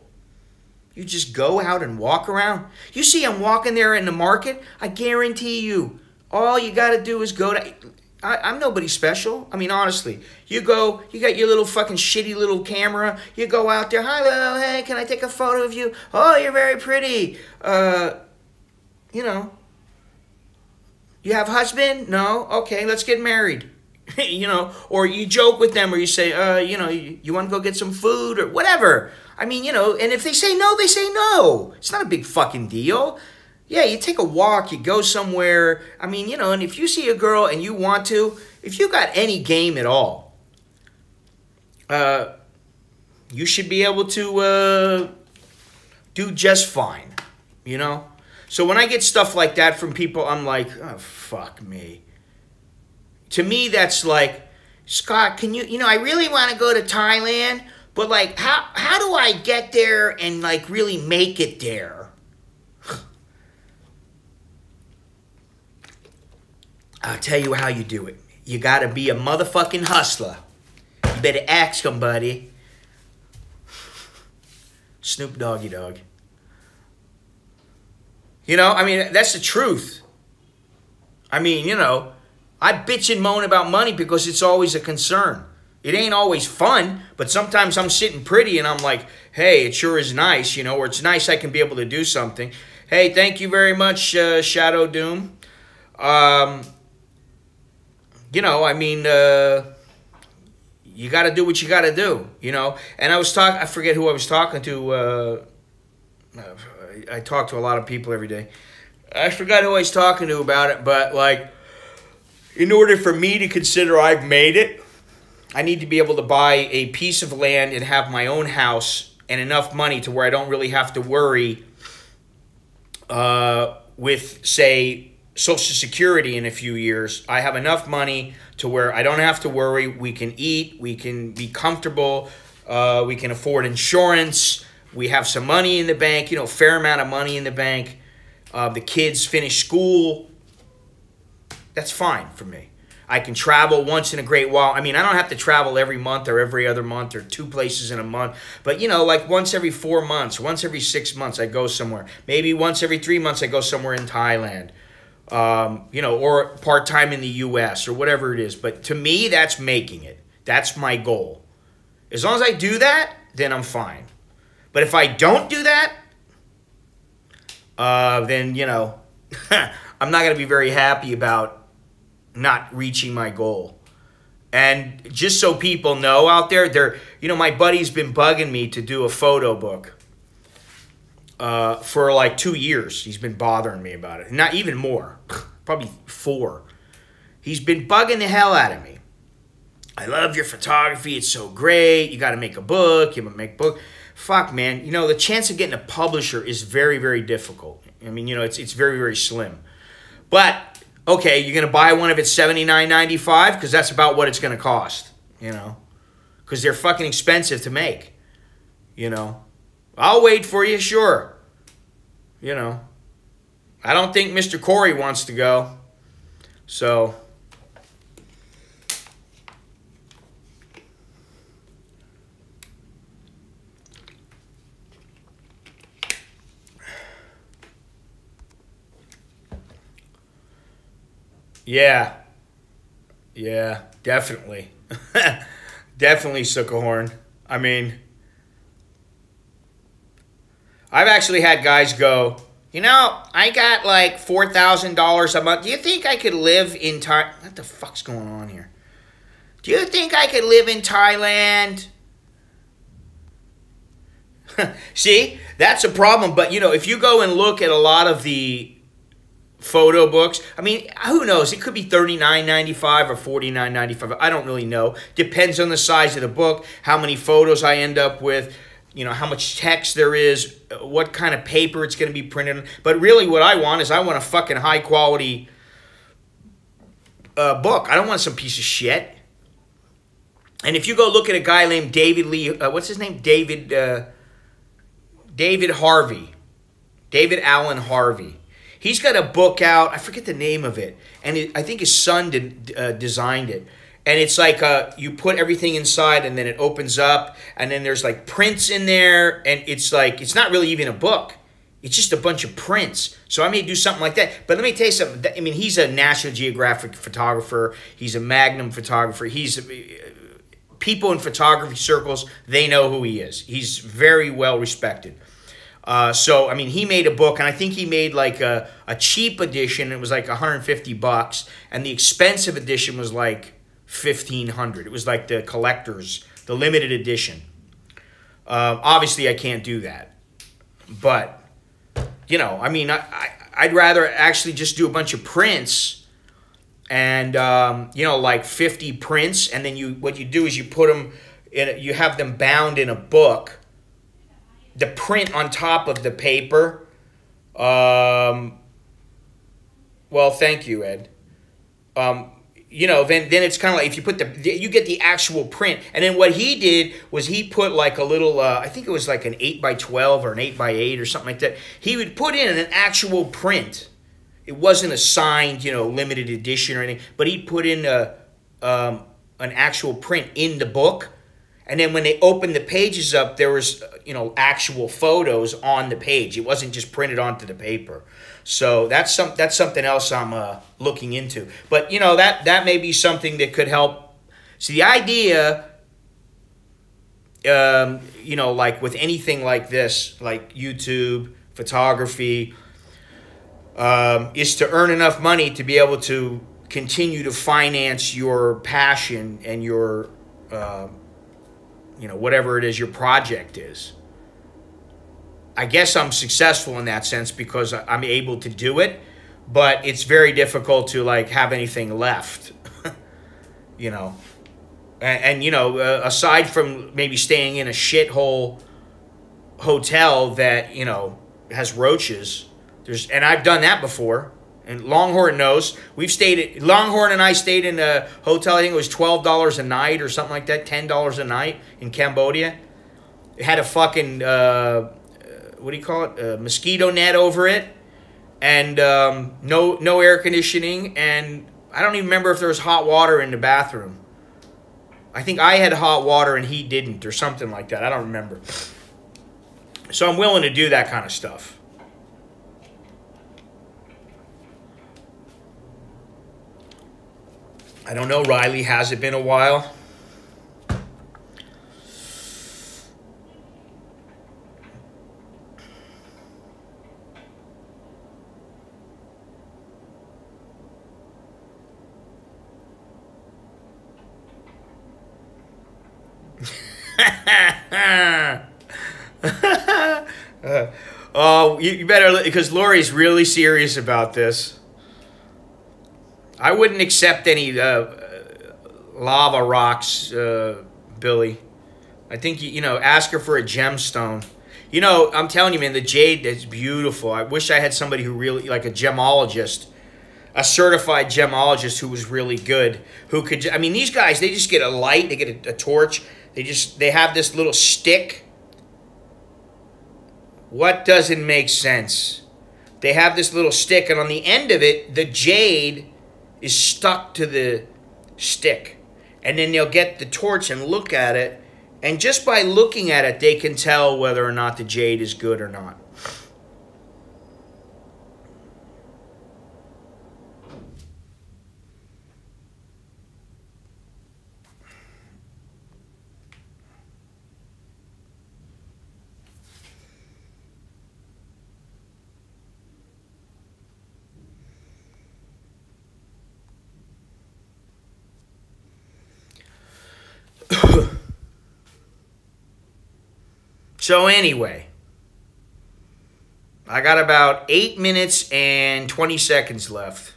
Speaker 1: You just go out and walk around. You see I'm walking there in the market, I guarantee you, all you got to do is go to... I'm nobody special. I mean, honestly. You go, you got your little fucking shitty little camera. You go out there, hello, hey, can I take a photo of you? Oh, you're very pretty. You know. You have a husband? No? Okay, let's get married. You know, or you joke with them or you say, you know, you want to go get some food or whatever. I mean, you know, and if they say no, they say no. It's not a big fucking deal. Yeah, you take a walk, you go somewhere. I mean, you know, and if you see a girl and you want to, if you got any game at all, you should be able to do just fine, you know? So when I get stuff like that from people, I'm like, oh, fuck me. To me, that's like, Scott, can you know, I really want to go to Thailand, but like, how do I get there and like really make it there? I'll tell you how you do it. You got to be a motherfucking hustler. You better ask somebody. Snoop Doggy Dogg. You know, I mean, that's the truth. I mean, you know, I bitch and moan about money because it's always a concern. It ain't always fun, but sometimes I'm sitting pretty and I'm like, hey, it sure is nice, you know, or it's nice I can be able to do something. Hey, thank you very much, Shadow Doom. You know, I mean, you got to do what you got to do, you know. And I was talking, I forget who I was talking to. I talk to a lot of people every day. I forgot who I was talking to about it, but like, in order for me to consider I've made it, I need to be able to buy a piece of land and have my own house and enough money to where I don't really have to worry with, say, Social Security in a few years. I have enough money to where I don't have to worry. We can eat. We can be comfortable. We can afford insurance. We have some money in the bank, you know, a fair amount of money in the bank. The kids finish school. That's fine for me. I can travel once in a great while. I mean, I don't have to travel every month or every other month or 2 places in a month. But, you know, like once every 4 months, once every 6 months, I go somewhere. Maybe once every 3 months, I go somewhere in Thailand. You know, or part-time in the U.S. or whatever it is. But to me, that's making it. That's my goal. As long as I do that, then I'm fine. But if I don't do that, then, you know, I'm not going to be very happy about not reaching my goal. And just so people know out there, you know, my buddy's been bugging me to do a photo book for like 2 years. He's been bothering me about it. Not even more. Probably 4. He's been bugging the hell out of me. I love your photography. It's so great. You got to make a book. You got to make a book. Fuck, man. You know, the chance of getting a publisher is very, very difficult. I mean, you know, it's very, very slim. But okay, you're gonna buy one of it $79.95 because that's about what it's gonna cost, you know, because they're fucking expensive to make, you know. I'll wait for you, sure, you know. I don't think Mr. Corey wants to go, so. Yeah, definitely. Definitely Sukkahorn. I mean, I've actually had guys go, you know, I got like $4,000 a month. Do you think I could live in Thailand? What the fuck's going on here? Do you think I could live in Thailand? See, that's a problem. But, you know, if you go and look at a lot of the photo books, I mean, who knows? It could be $39.95 or $49.95. I don't really know. Depends on the size of the book, how many photos I end up with, you know, how much text there is, what kind of paper it's going to be printed on. But really what I want is I want a fucking high quality book. I don't want some piece of shit. And if you go look at a guy named David Lee, what's his name? David Harvey. David Allen Harvey. He's got a book out. I forget the name of it. And I think his son designed it. And it's like you put everything inside and then it opens up. And then there's like prints in there. And it's like, it's not really even a book. It's just a bunch of prints. So I may do something like that. But let me tell you something. I mean, he's a National Geographic photographer. He's a Magnum photographer. People in photography circles, they know who he is. He's very well respected. So, I mean, he made a book, and I think he made like a cheap edition. It was like $150, and the expensive edition was like $1,500. It was like the collector's, the limited edition. Obviously, I can't do that. But, you know, I mean, I'd rather actually just do a bunch of prints and, you know, like 50 prints, and then what you do is you put them you have them bound in a book. The print on top of the paper. Well, thank you, Ed. You know, then it's kind of like if you put you get the actual print. And then what he did was he put like a little, I think it was like an 8x12 or an 8x8 or something like that. He would put in an actual print. It wasn't a signed, you know, limited edition or anything, but he'd put in an actual print in the book. And then when they opened the pages up, there was, you know, actual photos on the page. It wasn't just printed onto the paper. So that's something else I'm looking into. But, you know, that may be something that could help. See, the idea, you know, like with anything like this, like YouTube, photography, is to earn enough money to be able to continue to finance your passion and your you know, whatever it is your project is. I guess I'm successful in that sense because I'm able to do it, but it's very difficult to like have anything left, you know. And you know, aside from maybe staying in a shithole hotel that, you know, has roaches, and I've done that before. And Longhorn knows. Longhorn and I stayed in a hotel, I think it was $12 a night or something like that, $10 a night in Cambodia. It had a fucking, what do you call it, a mosquito net over it. And no air conditioning. And I don't even remember if there was hot water in the bathroom. I think I had hot water and he didn't or something like that. I don't remember. So I'm willing to do that kind of stuff. I don't know, Riley. Has it been a while? Oh, you better, because Lori's really serious about this. I wouldn't accept any lava rocks, Billy. I think, you know, ask her for a gemstone. You know, I'm telling you, man, the jade is beautiful. I wish I had somebody who really, like a gemologist. a certified gemologist who was really good, who could, I mean, these guys, they just get a light, they get a torch, they have this little stick. What doesn't make sense? They have this little stick, and on the end of it, the jade is stuck to the stick. And then they'll get the torch and look at it, and just by looking at it, they can tell whether or not the jade is good or not. So anyway, I got about 8 minutes and 20 seconds left.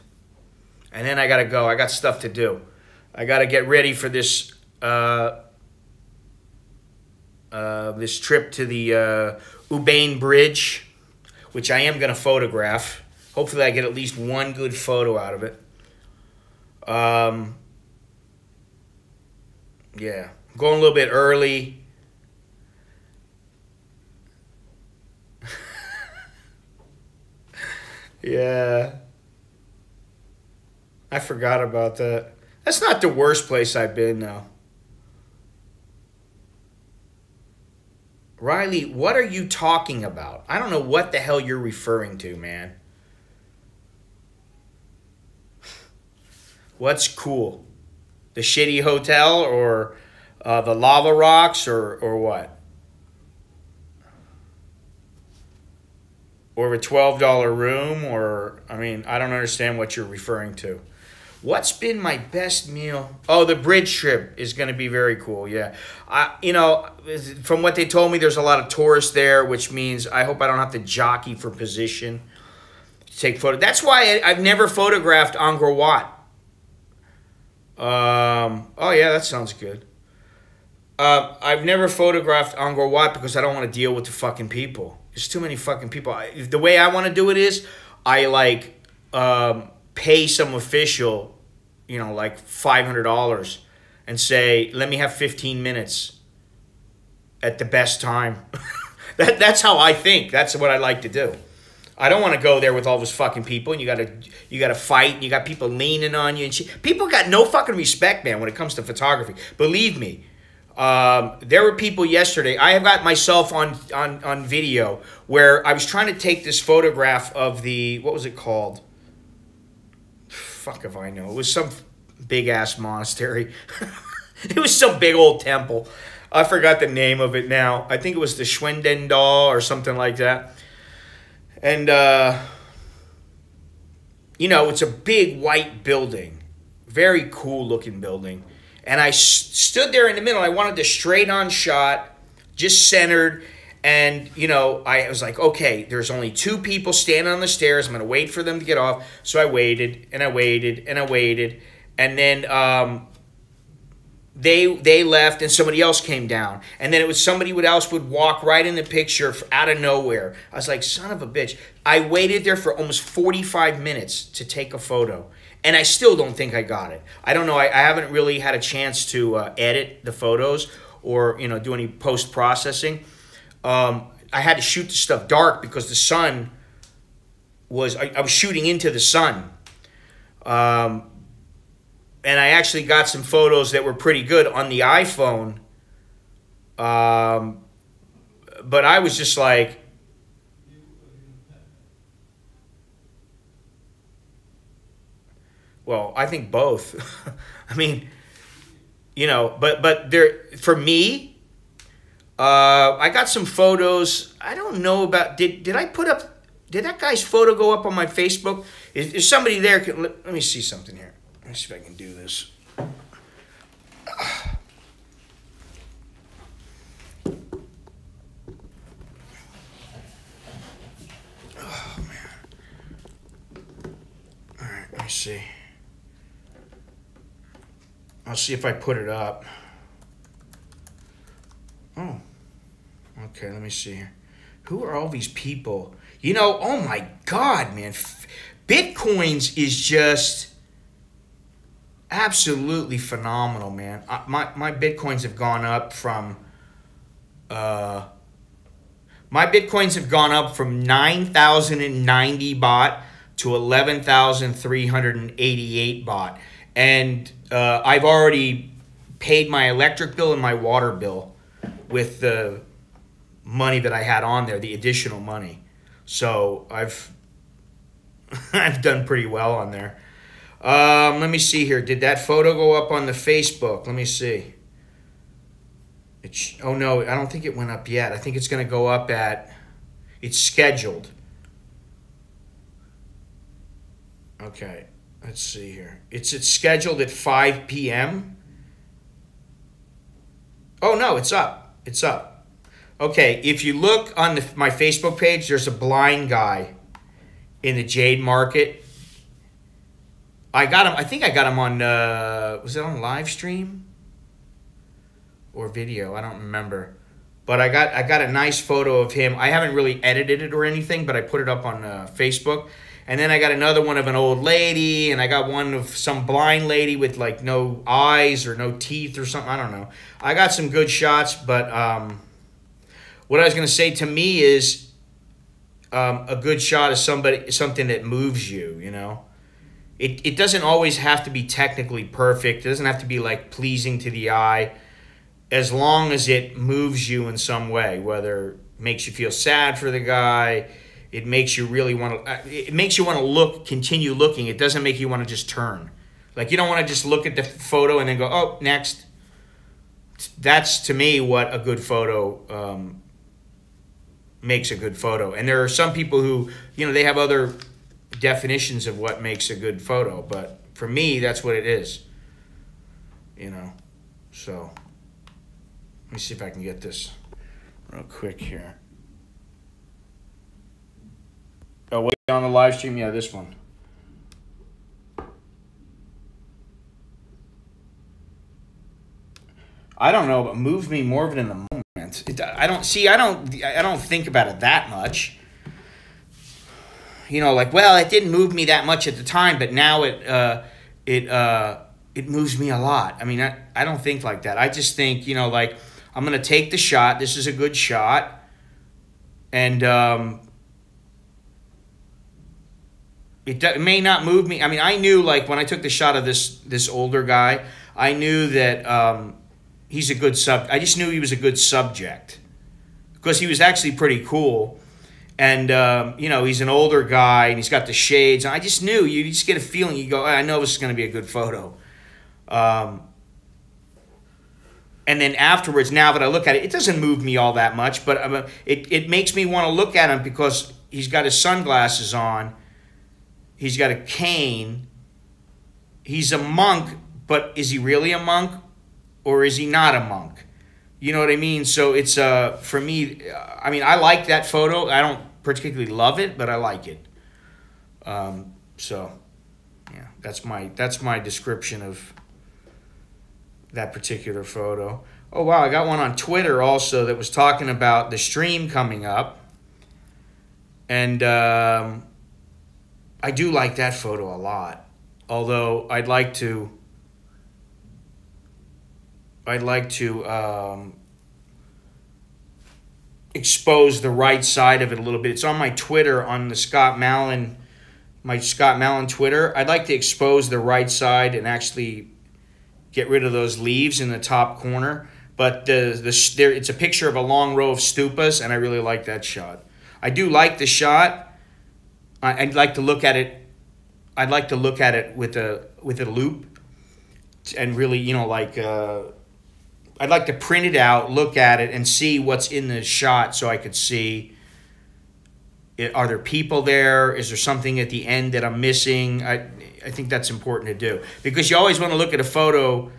Speaker 1: And then I got to go. I got stuff to do. I got to get ready for this this trip to the Ubain Bridge, which I am going to photograph. Hopefully I get at least one good photo out of it. Yeah, I'm going a little bit early. Yeah. I forgot about that. That's not the worst place I've been, though. Riley, what are you talking about? I don't know what the hell you're referring to, man. What's cool? The shitty hotel or the lava rocks or what? Or a $12 room, or, I mean, I don't understand what you're referring to. What's been my best meal? Oh, the bridge trip is going to be very cool, yeah. You know, from what they told me, there's a lot of tourists there, which means I hope I don't have to jockey for position to take photos. That's why I've never photographed Angkor Wat. Oh, yeah, that sounds good. I've never photographed Angkor Wat because I don't want to deal with the fucking people. There's too many fucking people. The way I want to do it is I, like, pay some official, you know, like $500 and say, let me have 15 minutes at the best time. That's how I think. That's what I like to do. I don't want to go there with all those fucking people and you gotta fight and you got people leaning on you and shit. People got no fucking respect, man, when it comes to photography. Believe me. There were people yesterday. I have got myself on video where I was trying to take this photograph of the, what was it called? Fuck if I know. It was some big ass monastery. It was some big old temple. I forgot the name of it now. I think it was the Schwendendal or something like that. And you know, it's a big white building, very cool looking building. And I stood there in the middle. I wanted the straight-on shot, just centered. And, you know, I was like, okay, there's only 2 people standing on the stairs. I'm going to wait for them to get off. So I waited, and I waited, and I waited. And then they left, and somebody else came down. And then it was somebody else would walk right in the picture out of nowhere. I was like, son of a bitch. I waited there for almost 45 minutes to take a photo. And I still don't think I got it. I don't know. I haven't really had a chance to edit the photos or, you know, do any post-processing. I had to shoot the stuff dark because the sun was... I was shooting into the sun. And I actually got some photos that were pretty good on the iPhone. But I was just like... Well, I think both. I mean, you know, but there, for me, I got some photos. I don't know about, did I put up, did that guy's photo go up on my Facebook? Is somebody there? Let me see something here. Let me see if I can do this. Oh, man. All right, let me see. I'll see if I put it up. Oh, okay, let me see here. Who are all these people? You know, oh my God, man. Bitcoins is just absolutely phenomenal, man. My Bitcoins have gone up from 9,090 baht to 11,388 baht, and I've already paid my electric bill and my water bill with the money that I had on there, the additional money. So I've done pretty well on there. Let me see here. Did that photo go up on the Facebook? Let me see. Oh no, I don't think it went up yet. I think it's going to go up it's scheduled. Okay, let's see here. It's scheduled at 5 p.m. Oh no, it's up. It's up. Okay, if you look on my Facebook page, there's a blind guy in the jade market. I got him. I think I got him on. Was it on live stream or video? I don't remember. But I got a nice photo of him. I haven't really edited it or anything, but I put it up on Facebook. And then I got another one of an old lady, and I got one of some blind lady with like no eyes or no teeth or something. I don't know. I got some good shots, but what I was going to say, to me, is a good shot is something that moves you, you know. It doesn't always have to be technically perfect. It doesn't have to be like pleasing to the eye, as long as it moves you in some way, whether it makes you feel sad for the guy, it makes you really want to, it makes you want to continue looking. It doesn't make you want to just turn. Like, you don't want to just look at the photo and then go, oh, next. That's, to me, what a good photo makes a good photo. And there are some people who, you know, they have other definitions of what makes a good photo, but for me, that's what it is, you know. So let me see if I can get this real quick here. Oh, wait, on the live stream? Yeah, this one. I don't know, but moves me more than in the moment. I don't think about it that much. You know, like, well, it didn't move me that much at the time, but now it moves me a lot. I mean, I don't think like that. I just think, you know, like, I'm going to take the shot. This is a good shot. And it may not move me. I mean, I knew, like, when I took the shot of this older guy, I knew that he's a good I just knew he was a good subject, because he was actually pretty cool. And, you know, he's an older guy, and he's got the shades. And I just knew. You just get a feeling. You go, I know this is going to be a good photo. And then afterwards, now that I look at it, it doesn't move me all that much. But it makes me want to look at him, because he's got his sunglasses on. He's got a cane. He's a monk, but is he really a monk? Or is he not a monk? You know what I mean? So it's, for me, I mean, I like that photo. I don't particularly love it, but I like it. So, yeah, that's my description of that particular photo. Oh, wow, I got one on Twitter also that was talking about the stream coming up. And I do like that photo a lot. Although I'd like to expose the right side of it a little bit. It's on my Twitter, on the Scott Mallon, my Scott Mallon Twitter. I'd like to expose the right side and actually get rid of those leaves in the top corner. But it's a picture of a long row of stupas, and I really like that shot. I do like the shot. I'd like to look at it. I'd like to look at it with a loop, and really, you know, like. I'd like to print it out, look at it, and see what's in the shot, so I could see, are there people there? Is there something at the end that I'm missing? I think that's important to do, because you always want to look at a photo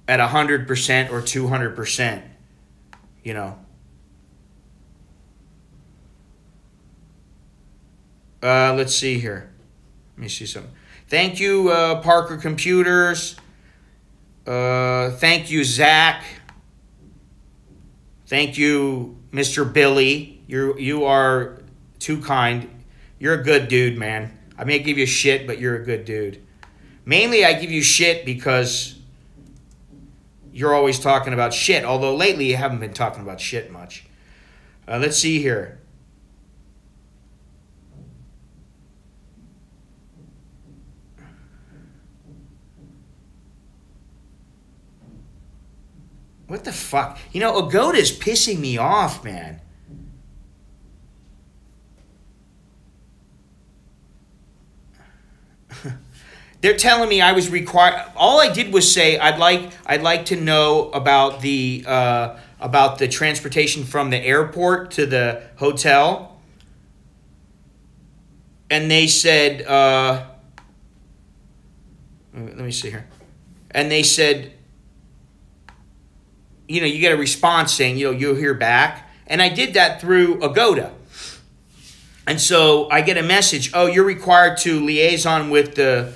Speaker 1: at 100% or 200%, you know. Let's see here. Let me see something. Thank you, Parker Computers. Thank you, Zach. Thank you, Mr. Billy. You are too kind. You're a good dude, man. I may give you shit, but you're a good dude. Mainly, I give you shit because you're always talking about shit. Although lately, you haven't been talking about shit much. Let's see here. What the fuck? You know, Agoda's pissing me off, man. They're telling me I was required. All I did was say I'd like to know about the transportation from the airport to the hotel, and they said, let me see here, and they said, you know, you get a response saying, you know, you'll hear back, and I did that through Agoda, and so I get a message, oh, you're required to liaison with the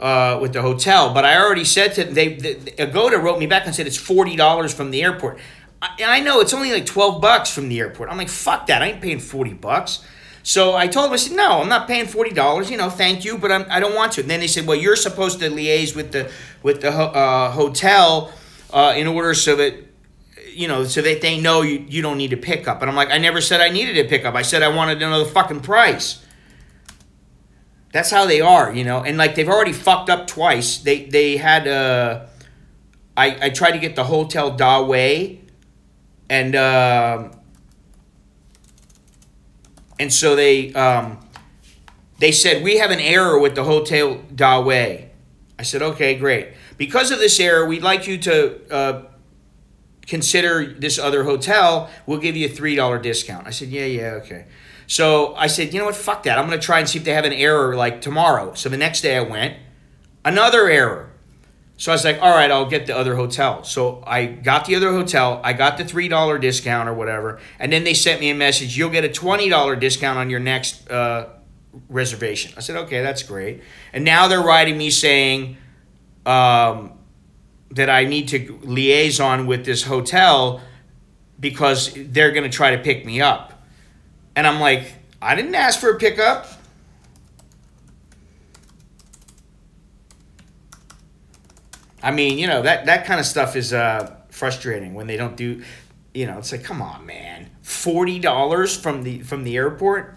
Speaker 1: hotel, but I already said to them, Agoda wrote me back and said it's $40 from the airport. And I know it's only like $12 from the airport. I'm like, fuck that, I ain't paying $40. So I told them, I said, no, I'm not paying $40, you know, thank you, but I don't want to. And then they said, well, you're supposed to liaise with the hotel in order so that, you know, so that they know you don't need a pickup. And I'm like, I never said I needed a pickup. I said I wanted to know the fucking price. That's how they are, you know, and like they've already fucked up twice. They had I tried to get the Hotel Dawei, and so they said we have an error with the Hotel Dawei. I said, okay, great. Because of this error, we'd like you to consider this other hotel. We'll give you a $3 discount. I said, yeah, okay. So I said, you know what, fuck that. I'm going to try and see if they have an error like tomorrow. So the next day I went, another error. So I was like, all right, I'll get the other hotel. So I got the other hotel. I got the $3 discount or whatever. And then they sent me a message, you'll get a $20 discount on your next reservation. I said, okay, that's great. And now they're writing me saying that I need to liaison with this hotel because they're going to try to pick me up. And I'm like, I didn't ask for a pickup. I mean, you know, that kind of stuff is frustrating when they don't do, you know, it's like, come on, man. $40 from the airport?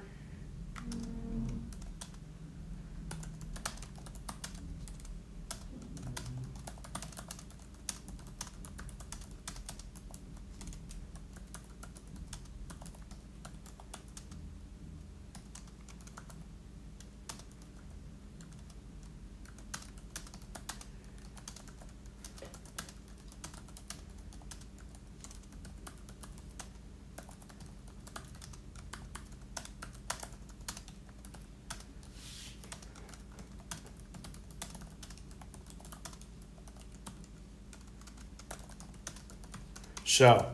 Speaker 1: So,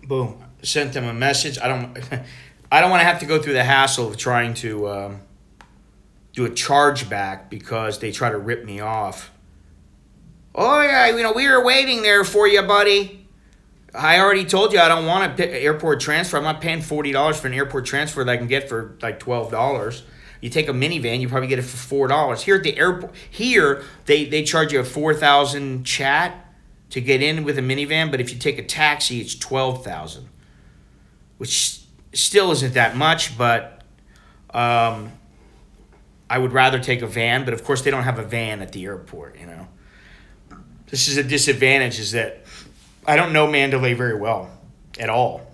Speaker 1: boom, sent them a message. I don't want to have to go through the hassle of trying to do a chargeback because they try to rip me off. Oh yeah, you know, we were waiting there for you, buddy. I already told you I don't want an airport transfer. I'm not paying $40 for an airport transfer that I can get for like $12. You take a minivan, you probably get it for $4. Here at the airport, here they charge you a 4,000 chat to get in with a minivan, but if you take a taxi, it's 12,000, which still isn't that much. But I would rather take a van. But of course, they don't have a van at the airport. You know, this is a disadvantage. Is that I don't know Mandalay very well at all.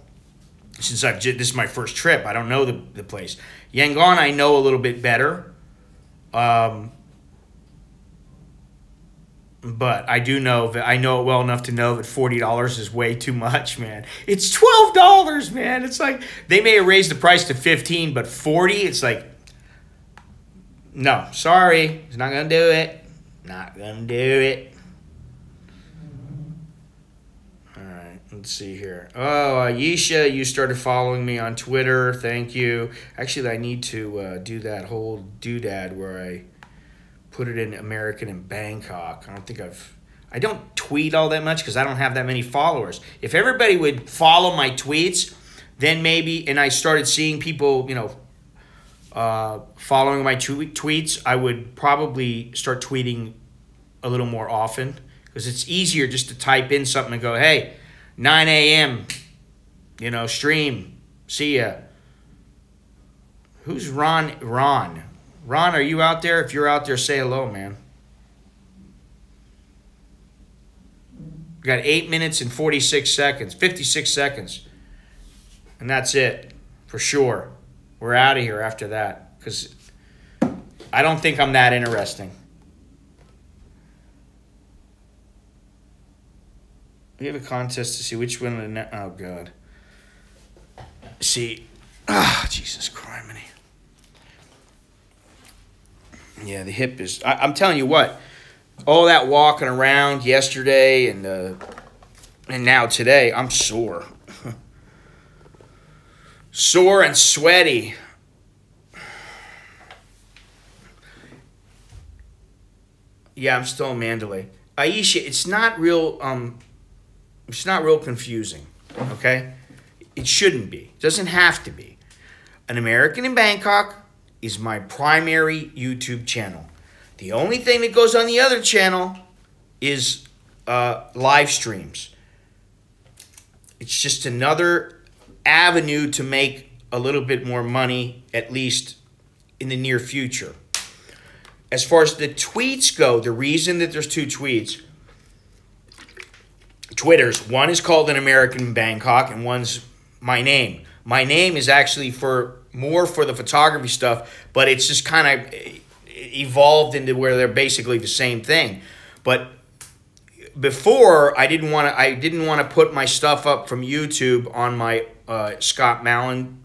Speaker 1: Since this is my first trip, I don't know the place. Yangon, I know a little bit better, but I do know that I know it well enough to know that $40 is way too much, man. It's $12, man. It's like they may have raised the price to $15, but $40, it's like, no, sorry, it's not gonna do it. Not gonna do it. Let's see here. Oh, Ayesha, you started following me on Twitter. Thank you. Actually, I need to do that whole doodad where I put it in American in Bangkok. I don't tweet all that much because I don't have that many followers. If everybody would follow my tweets, then maybe, and I started seeing people, following my tweets, I would probably start tweeting a little more often, because it's easier just to type in something and go, hey, 9 a.m., stream, see ya. Who's Ron? Ron, are you out there? If you're out there, say hello, man. We got 8 minutes and 56 seconds, 56 seconds. And that's it, for sure. We're out of here after that, because I don't think I'm that interesting. We have a contest to see which one of the... Oh, God. See. Jesus Christ. Yeah, the hip is... I'm telling you what. All that walking around yesterday and now today, I'm sore. Sore and sweaty. Yeah, I'm still in Mandalay. Aisha, it's not real confusing, okay? It shouldn't be. It doesn't have to be. An American in Bangkok is my primary YouTube channel. The only thing that goes on the other channel is live streams. It's just another avenue to make a little bit more money, at least in the near future. As far as the tweets go, the reason that there's 2 tweets, Twitters, one is called An American in Bangkok and one's my name. My name is actually more for the photography stuff, but it's just kind of evolved into where they're basically the same thing. But before, I didn't want to put my stuff up from YouTube on my Scott Mallon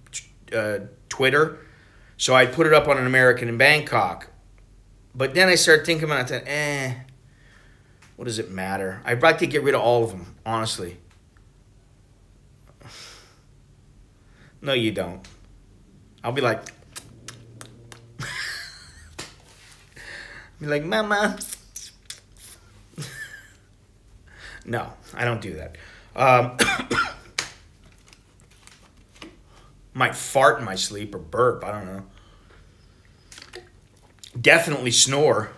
Speaker 1: Twitter, so I put it up on An American in Bangkok. But then I started thinking about it. What does it matter? I'd like to get rid of all of them, honestly. No, you don't. I'll be like, Mama. No, I don't do that. Might fart in my sleep or burp. I don't know. Definitely snore.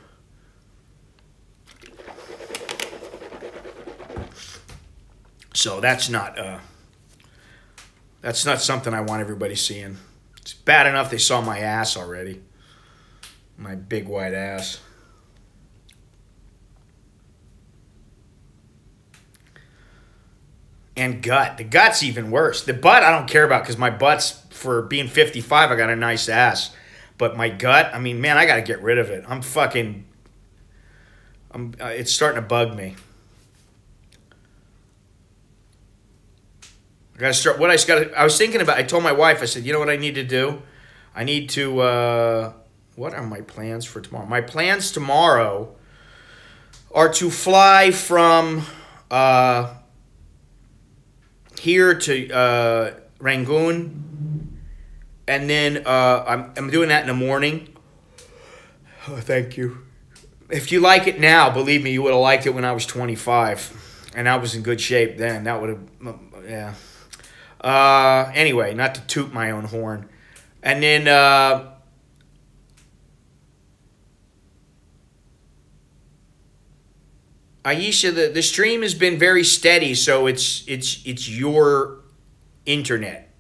Speaker 1: So that's not something I want everybody seeing. It's bad enough they saw my ass already. My big white ass. And gut. The gut's even worse. The butt I don't care about because my butt's, for being 55, I got a nice ass. But my gut, I mean, man, I got to get rid of it. It's starting to bug me. I got to start, I was thinking about, I told my wife, I said, you know what I need to do? I need to, what are my plans for tomorrow? My plans tomorrow are to fly from here to Rangoon, and then I'm doing that in the morning. Oh, thank you. If you like it now, believe me, you would have liked it when I was 25, and I was in good shape then. That would have, yeah. Anyway, not to toot my own horn. And then Aisha, the stream has been very steady, so it's your internet,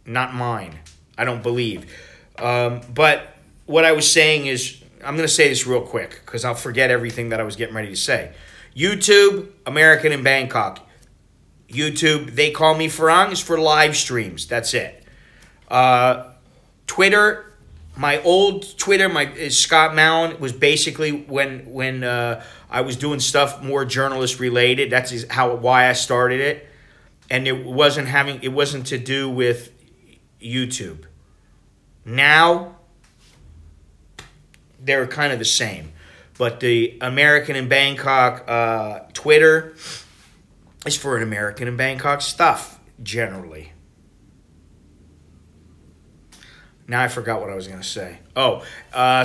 Speaker 1: not mine. I don't believe. But what I was saying is, I'm going to say this real quick because I'll forget everything that I was getting ready to say. YouTube, American in Bangkok. YouTube, they call me Farang, is for live streams. That's it. Twitter, my old Twitter, Scott Mallon, was basically when I was doing stuff more journalist related. That's why I started it, and it wasn't to do with YouTube. Now they're kind of the same, but the American in Bangkok Twitter is for an American in Bangkok stuff, generally. Now I forgot what I was going to say. Oh,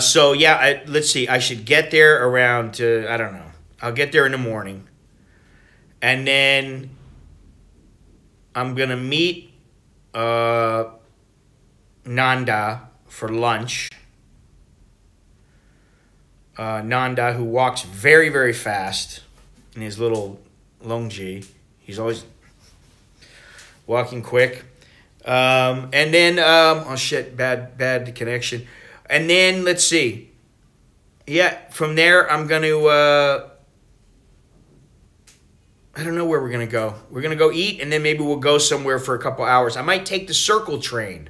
Speaker 1: so yeah, let's see. I should get there around, I don't know. I'll get there in the morning. And then I'm going to meet Nanda for lunch. Nanda, who walks very, very fast in his little Longji. He's always walking quick. And then, oh shit, bad connection. And then, let's see. Yeah, from there, I'm going to, I don't know where we're going to go. We're going to go eat, and then maybe we'll go somewhere for a couple hours. I might take the Circle train.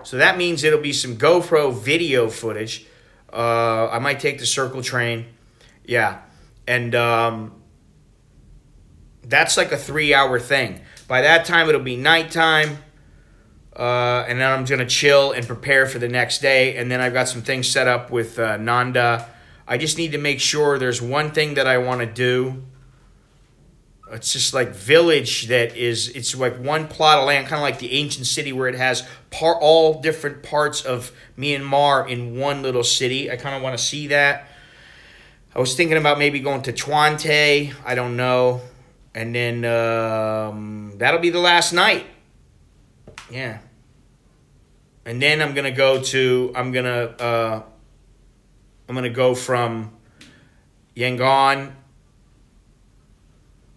Speaker 1: So that means it'll be some GoPro video footage. I might take the Circle train. Yeah. And that's like a 3-hour thing. By that time, it'll be nighttime. And then I'm going to chill and prepare for the next day. And then I've got some things set up with Nanda. I just need to make sure there's one thing that I want to do. It's just like village that is, it's like one plot of land, kind of like the ancient city where it has all different parts of Myanmar in one little city. I kind of want to see that. I was thinking about maybe going to Twante. I don't know. And then that'll be the last night. Yeah. And then I'm going to go to, I'm going to go from Yangon.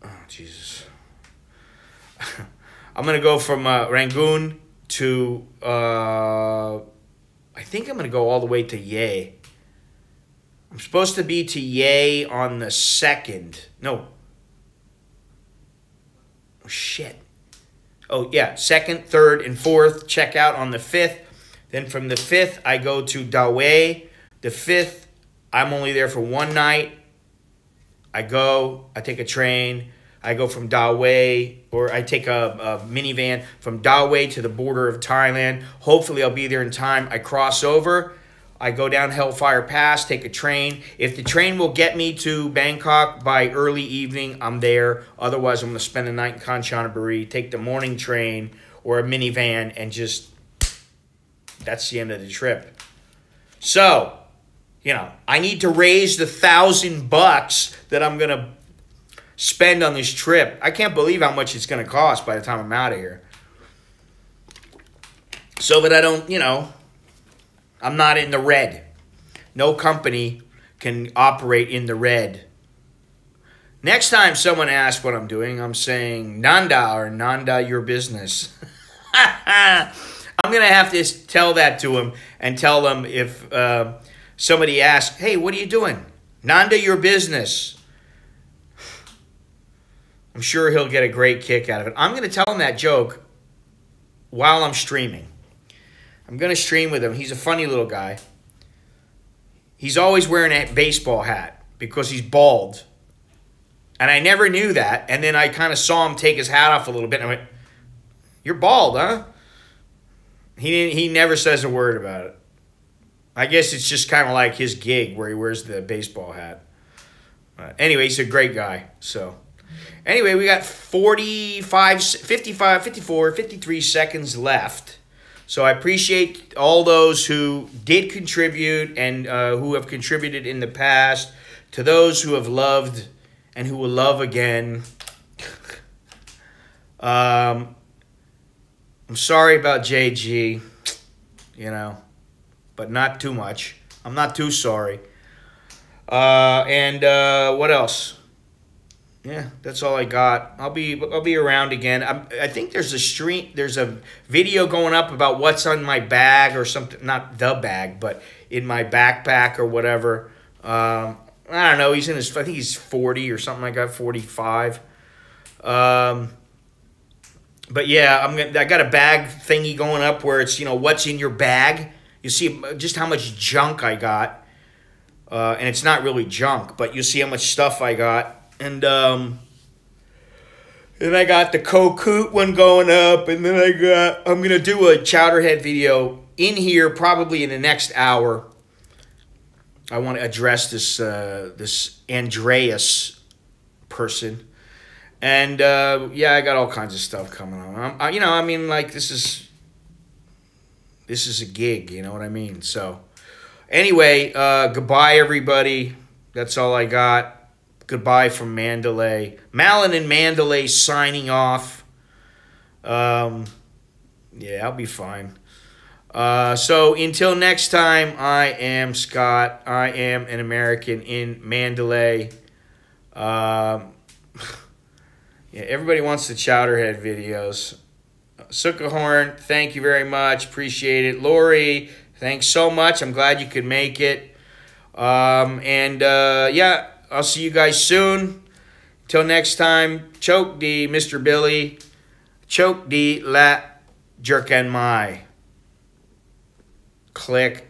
Speaker 1: Oh, Jesus. I'm going to go from Rangoon to, I think I'm going to go all the way to Ye. I'm supposed to be to Ye on the 2nd. No. Oh, shit. Oh, yeah. 2nd, 3rd, and 4th. Check out on the 5th. Then from the 5th, I go to Dawei. The 5th, I'm only there for one night. I take a train. I go from Dawei, or I take a minivan from Dawei to the border of Thailand. Hopefully, I'll be there in time. I cross over. I go down Hellfire Pass, take a train. If the train will get me to Bangkok by early evening, I'm there. Otherwise, I'm going to spend the night in Kanchanaburi, take the morning train or a minivan, and just, that's the end of the trip. So, you know, I need to raise the $1,000 that I'm going to spend on this trip. I can't believe how much it's going to cost by the time I'm out of here. So that I don't, you know, I'm not in the red. No company can operate in the red. Next time someone asks what I'm doing, I'm saying, Nanda or Nanda your business. I'm going to have to tell that to him and tell them if somebody asks, hey, what are you doing? Nanda your business. I'm sure he'll get a great kick out of it. I'm going to tell him that joke while I'm streaming. I'm going to stream with him. He's a funny little guy. He's always wearing a baseball hat because he's bald. And I never knew that. And then I kind of saw him take his hat off a little bit. And I went, you're bald, huh? He never says a word about it. I guess it's just kind of like his gig where he wears the baseball hat. Anyway, he's a great guy. So, anyway, we got 45, 55, 54, 53 seconds left. So I appreciate all those who did contribute and who have contributed in the past. To those who have loved and who will love again. I'm sorry about JG, you know, but not too much. I'm not too sorry. And what else? Yeah, that's all I got. I'll be around again. I think there's a video going up about what's on my bag or something. Not the bag, but in my backpack or whatever. I don't know. I think he's 40 or something like that, 45. But yeah, I got a bag thingy going up where it's, you know, what's in your bag. You see just how much junk I got. And it's not really junk, but you see how much stuff I got. And then I got the Kokut one going up, and then I'm gonna do a Chowderhead video in here probably in the next hour. I want to address this this Andreas person, and yeah, I got all kinds of stuff coming on. You know, I mean, like this is a gig, you know what I mean? So anyway, goodbye everybody. That's all I got. Goodbye from Mandalay. Malin and Mandalay signing off. Yeah, I'll be fine. So until next time, I am Scott. I am an American in Mandalay. Yeah, everybody wants the Chowderhead videos. Sukkahorn, thank you very much. Appreciate it. Lori, thanks so much. I'm glad you could make it. Yeah, I'll see you guys soon. Till next time, choke D, Mr. Billy. Choke D, la jerk and my. Click.